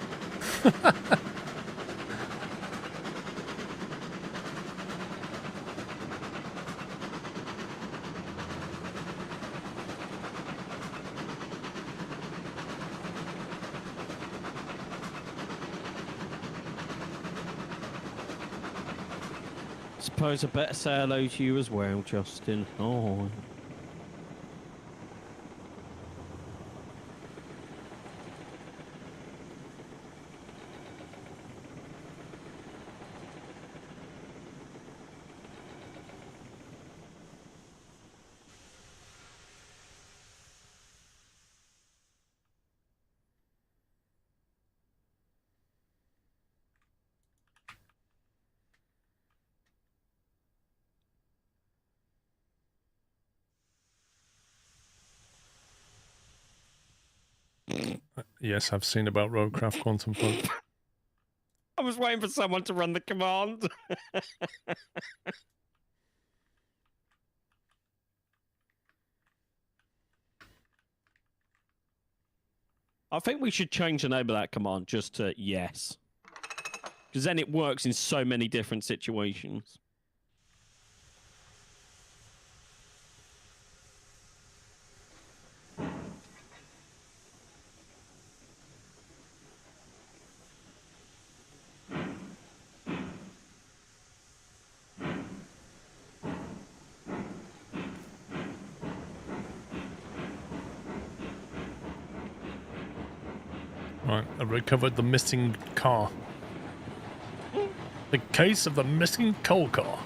Suppose I better say hello to you as well, Justin. Oh. Yes, I've seen about Roadcraft Quantum Float. I was waiting for someone to run the command. I think we should change the name of that command just to yes. Because then it works in so many different situations. Right, I recovered the missing car. The case of the missing coal car.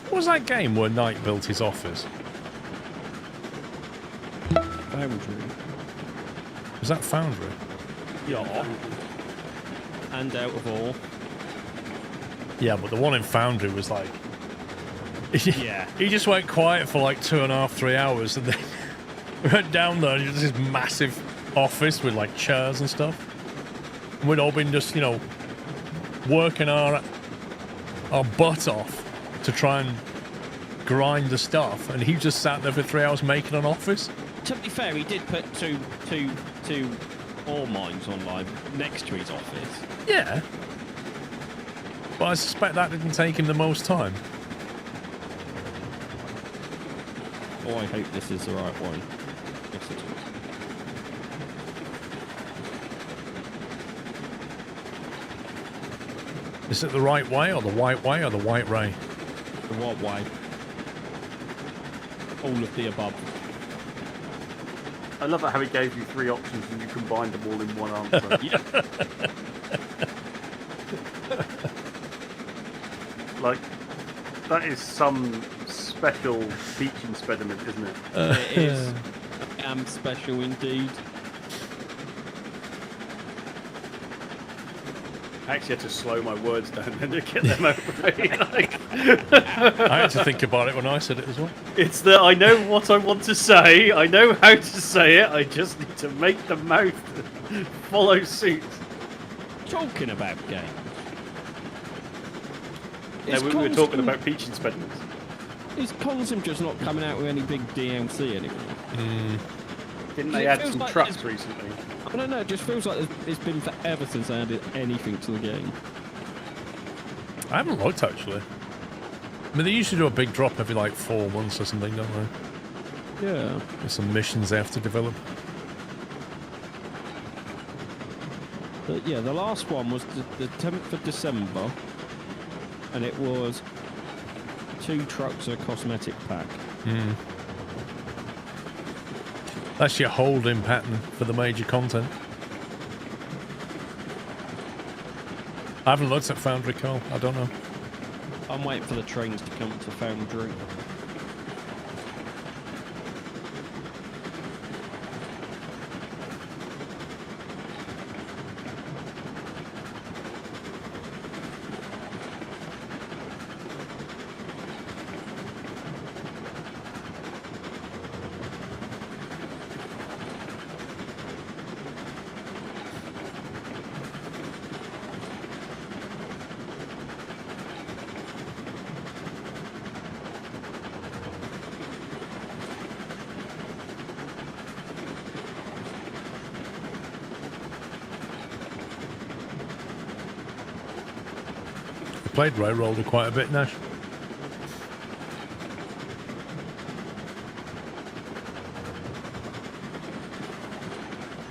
What was that game where Knight built his office? Foundry. Was that Foundry? Yeah. And Out of All. Yeah, but the one in Foundry was like... Yeah. He just went quiet for like 2.5, 3 hours, and then we went down there and it was this massive office with like chairs and stuff. And we'd all been just, you know, working our butt off to try and grind the stuff, and he just sat there for 3 hours making an office. To be fair, he did put two ore mines online next to his office. Yeah. But I suspect that didn't take him the most time. Oh, I hope this is the right one. Yes, it is. Is it the right way, or the white way, or the white ray? The what way? All of the above. I love how he gave you 3 options and you combined them all in one answer. Like, That is some special feature impediment, isn't it? It is. Special indeed. I actually had to slow my words down then to get them out right. I had to think about it when I said it as well. It's that I know what I want to say, I know how to say it, I just need to make the mouth follow suit. Talking about games. No, we were talking about feature impediments. Is Consum just not coming out with any big DLC anymore? Didn't they add some trucks recently? I don't know, it just feels like it's been forever since they added anything to the game. I haven't looked, actually. I mean, they usually do a big drop every, like, 4 months or something, don't they? Yeah. There's some missions they have to develop. But yeah, the last one was the 10th of December, and it was 2 trucks and a cosmetic pack. That's your holding pattern for the major content. I haven't looked at Foundry, Carl. I don't know. I'm waiting for the trains to come to Foundry. Played Railroader quite a bit, Nash.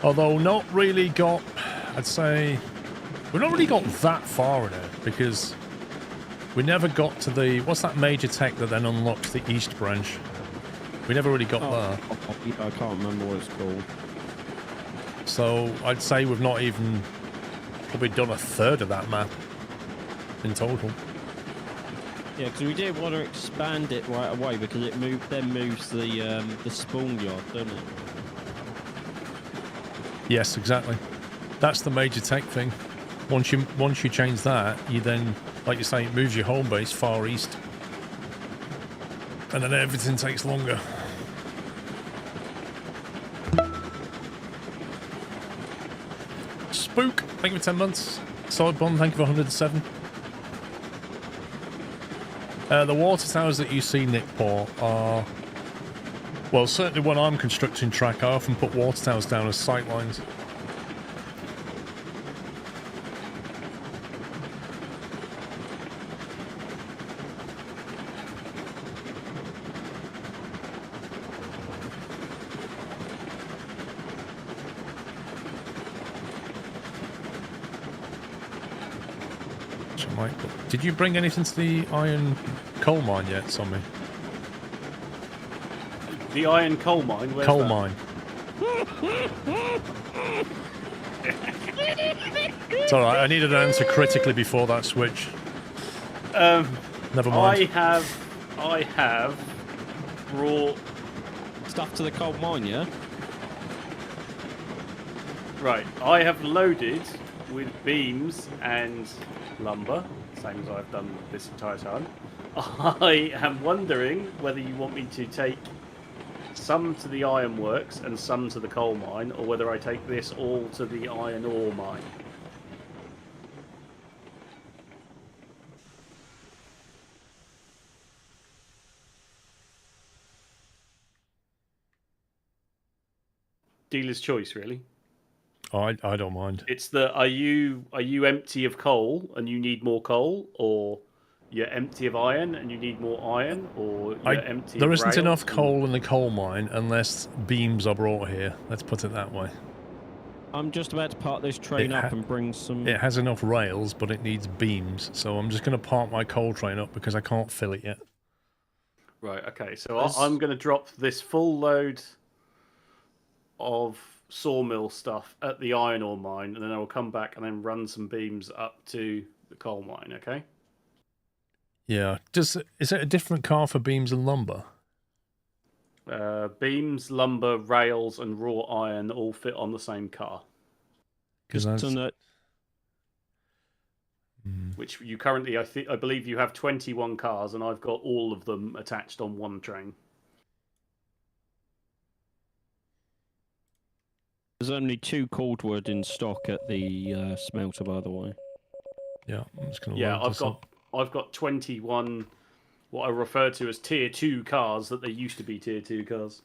Although not really got, I'd say, we've not really got that far in it because we never got to the, what's that major tech that then unlocks the East branch? We never really got there. I can't remember what it's called. So I'd say we've not even probably done a third of that map in total. Yeah, because we did want to expand it right away because it moves the spawn yard, doesn't it? Yes, exactly. That's the major tech thing. Once you change that, you then, like you say, it moves your home base far east, and then everything takes longer. Spook, thank you for 10 months. Solid Bond, thank you for 107. The water towers that you see, Nick Paul, are... Well, certainly when I'm constructing track, I often put water towers down as sight lines. Did you bring anything to the iron coal mine yet, Sommy? The iron coal mine? Where's coal that? Mine. It's alright, I needed an answer critically before that switch. Never mind. I have brought stuff to the coal mine, yeah? Right, I have loaded with beams and lumber, same as I've done this entire time. I am wondering whether you want me to take some to the ironworks and some to the coal mine, or whether I take this all to the iron ore mine. Dealer's choice, really. I don't mind. It's the are you empty of coal and you need more coal, or you're empty of iron and you need more iron, or you're empty there of isn't rail enough coal in the coal mine unless beams are brought here. Let's put it that way. I'm just about to park this train up and bring some... It has enough rails, but it needs beams. So I'm just going to park my coal train up because I can't fill it yet. Right, okay. So I'm going to drop this full load of sawmill stuff at the iron ore mine, and then I will come back and then run some beams up to the coal mine, okay? Yeah. Is it a different car for beams and lumber? Beams, lumber, rails, and raw iron all fit on the same car. Because Which you currently, I believe you have 21 cars, and I've got all of them attached on one train. There's only 2 cordwood in stock at the smelter, by the way. Yeah, I'm just gonna Yeah, load this up. I've got 21, what I refer to as tier 2 cars that they used to be tier 2 cars.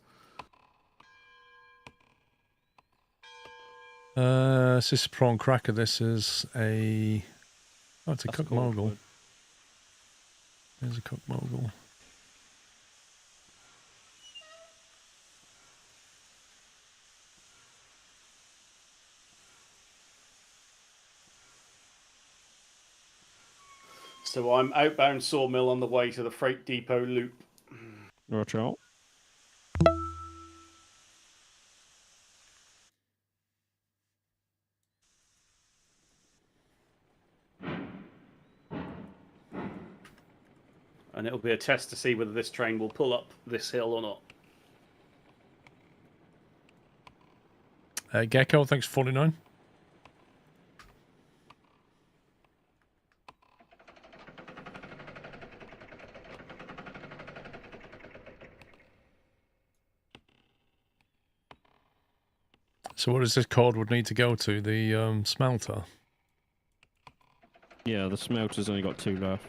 This is prawn cracker. This is a. Oh, it's a cook mogul. There's a cook mogul. So I'm outbound sawmill on the way to the freight depot loop. Watch out. And it'll be a test to see whether this train will pull up this hill or not. Gecko, thanks for 49. So what does this cordwood need to go to? The smelter? Yeah, the smelter's only got 2 left.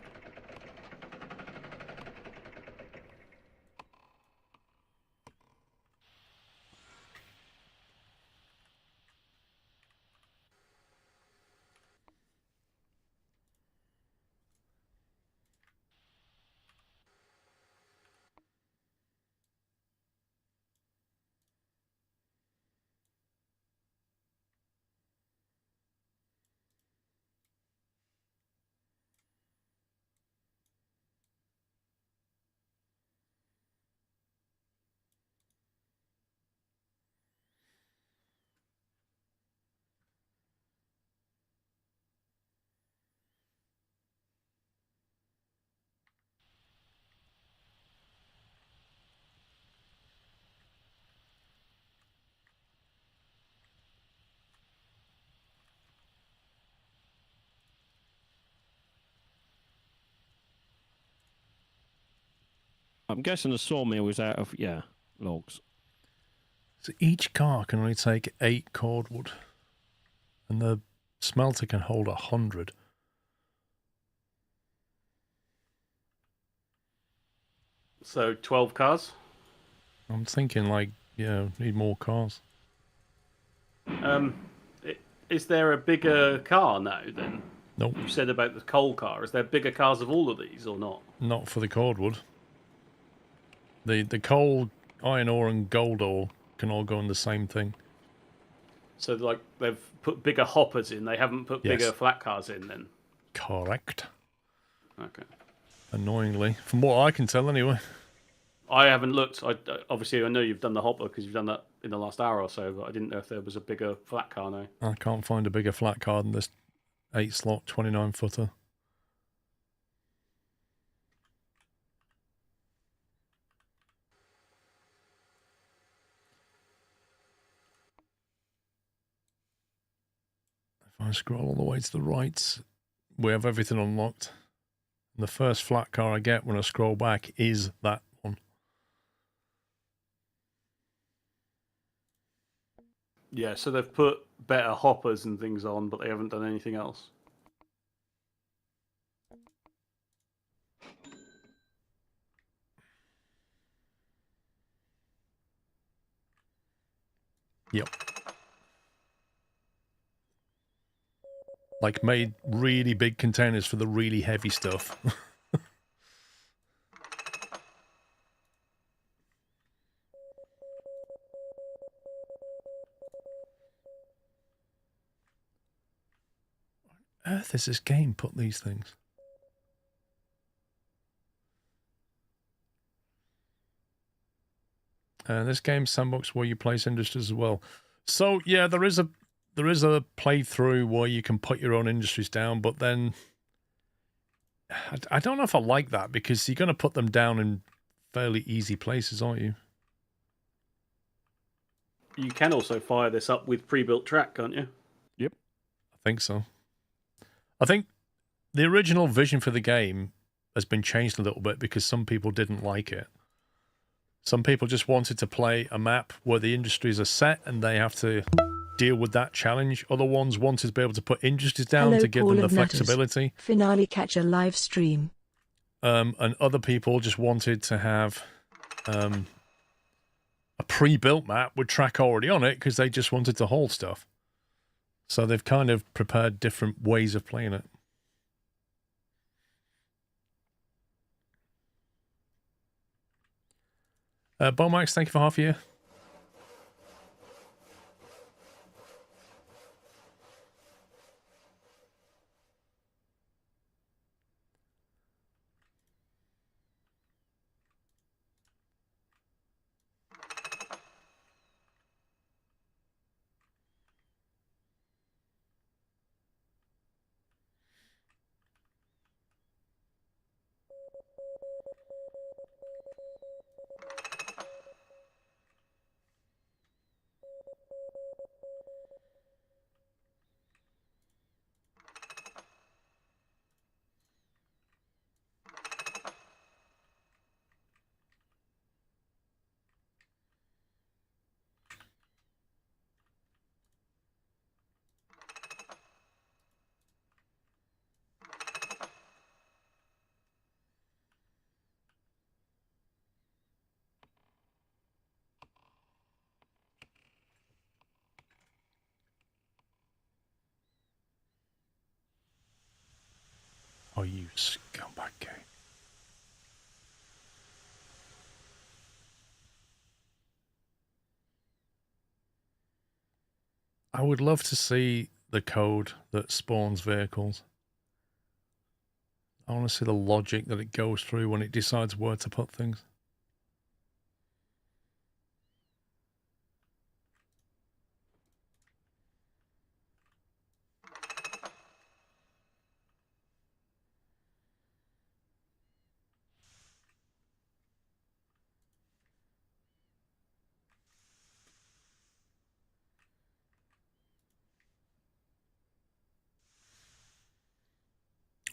I'm guessing the sawmill is out of, logs. So each car can only take 8 cordwood. And the smelter can hold 100. So 12 cars? I'm thinking need more cars. Is there a bigger car now then? Nope. You said about the coal car. Is there bigger cars of all of these or not? Not for the cordwood. The coal, iron ore and gold ore can all go in the same thing. So like they've put bigger hoppers in, they haven't put Yes. bigger flat cars in then? Correct. Okay. Annoyingly. From what I can tell anyway. I haven't looked. Obviously I know you've done the hopper because you've done that in the last hour or so, but I didn't know if there was a bigger flat car now. I can't find a bigger flat car than this 8-slot 29-footer. If I scroll all the way to the right, we have everything unlocked. And the first flat car I get when I scroll back is that one. Yeah, so they've put better hoppers and things on, but they haven't done anything else. Yep. Like made really big containers for the really heavy stuff. What on earth has this game put these things? This game's sandbox where you place industries as well. So yeah, there is a playthrough where you can put your own industries down, but then I don't know if I like that because you're going to put them down in fairly easy places, aren't you? You can also fire this up with pre-built track, can't you? Yep. I think so. I think the original vision for the game has been changed a little bit because some people didn't like it. Some people just wanted to play a map where the industries are set and they have to deal with that challenge. Other ones wanted to be able to put industries down Hello, to give Paul them the of Nutters. flexibility. Finale catch a live stream. And other people just wanted to have a pre-built map with track already on it because they just wanted to hold stuff. So they've kind of prepared different ways of playing it. Bomax, thank you for half a year. Oh, you scumbag game. I would love to see the code that spawns vehicles. I want to see the logic that it goes through when it decides where to put things.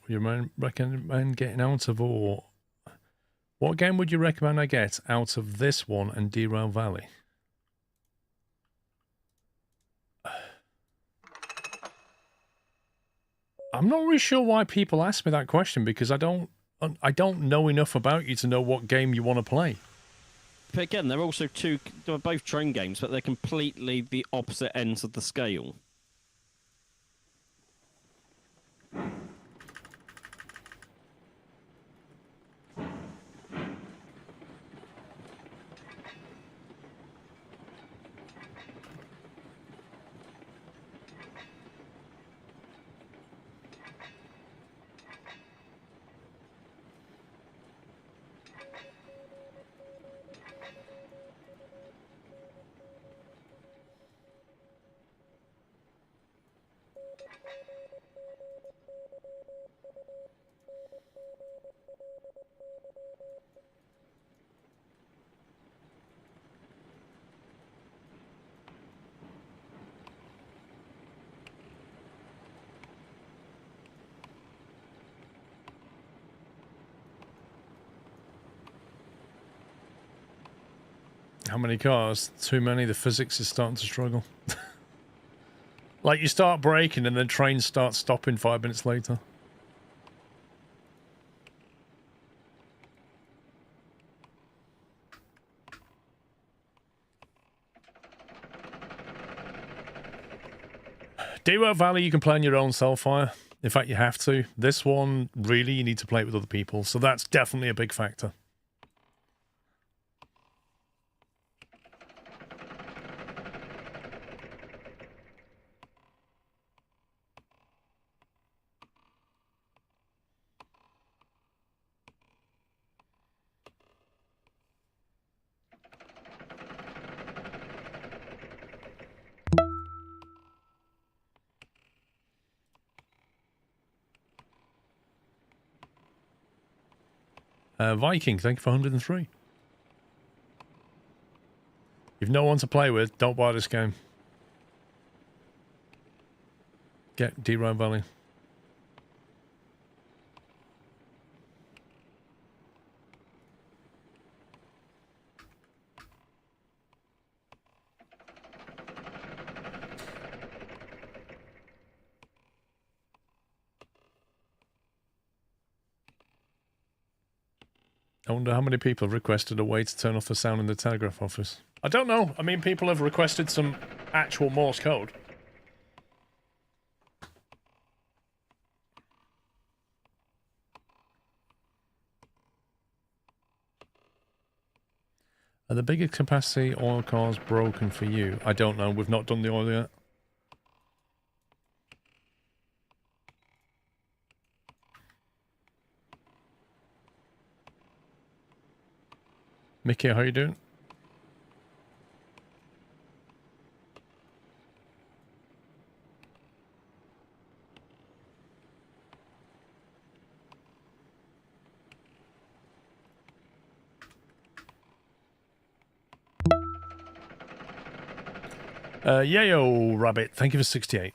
You recommend getting out of, or what game would you recommend I get out of this one and Derail Valley? I'm not really sure why people ask me that question because I don't know enough about you to know what game you want to play. But again, they're both train games, but they're completely the opposite ends of the scale. How many cars? Too many. The physics is starting to struggle. Like you start braking and then trains start stopping 5 minutes later. Derail Valley, you can play on your own Cellfire. In fact, you have to. This one, really, you need to play it with other people. So that's definitely a big factor. Viking, thank you for 103. If no one to play with, don't buy this game. Get D-Ride Valley. I wonder how many people have requested a way to turn off the sound in the telegraph office. I don't know. I mean, people have requested some actual Morse code. Are the bigger capacity oil cars broken for you? I don't know. We've not done the oil yet. Mickey, how you doing? Yayo Rabbit, thank you for 68.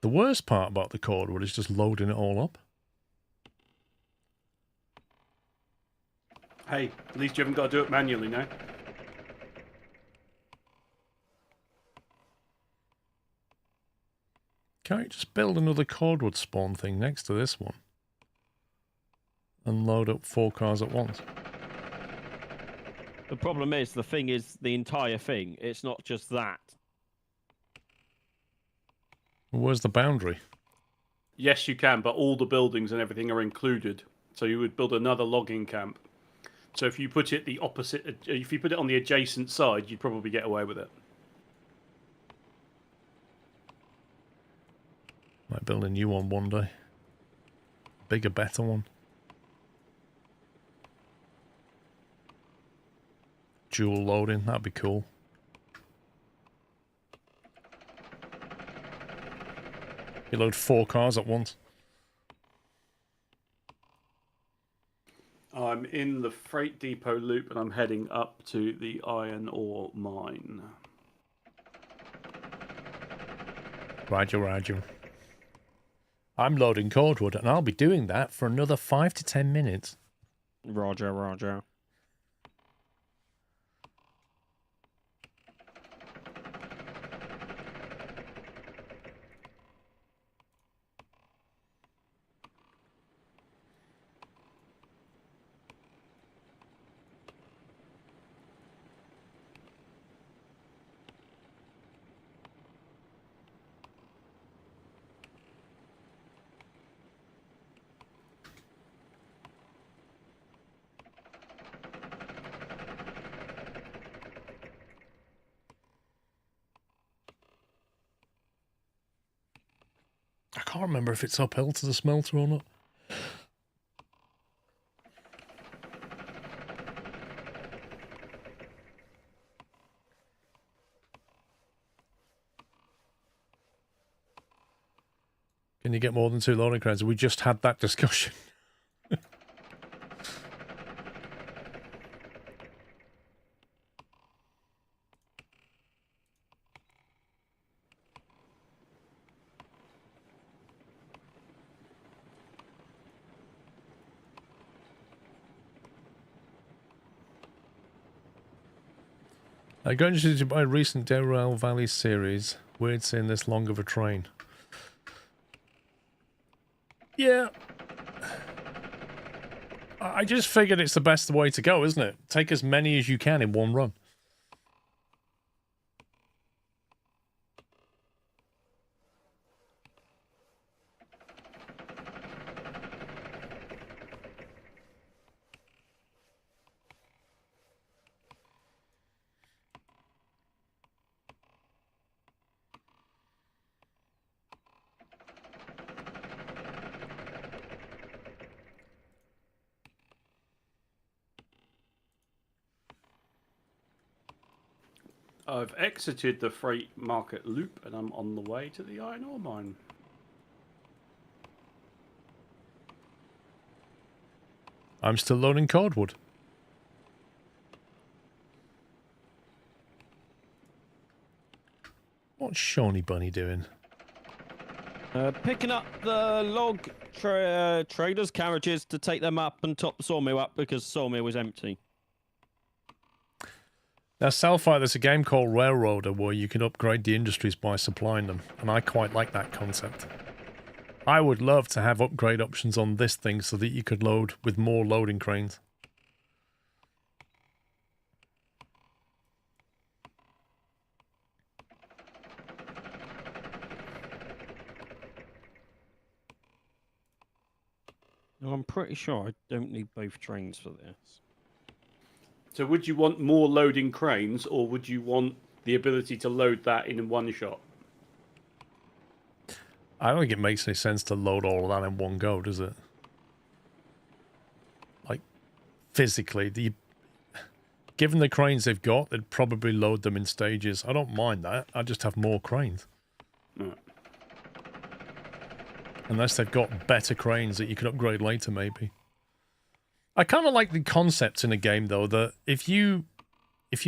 The worst part about the cordwood is just loading it all up. Hey, at least you haven't got to do it manually now. Can't you just build another cordwood spawn thing next to this one? And load up 4 cars at once? The problem is, the thing is the entire thing. It's not just that. Where's the boundary? Yes, you can, but all the buildings and everything are included. So you would build another logging camp. So if you put it the opposite, if you put it on the adjacent side, you'd probably get away with it. Might build a new one day. Bigger, better one. Dual loading, that'd be cool. You load 4 cars at once. I'm in the freight depot loop and I'm heading up to the iron ore mine. Roger, Roger. I'm loading cordwood and I'll be doing that for another 5 to 10 minutes. Roger, Roger. I can't remember if it's uphill to the smelter or not. Can you get more than 2 loading cranes? We just had that discussion. Going to buy a recent Derail Valley series. Weird seeing this long of a train. Yeah. I just figured it's the best way to go, isn't it? Take as many as you can in one run. I've exited the freight market loop and I'm on the way to the iron ore mine. I'm still loading cordwood. What's Shawnee Bunny doing? Picking up the log traders' carriages to take them up and top the sawmill up because the sawmill was empty. Now, Salfire, there's a game called Railroader where you can upgrade the industries by supplying them, and I quite like that concept. I would love to have upgrade options on this thing so that you could load with more loading cranes. No, I'm pretty sure I don't need both trains for this. So would you want more loading cranes, or would you want the ability to load that in one shot? I don't think it makes any sense to load all of that in one go, does it? Like, physically, given the cranes they've got, they'd probably load them in stages. I don't mind that. I just have more cranes. No. Unless they've got better cranes that you can upgrade later, maybe. I kind of like the concept in a game, though, that if you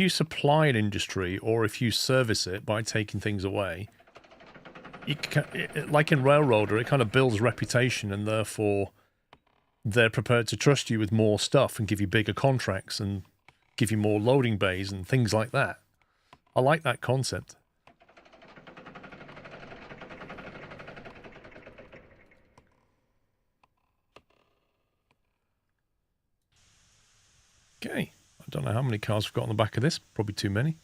supply an industry or if you service it by taking things away, you can, like in Railroader, it kind of builds reputation, and therefore they're prepared to trust you with more stuff and give you bigger contracts and give you more loading bays and things like that. I like that concept. Okay, I don't know how many cars we've got on the back of this. Probably too many.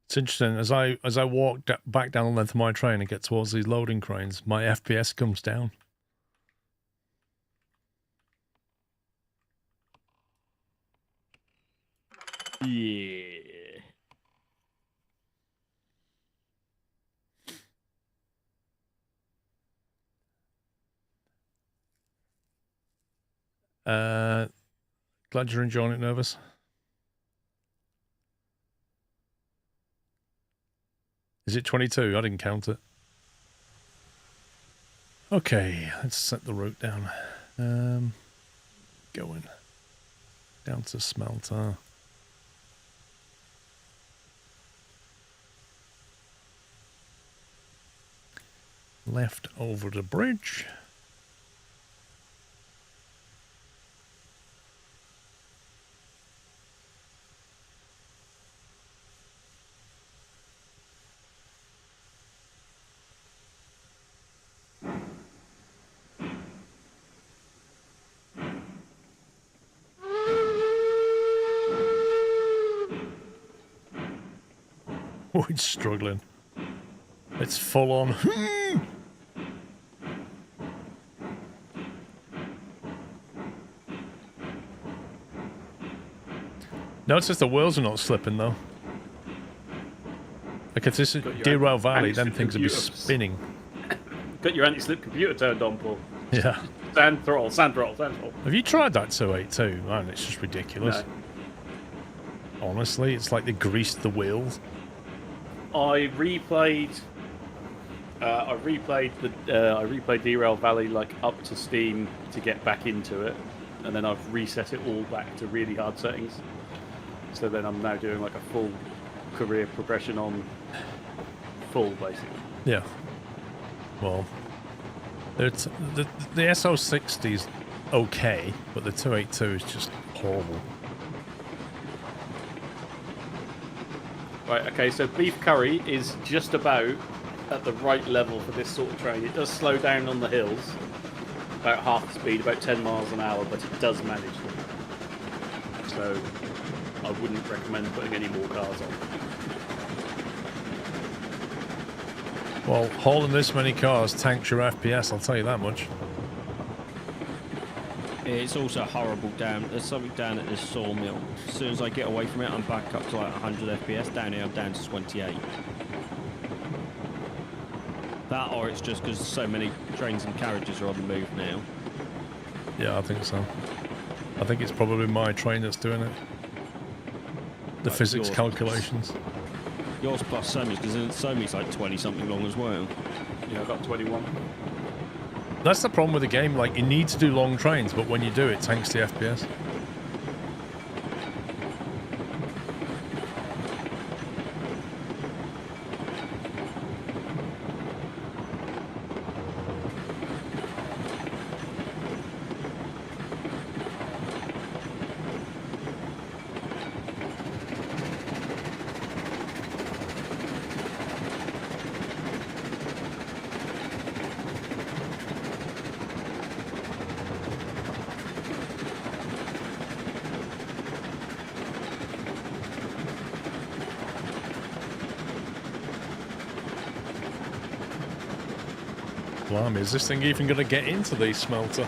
It's interesting, as I walk back down the length of my train and get towards these loading cranes, my FPS comes down. Yeah. Glad you're enjoying it, Nervous. Is it 22? I didn't count it. Okay, let's set the route down. Going down to Smelter. Left over the bridge. Oh, it's struggling. It's full on. Notice the wheels are not slipping, though. Like, if this is Derail Valley, then things would be spinning. Got your anti-slip computer turned on, Paul. Yeah. Sand throttle, sand throttle, sand throttle. Have you tried that 282? Man, it's just ridiculous. No. Honestly, it's like they greased the wheels. I replayed Derail Valley like up to Steam to get back into it, and then I've reset it all back to really hard settings. So then I'm now doing like a full career progression on full, basically. Yeah. Well, it's the SO60 is okay, but the 282 is just horrible. Right, okay, so beef curry is just about at the right level for this sort of train. It does slow down on the hills, about half the speed, about 10 miles an hour, but it does manage them. So I wouldn't recommend putting any more cars on. Well, hauling this many cars tanks your FPS, I'll tell you that much. It's also horrible down. There's something down at this sawmill. As soon as I get away from it, I'm back up to like 100 FPS. Down here, I'm down to 28. That, or it's just because so many trains and carriages are on the move now. Yeah, I think so. I think it's probably my train that's doing it. The Like physics yours. calculations. Yours plus Somi's, because Somi's like 20 something long as well. Yeah, I got 21. That's the problem with the game, like, you need to do long trains, but when you do, it tanks the FPS. Blimey, is this thing even going to get into the smelter?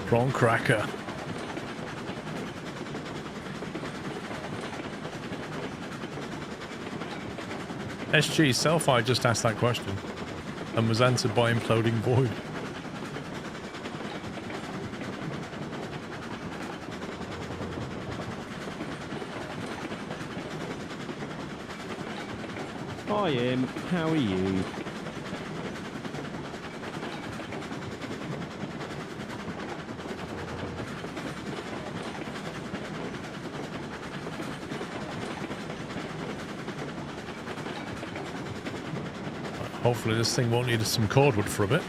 Prawn cracker. SG Selfie just asked that question and was answered by imploding void. Hi, Im. How are you? Hopefully this thing won't need some cordwood for a bit.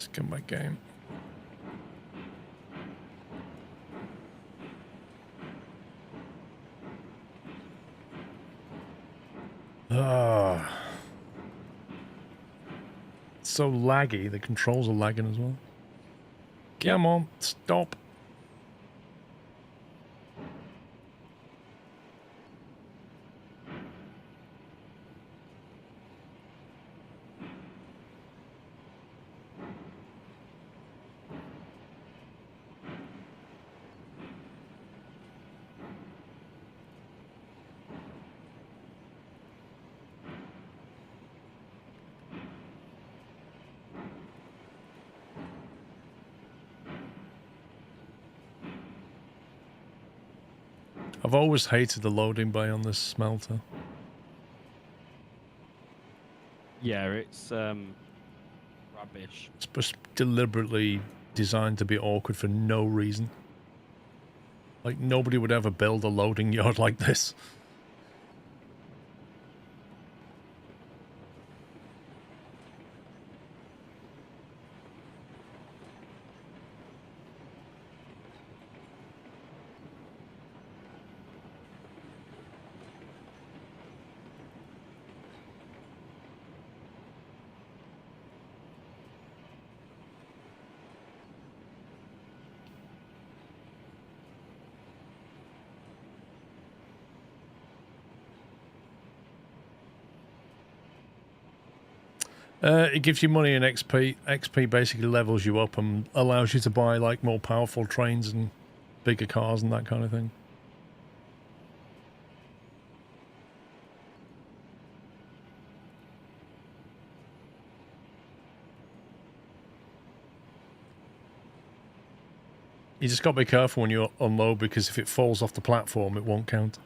Let's get my game. Ah. It's so laggy. The controls are lagging as well. Come on, stop. I've always hated the loading bay on this smelter. Yeah, it's rubbish. It's just deliberately designed to be awkward for no reason. Like, nobody would ever build a loading yard like this. It gives you money and XP. XP basically levels you up and allows you to buy like more powerful trains and bigger cars and that kind of thing. You just got to be careful when you unload, because if it falls off the platform, it won't count.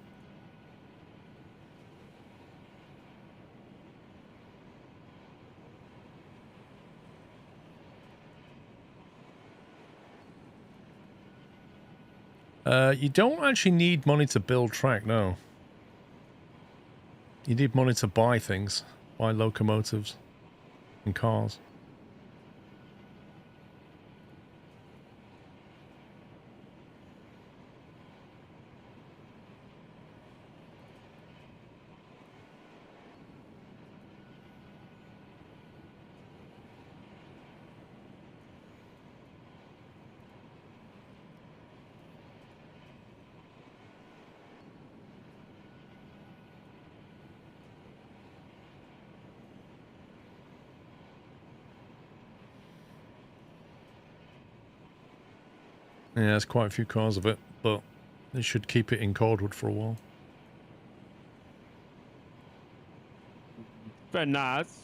You don't actually need money to build track, no. You need money to buy things, buy locomotives and cars. Yeah, there's quite a few cars of it, but they should keep it in Cordwood for a while. Very nice.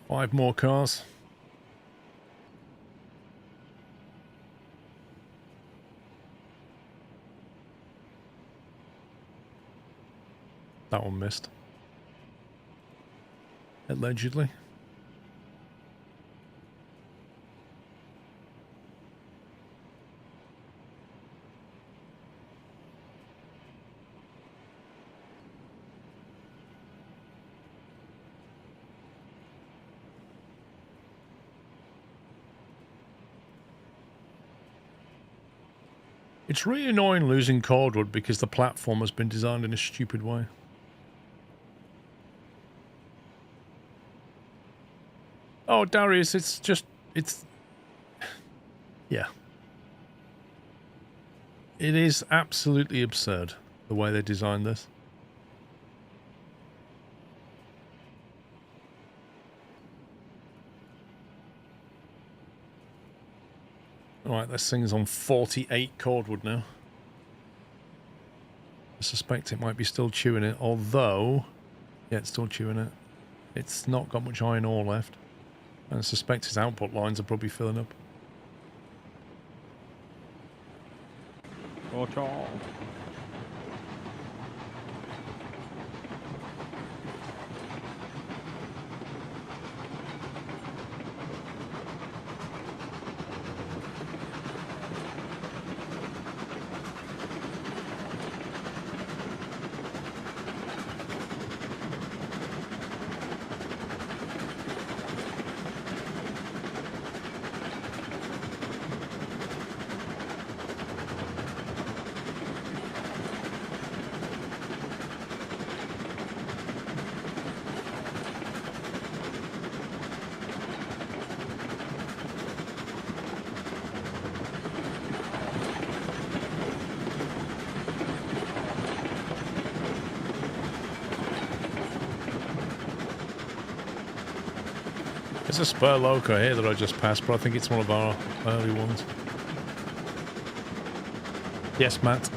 Five more cars. That one missed. Allegedly. It's really annoying losing Cordwood because the platform has been designed in a stupid way. Oh, Darius, it's... Yeah. It is absolutely absurd, the way they designed this. Alright, this thing's on 48 Cordwood now. I suspect it might be still chewing it, although... Yeah, it's still chewing it. It's not got much iron ore left. And I suspect its output lines are probably filling up. There's a spur loco here that I just passed, but I think it's one of our early ones. Yes, Matt.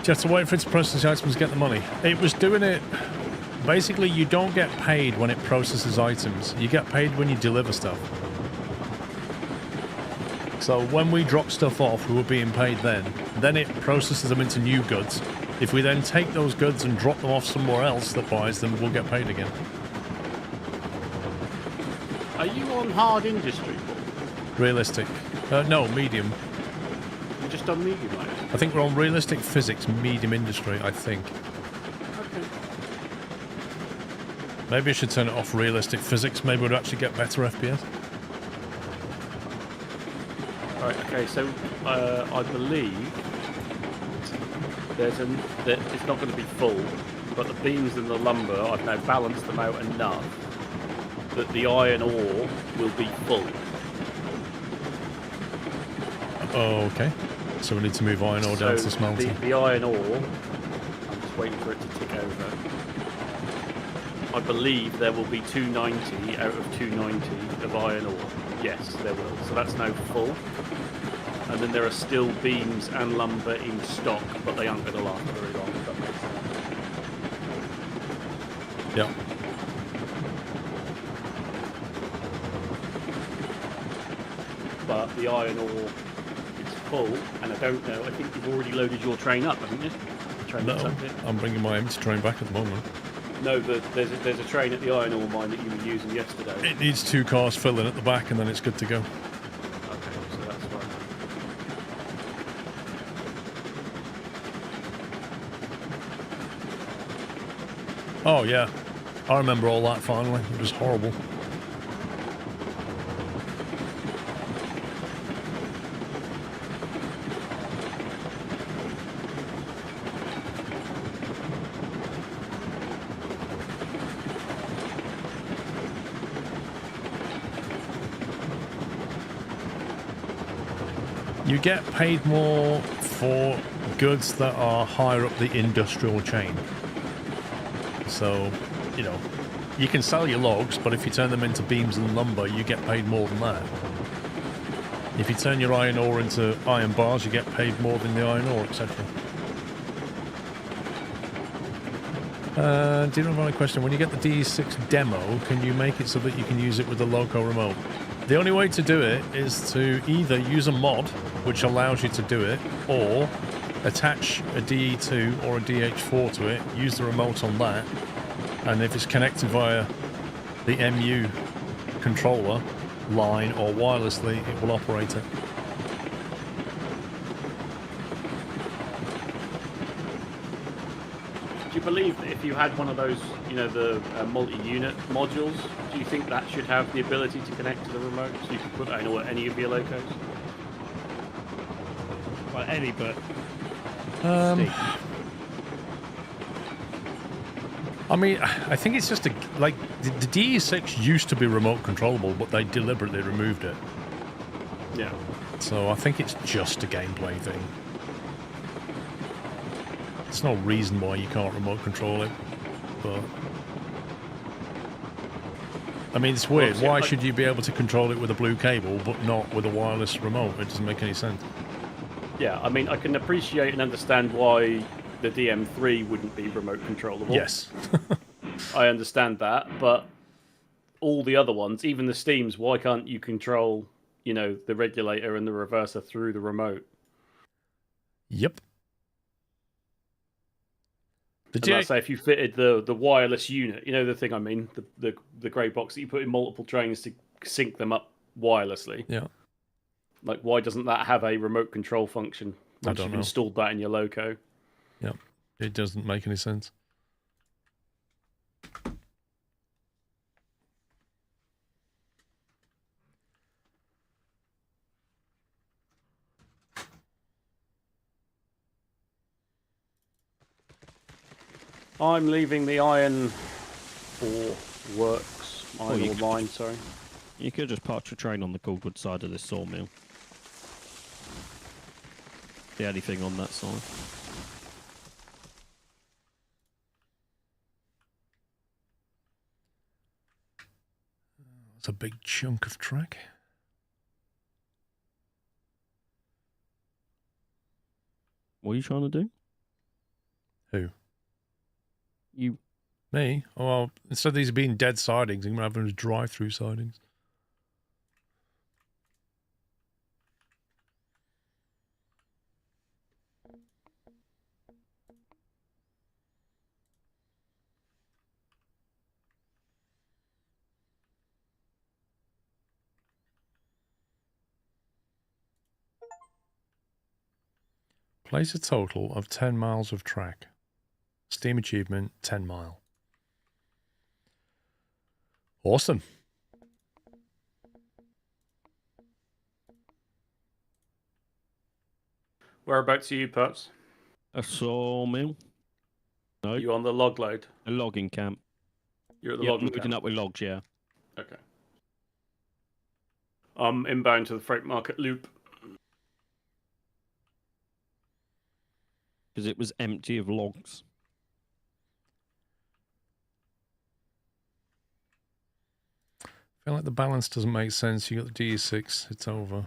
you have to wait for it to process the items to get the money? It was doing it... Basically, you don't get paid when it processes items. You get paid when you deliver stuff. So when we drop stuff off, we were being paid then. Then it processes them into new goods. If we then take those goods and drop them off somewhere else that buys them, we'll get paid again. Are you on hard industry? Realistic. No, medium. You're just on medium, mate? I think we're on realistic physics, medium industry, I think. Okay. Maybe I should turn it off realistic physics. Maybe we'd actually get better FPS. Right, okay, so I believe that it's not going to be full, but the beams and the lumber, I've now balanced them out enough that the iron ore will be full. Oh, okay. So we need to move iron ore down to smelting. The iron ore, I'm just waiting for it to tick over. I believe there will be 290 out of 290 of iron ore. Yes, there will. So that's now full. And then there are still beams and lumber in stock, but they aren't going to last very long, if that makes sense. Yeah. But the iron ore is full, and I don't know. I think you've already loaded your train up, haven't you? The train that's No, up here. I'm bringing my empty train back at the moment. No, there's a train at the iron ore mine that you were using yesterday. It needs 2 cars filling at the back and then it's good to go. Okay, so that's fine. Oh, yeah. I remember all that finally. It was horrible. You get paid more for goods that are higher up the industrial chain. So, you know, you can sell your logs, but if you turn them into beams and lumber, you get paid more than that. If you turn your iron ore into iron bars, you get paid more than the iron ore, etc. Do you have any question? When you get the D6 demo, can you make it so that you can use it with the local remote? The only way to do it is to either use a mod, which allows you to do it, or attach a DE2 or a DH4 to it, use the remote on that, and if it's connected via the MU controller line or wirelessly, it will operate it. Do you believe that if you had one of those, you know, the multi-unit modules, do you think that should have the ability to connect to the remote, so you can put that in any of your locos? Well, any, but I mean, I think it's just like the DE6 used to be remote controllable, but they deliberately removed it. Yeah. So I think it's just a gameplay thing. There's no reason why you can't remote control it, but I mean, it's weird. Why should you be able to control it with a blue cable, but not with a wireless remote? It doesn't make any sense. Yeah, I mean, I can appreciate and understand why the DM3 wouldn't be remote controllable. Yes. I understand that, but all the other ones, even the Steams, why can't you control, you know, the regulator and the reverser through the remote? Yep. And let's say if you fitted the wireless unit, you know the thing I mean, the grey box that you put in multiple trains to sync them up wirelessly. Yeah. Like, why doesn't that have a remote control function once you've installed that in your loco? Yeah, it doesn't make any sense. I'm leaving the iron ore works, iron ore mine, sorry. You could just park your train on the Goldwood side of this sawmill. The only thing on that side. It's a big chunk of track. What are you trying to do? Who? You. Me? Oh, well, instead of these being dead sidings, I'm going to have them as drive-through sidings. Place a total of 10 miles of track. Steam achievement, 10 mile. Awesome. Whereabouts are you, Pups? A sawmill. No. You on the log load? A logging camp. You're at the Yeah, logging moving camp. up with logs, yeah. Okay. I'm inbound to the freight market loop. Because it was empty of logs. I feel like the balance doesn't make sense. You got the D6, it's over.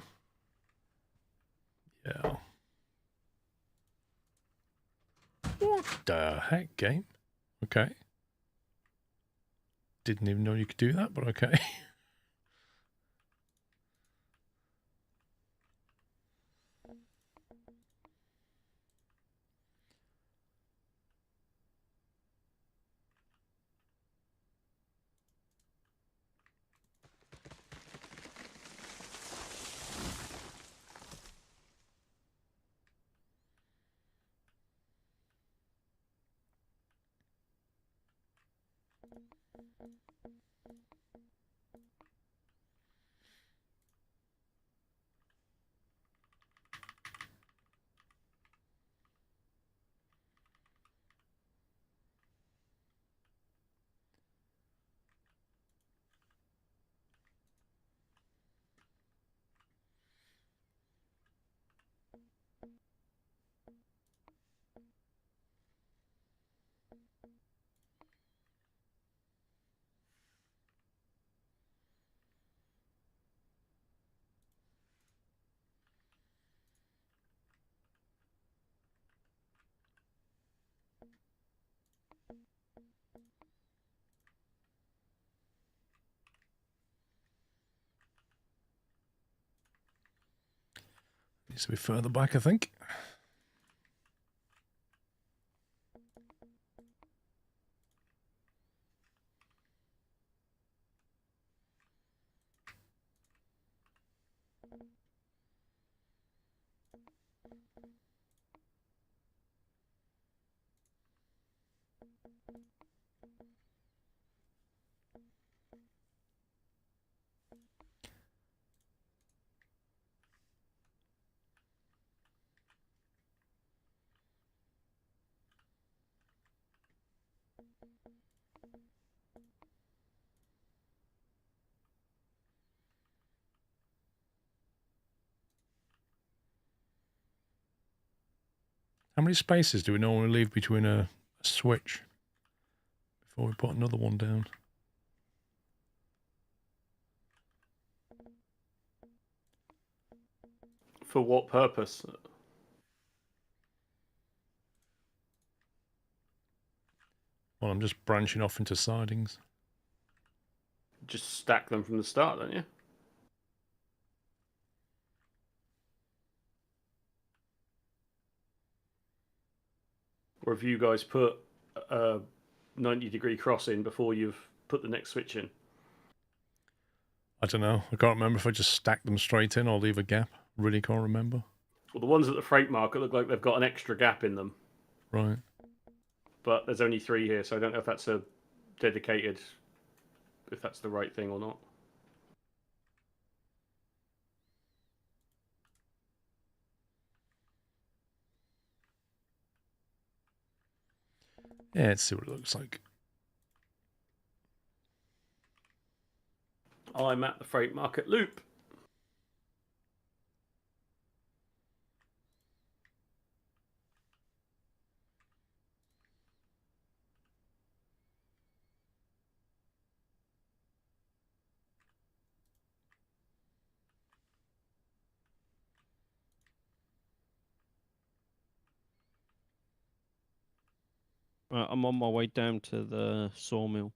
Yeah. What the heck, game? Okay. Didn't even know you could do that, but okay. Needs to be further back, I think. How many spaces do we normally leave between a switch before we put another one down? For what purpose? Well, I'm just branching off into sidings. Just stack them from the start, don't you? Or have you guys put a 90-degree cross in before you've put the next switch in? I don't know. I can't remember if I just stack them straight in or leave a gap. Really can't remember. Well, the ones at the freight market look like they've got an extra gap in them. Right. But there's only 3 here, so I don't know if that's a dedicated, if that's the right thing or not. Yeah, let's see what it looks like. I'm at the freight market loop. I'm on my way down to the sawmill.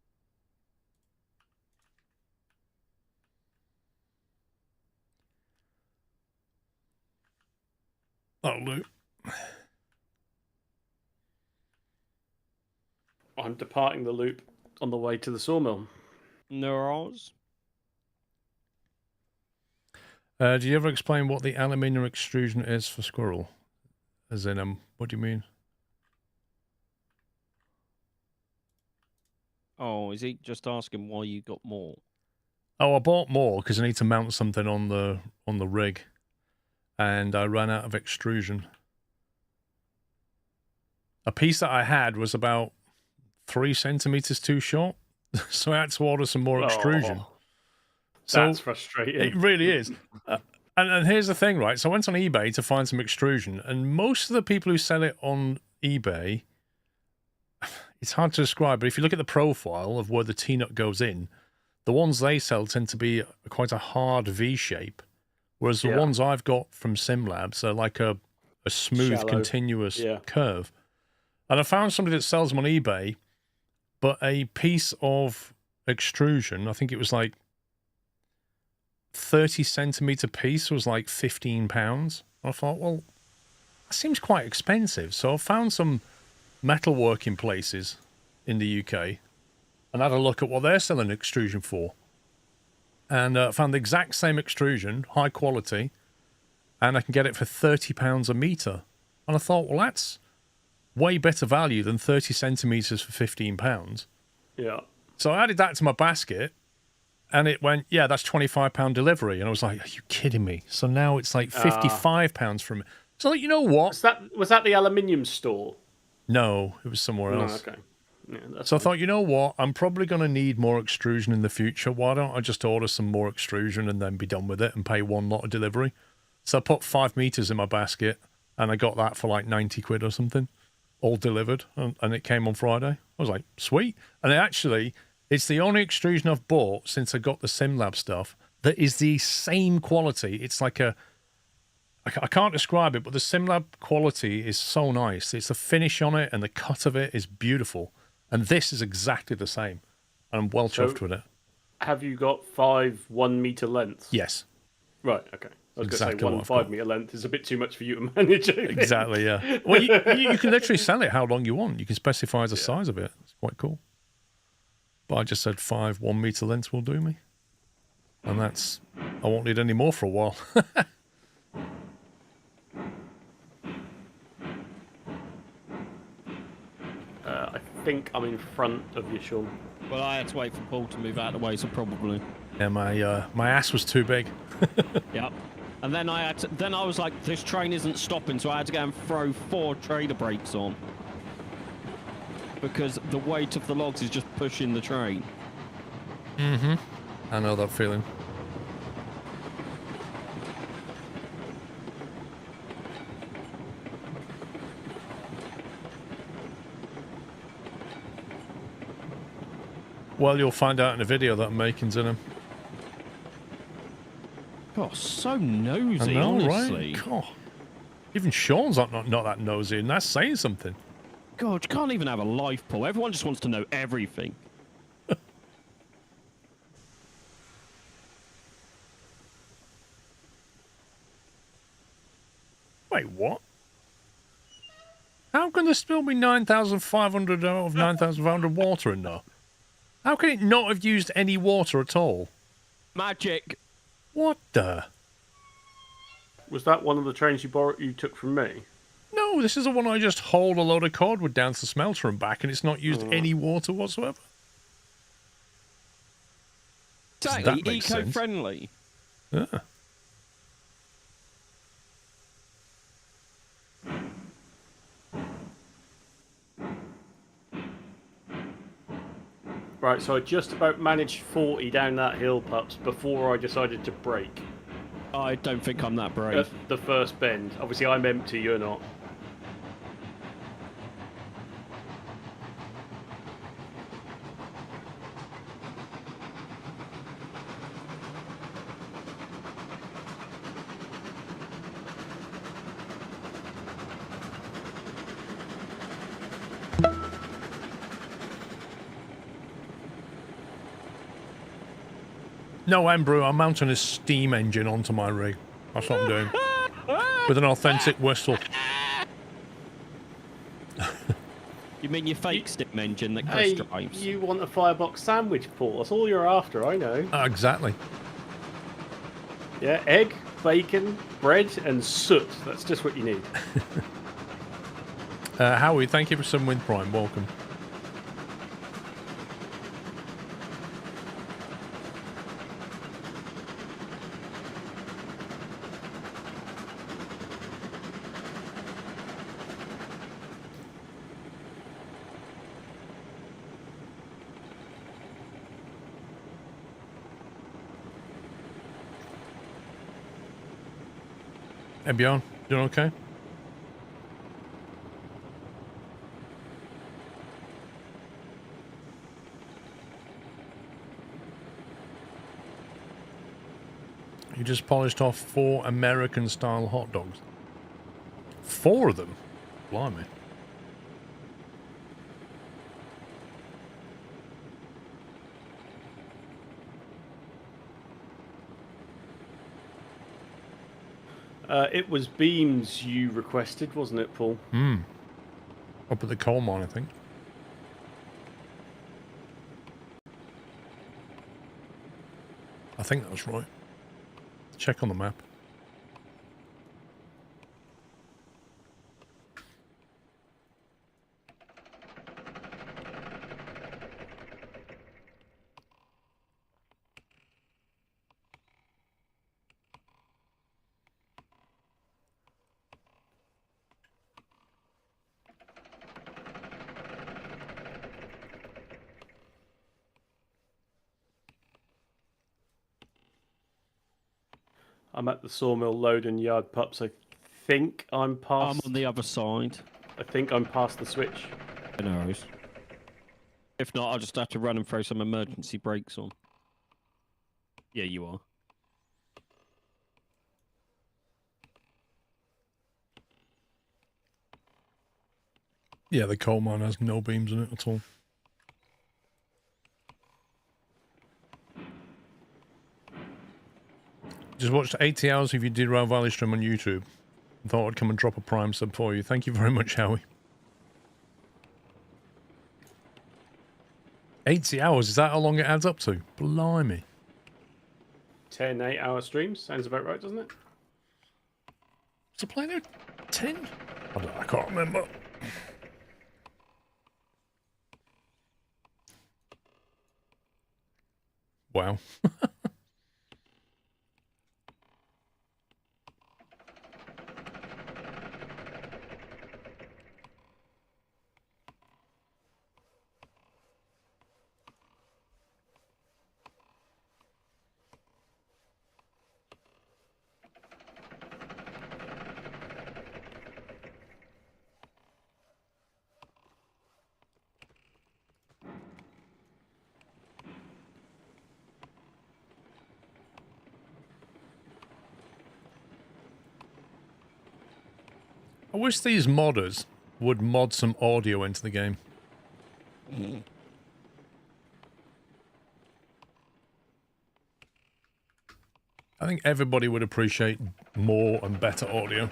Oh, loot. I'm departing the loop on the way to the sawmill. Neuros. Do you ever explain what the aluminium extrusion is for squirrel? As in, what do you mean? Oh, is he just asking why you got more? Oh, I bought more because I need to mount something on the rig, and I ran out of extrusion. A piece that I had was about 3 centimeters too short, so I had to order some more extrusion. Oh, so that's frustrating. It really is. And here's the thing, right? So I went on eBay to find some extrusion, and most of the people who sell it on eBay, it's hard to describe, but if you look at the profile of where the T-nut goes in, the ones they sell tend to be quite a hard V shape, whereas the ones I've got from SimLabs are like a smooth, Shallow. continuous curve. And I found somebody that sells them on eBay, but a piece of extrusion, I think it was like 30 centimeter piece, was like £15. I thought, well, that seems quite expensive. So I found some metalworking places in the UK and had a look at what they're selling extrusion for. And found the exact same extrusion, high quality, and I can get it for £30 a meter. And I thought, well, that's way better value than 30 centimeters for £15. Yeah. So I added that to my basket, and it went, yeah, that's £25 delivery. And I was like, are you kidding me? So now it's like £55 from it. So you know what? Was that the aluminium store? No, it was somewhere else. Okay. Yeah, so I thought, you know what? I'm probably going to need more extrusion in the future. Why don't I just order some more extrusion and then be done with it and pay one lot of delivery? So I put 5 meters in my basket, and I got that for like 90 quid or something, all delivered, and it came on Friday. I was like, sweet. And it's the only extrusion I've bought since I got the SimLab stuff that is the same quality. It's like I can't describe it, but the SimLab quality is so nice. It's the finish on it and the cut of it is beautiful. And this is exactly the same. And I'm well chuffed with it. Have you got 5 1 meter lengths? Yes. Right, okay. I was Exactly going to say 1 5 meter length is a bit too much for you to manage. Exactly, yeah. Well, you can literally sell it how long you want. You can specify the size of it. It's quite cool. But I just said 5 1 meter lengths will do me. And I won't need any more for a while. I think I'm in front of you, Sean. Well, I had to wait for Paul to move out of the way, so probably. Yeah, my ass was too big. Yep. And then I was like, this train isn't stopping, so I had to go and throw 4 trailer brakes on. Because the weight of the logs is just pushing the train. Mm-hmm. I know that feeling. Well, you'll find out in a video that I'm making's in him. God, so nosy, I know, honestly. Right? God. Even Sean's not that nosy, and that's saying something. God, you can't even have a life, Paul. Everyone just wants to know everything. Wait, what? How can there still be 9,500 out of 9,500 water in there? How can it not have used any water at all? Magic. What the? Was that one of the trains you took from me? No, this is the one I just hauled a load of cordwood down to the smelter and back, and it's not used any water whatsoever. Exactly, eco-friendly. Yeah. Right, so I just about managed 40 down that hill, pups, before I decided to brake. I don't think I'm that brave. At the first bend. Obviously, I'm empty, you're not. No, Embrew, I'm mounting a steam engine onto my rig. That's what I'm doing. With an authentic whistle. You mean your fake steam engine that Chris Hey, drives? you want a firebox sandwich, Paul? That's all you're after, I know. Exactly. Yeah, egg, bacon, bread, and soot. That's just what you need. Howie, thank you for some Wind Prime. Welcome. Hey, Bjorn, doing okay? You just polished off 4 American-style hot dogs. 4 of them? Blimey. It was beams you requested, wasn't it, Paul? Hmm. Up at the coal mine, I think. I think that was right. Check on the map. I'm at the sawmill load and yard pups. I think I'm past. I'm on the other side. I think I'm past the switch. No worries. If not, I'll just have to run and throw some emergency brakes on. Yeah, you are. Yeah, the coal mine has no beams in it at all. Just watched 80 hours of your Derail Valley stream on YouTube. I thought I'd come and drop a Prime sub for you. Thank you very much, Howie. 80 hours, is that how long it adds up to? Blimey. 10 8-hour streams. Sounds about right, doesn't it? Is it playing 10? I can't remember. Wow. I wish these modders would mod some audio into the game. I think everybody would appreciate more and better audio.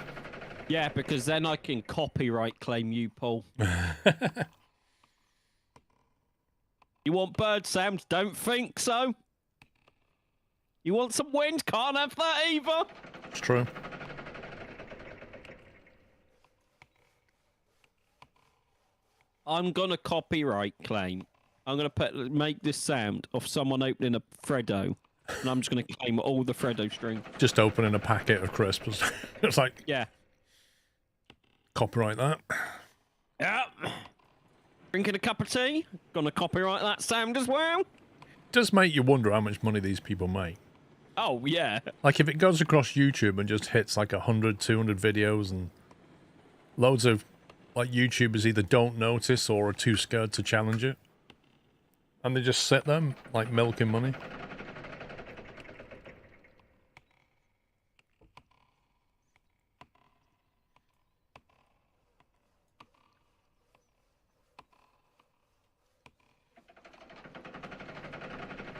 Yeah, because then I can copyright claim you, Paul. You want bird sounds? Don't think so. You want some wind? Can't have that either. It's true. I'm gonna copyright claim. I'm gonna make this sound of someone opening a Freddo, and I'm just gonna claim all the Freddo string. Just opening a packet of crisps. It's like, Yeah. copyright that. Yeah. Drinking a cup of tea. Gonna copyright that sound as well. Does make you wonder how much money these people make. Oh yeah. Like if it goes across YouTube and just hits like 100, 200 videos and loads of like YouTubers either don't notice or are too scared to challenge it. And they just sit there like milking money.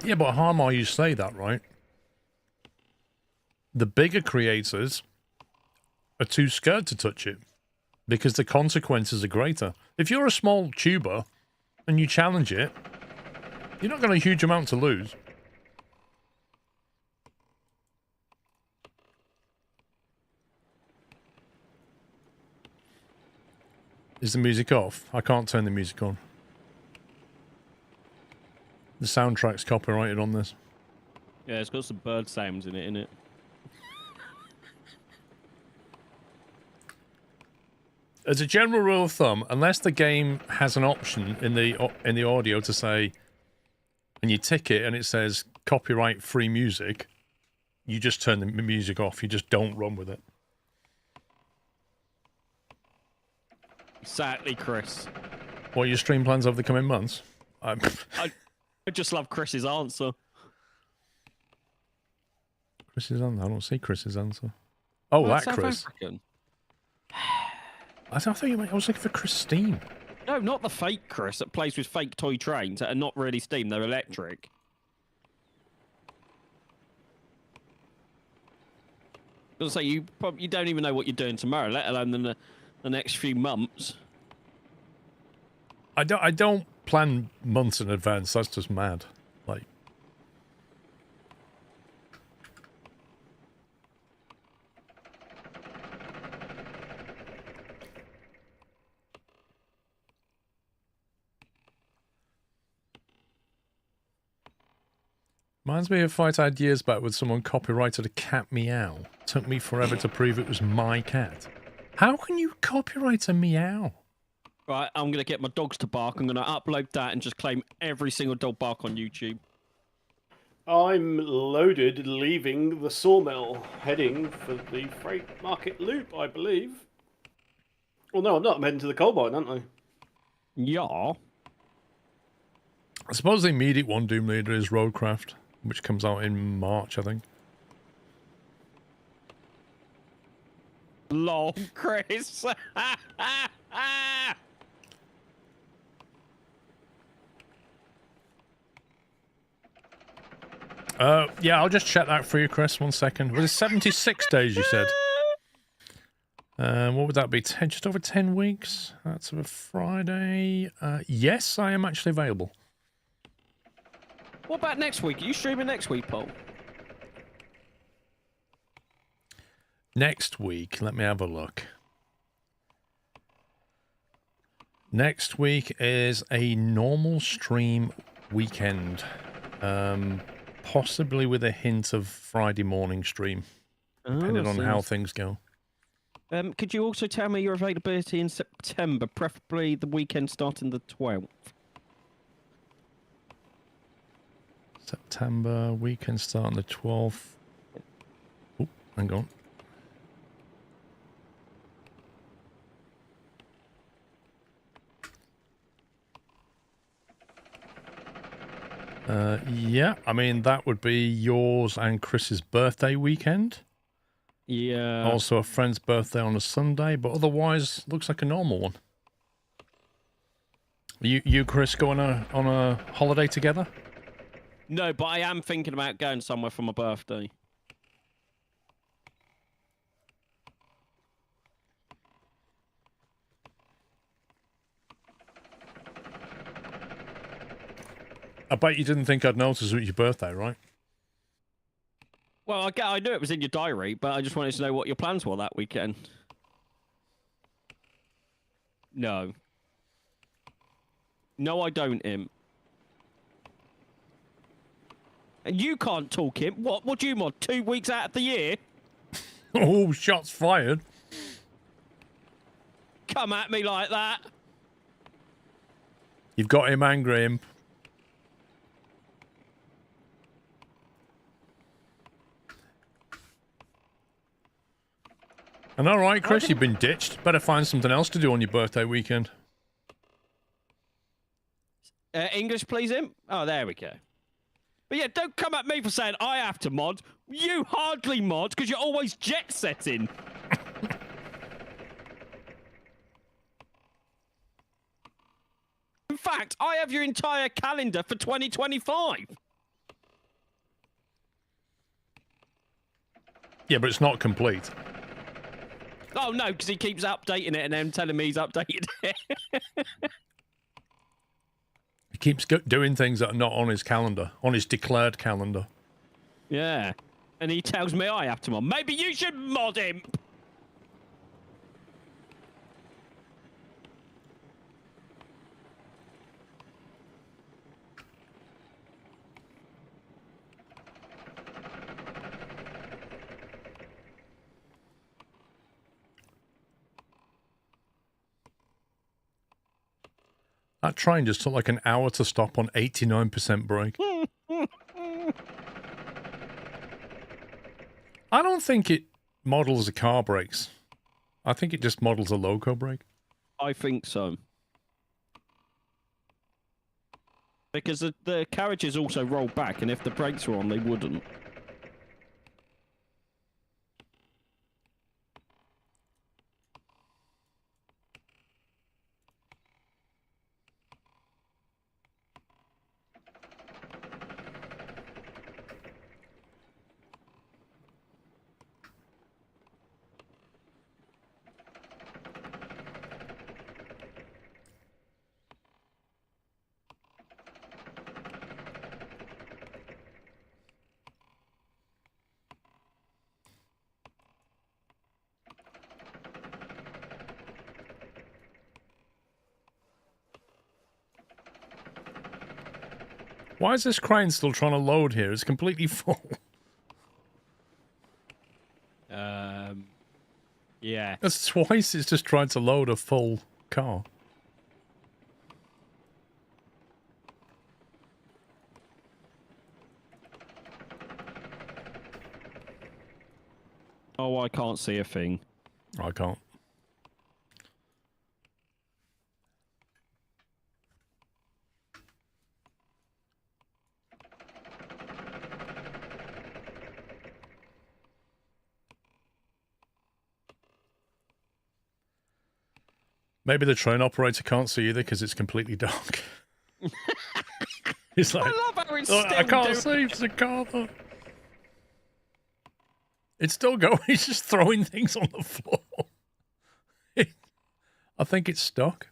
Yeah, but Harmar, you say that, right? The bigger creators are too scared to touch it because the consequences are greater. If you're a small tuber and you challenge it, you're not got a huge amount to lose. Is the music off? I can't turn the music on. The soundtrack's copyrighted on this. Yeah, it's got some bird sounds in it, innit? As a general rule of thumb, unless the game has an option in the audio to say, and you tick it and it says copyright free music, you just turn the music off. You just don't run with it. Exactly, Chris. What are your stream plans over the coming months? I just love Chris's answer. Chris's answer? I don't see Chris's answer. Oh, Well, that South Chris. African. I thought you meant, I was looking for Christine. No, not the fake Chris that plays with fake toy trains that are not really steam, they're electric. I was gonna say, you don't even know what you're doing tomorrow, let alone the next few months. I don't plan months in advance. That's just mad. Like, reminds me of a fight I had years back with someone copyrighted a cat meow. Took me forever to prove it was my cat. How can you copyright a meow? Right, I'm going to get my dogs to bark. I'm going to upload that and just claim every single dog bark on YouTube. I'm loaded, leaving the sawmill, heading for the freight market loop, I believe. Well, no, I'm not. I'm heading to the coal mine, aren't I? Yeah. I suppose the immediate one, Doom Leader, is Roadcraft, which comes out in March, I think. Lol, Chris. Yeah, I'll just check that for you, Chris. 1 second. Was it 76 days, you said? What would that be? Just over 10 weeks? That's a Friday. Yes, I am actually available. What about next week? Are you streaming next week, Paul? Next week, let me have a look. Next week is a normal stream weekend. Possibly with a hint of Friday morning stream, depending on how things go. Could you also tell me your availability in September, preferably the weekend starting the 12th? September, weekend starting the 12th. Oh, hang on. Yeah, I mean, that would be yours and Chris's birthday weekend. Yeah. Also a friend's birthday on a Sunday, but otherwise, looks like a normal one. You Chris, go on a holiday together? No, but I am thinking about going somewhere for my birthday. I bet you didn't think I'd notice it was your birthday, right? Well, I knew it was in your diary, but I just wanted to know what your plans were that weekend. No. No, I don't, Imp. And you can't talk, Imp. What do you want? 2 weeks out of the year? Oh, shots fired. Come at me like that. You've got him angry, Imp. And all right, Chris, you've been ditched. Better find something else to do on your birthday weekend. English, please, Imp? Oh, there we go. But yeah, don't come at me for saying I have to mod. You hardly mod because you're always jet setting. In fact, I have your entire calendar for 2025. Yeah, but it's not complete. Oh no, because he keeps updating it and then telling me he's updated it. He keeps doing things that are not on his calendar, on his declared calendar. Yeah. And he tells me I have to mod. Maybe you should mod him. That train just took like an hour to stop on 89% brake. I don't think it models the car brakes. I think it just models a loco brake. I think so. Because the carriages also roll back, and if the brakes were on, they wouldn't. Why is this crane still trying to load here? It's completely full. Yeah. That's twice it's just tried to load a full car. Oh, I can't see a thing. I can't. Maybe the train operator can't see either because it's completely dark. He's like, I love how it's "Oh, still I can't doing... see the car though." It's still going. He's just throwing things on the floor. I think it's stuck.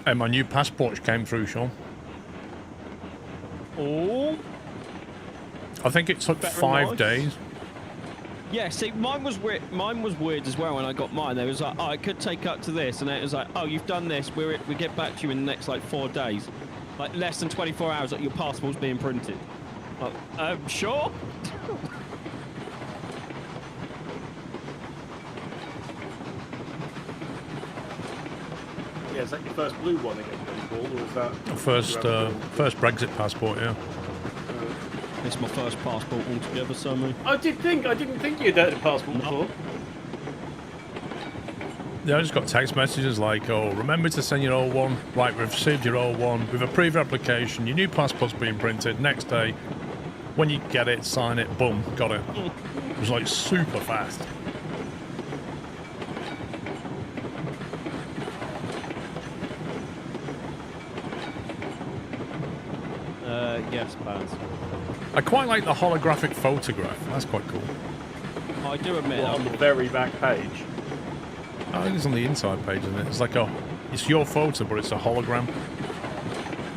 Hey, my new passport came through, Sean. Oh. I think it took Very 5 nice. days. Yeah, see, mine was weird. Mine was weird as well when I got mine. They was like, oh, it could take up to this, and it was like, oh, you've done this. We get back to you in the next like 4 days, like less than 24 hours. Like your passport's being printed. Like, sure. Yeah, is that your first blue one again, Paul, or is that First Brexit passport, yeah. It's my first passport altogether, Sammy. I didn't think you'd had a passport before. Yeah, I just got text messages like, oh, remember to send your old one. Right, we've received your old one. We've approved your application. Your new passport's being printed. Next day, when you get it, sign it, boom, got it. It was like super fast. Yes, Baz. I quite like the holographic photograph. That's quite cool. I do admit Well, on that. the very back page. I think it's on the inside page, isn't it? It's like it's your photo, but it's a hologram.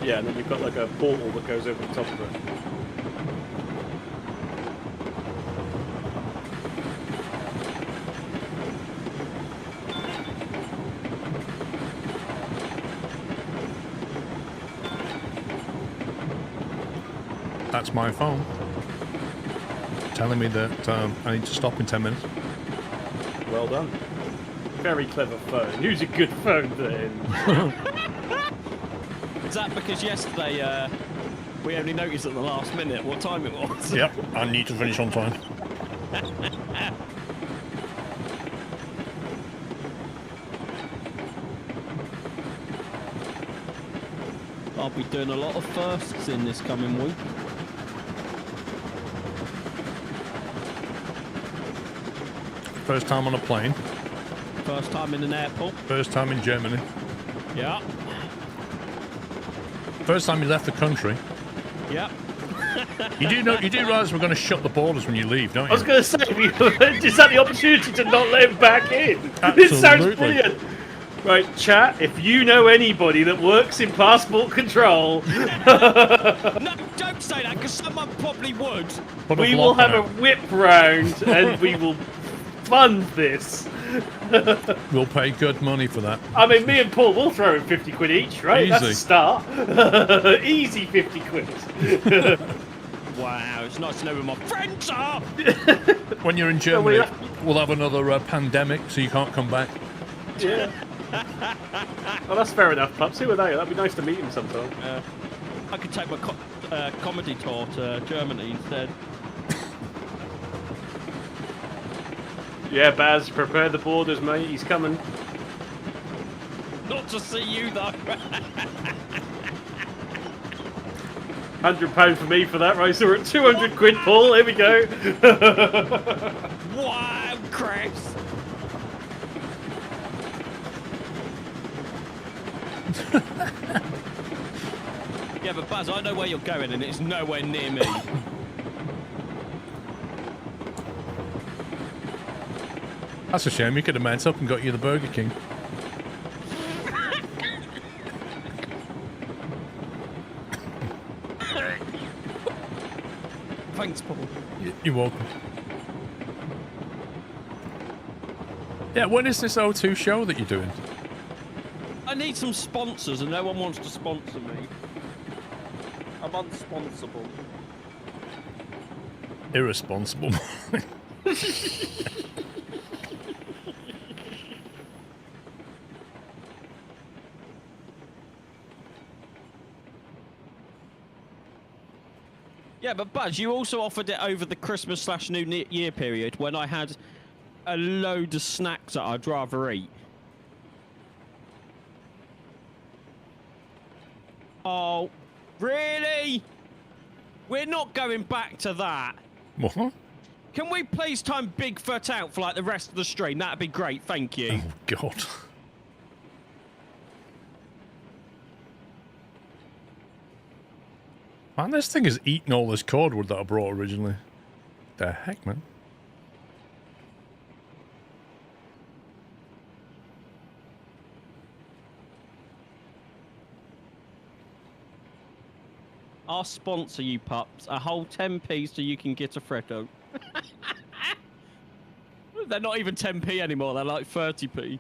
Yeah, and then you've got like a portal that goes over the top of it. That's my phone. Telling me that I need to stop in 10 minutes. Well done. Very clever phone. Who's a good phone then? Is that because yesterday we only noticed at the last minute what time it was? Yep, I need to finish on time. I'll be doing a lot of firsts in this coming week. First time on a plane. First time in an airport. First time in Germany. Yeah. First time you left the country. Yeah. You do realise we're going to shut the borders when you leave, don't you? I was going to say, is that the opportunity to not let him back in? Absolutely. This sounds brilliant. Right, chat, if you know anybody that works in passport control, No, don't say that, because someone probably would. Put a we block will have on a whip round and we will fund this. it. We'll pay good money for that. I mean, me and Paul will throw in 50 quid each, right? That's a Easy. start. Easy 50 quid. Wow, it's nice to know where my friends are. When you're in Germany, we'll have another pandemic, so you can't come back. Yeah. Well, that's fair enough, pups. Who are they? That'd be nice to meet him sometime. I could take my comedy tour to Germany instead. Yeah, Baz, prepare the borders, mate. He's coming. Not to see you, though. £100 for me for that, right? So we're at 200 quid, Paul. Here we go. Wow, Chris. Yeah, but Baz, I know where you're going, and it's nowhere near me. That's a shame. We could have met up and got you the Burger King. Thanks, Paul. You're welcome. Yeah, when is this O2 show that you're doing? I need some sponsors, and no one wants to sponsor me. I'm unsponsible. Irresponsible. Yeah, but Buzz, you also offered it over the Christmas/New Year period when I had a load of snacks that I'd rather eat. Oh, really? We're not going back to that. What? Can we please time Bigfoot out for like the rest of the stream? That'd be great, thank you. Oh, God. Man, this thing has eaten all this cordwood that I brought originally. The heck, man? I'll sponsor you, pups. A whole 10p so you can get a Freddo. They're not even 10p anymore. They're like 30p.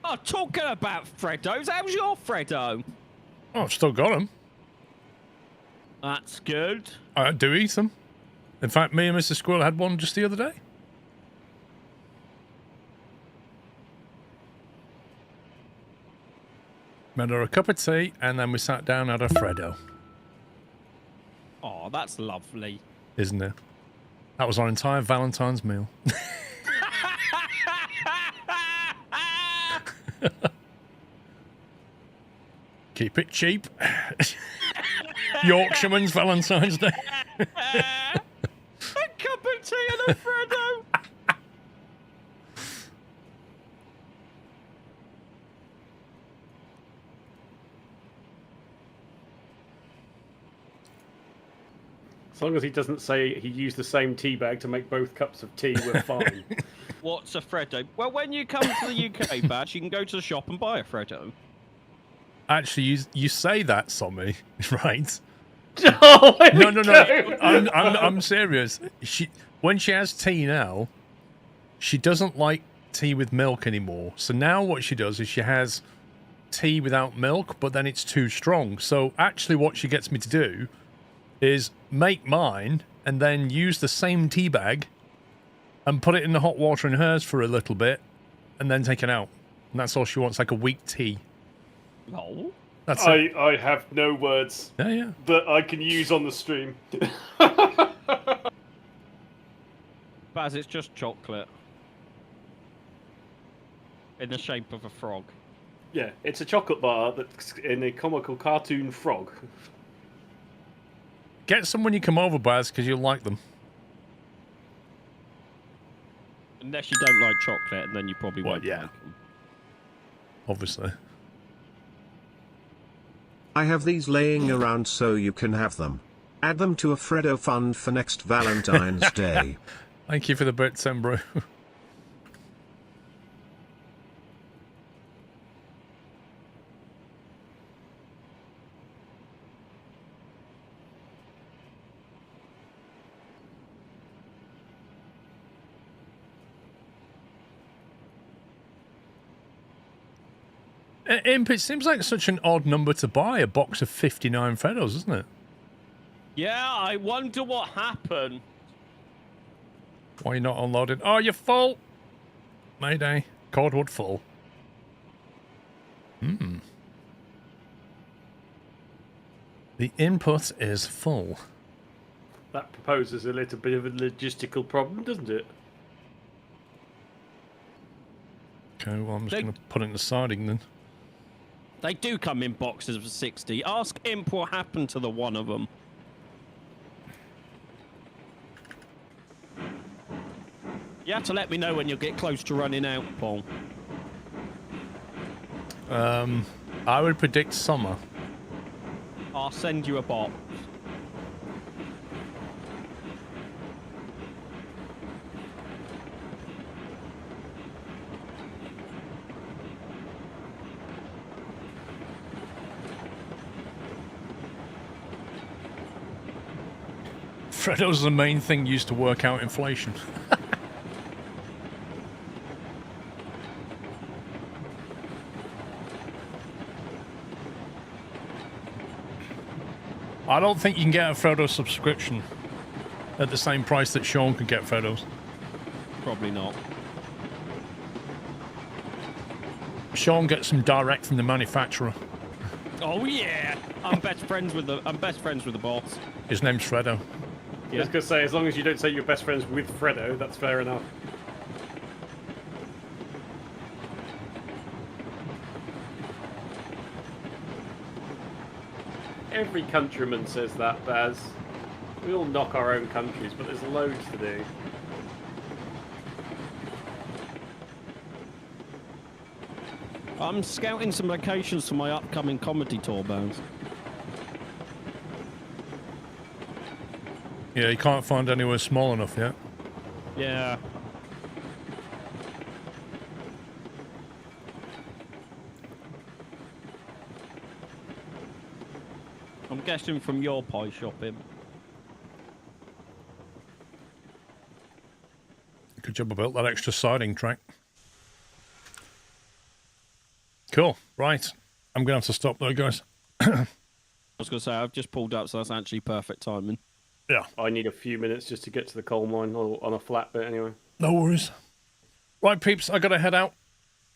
Oh, talking about Freddos, how's your Freddo? Oh, I've still got them. That's good. I do eat them. In fact, me and Mr. Squirrel had one just the other day. Made her a cup of tea, and then we sat down and had a Freddo. Oh, that's lovely. Isn't it? That was our entire Valentine's meal. Keep it cheap. Yorkshireman's Valentine's Day. A cup of tea and a Freddo. As long as he doesn't say he used the same tea bag to make both cups of tea, we're fine. What's a Freddo? Well, when you come to the UK, Bash, you can go to the shop and buy a Freddo. Actually, you say that, Sommy, right? Oh, No. I'm serious. When she has tea now, she doesn't like tea with milk anymore. So now what she does is she has tea without milk, but then it's too strong. So actually what she gets me to do is make mine and then use the same tea bag and put it in the hot water in hers for a little bit and then take it out. And that's all she wants, like a weak tea. No. That's it. I have no words Yeah. that I can use on the stream. Baz, it's just chocolate. In the shape of a frog. Yeah, it's a chocolate bar that's in a comical cartoon frog. Get some when you come over, Baz, because you'll like them. Unless you don't like chocolate, and then you probably won't yeah. like them. Obviously. I have these laying around so you can have them. Add them to a Freddo fund for next Valentine's Day. Thank you for the bits, Embro. Imp, it seems like such an odd number to buy, a box of 59 Freddos, isn't it? Yeah, I wonder what happened. Why are you not unloaded? Oh, you're full! Mayday. Cordwood full. The input is full. That proposes a little bit of a logistical problem, doesn't it? Okay, well, I'm just going to put it in the siding then. They do come in boxes of 60. Ask Imp what happened to the one of them. You have to let me know when you'll get close to running out, Paul. I would predict summer. I'll send you a box. Freddo's the main thing used to work out inflation. I don't think you can get a Freddo subscription at the same price that Sean could get Freddos. Probably not. Sean gets them direct from the manufacturer. Oh yeah, I'm best friends with the boss. His name's Freddo. I was going to say, as long as you don't say you're best friends with Freddo, that's fair enough. Every countryman says that, Baz. We all knock our own countries, but there's loads to do. I'm scouting some locations for my upcoming comedy tour, Bones. Yeah, you can't find anywhere small enough yet. Yeah. I'm guessing from your pie shopping. Good job about that extra siding track. Cool. Right. I'm going to have to stop though, guys. I was going to say, I've just pulled up, so that's actually perfect timing. Yeah. I need a few minutes just to get to the coal mine on a flat bit anyway. No worries. Right, peeps, I got to head out.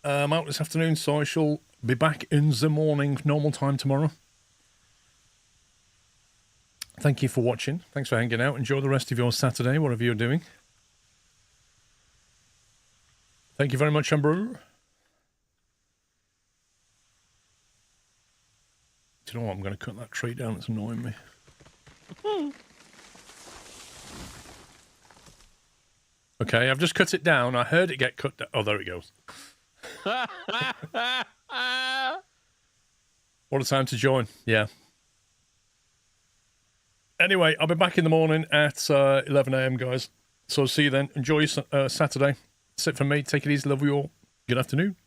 I'm out this afternoon, so I shall be back in the morning, normal time tomorrow. Thank you for watching. Thanks for hanging out. Enjoy the rest of your Saturday, whatever you're doing. Thank you very much, Amber. Do you know what? I'm going to cut that tree down. It's annoying me. Okay, I've just cut it down. I heard it get cut down. Oh, there it goes. What a time to join. Yeah. Anyway, I'll be back in the morning at 11 a.m., guys. So see you then. Enjoy your Saturday. That's it from me. Take it easy. Love you all. Good afternoon.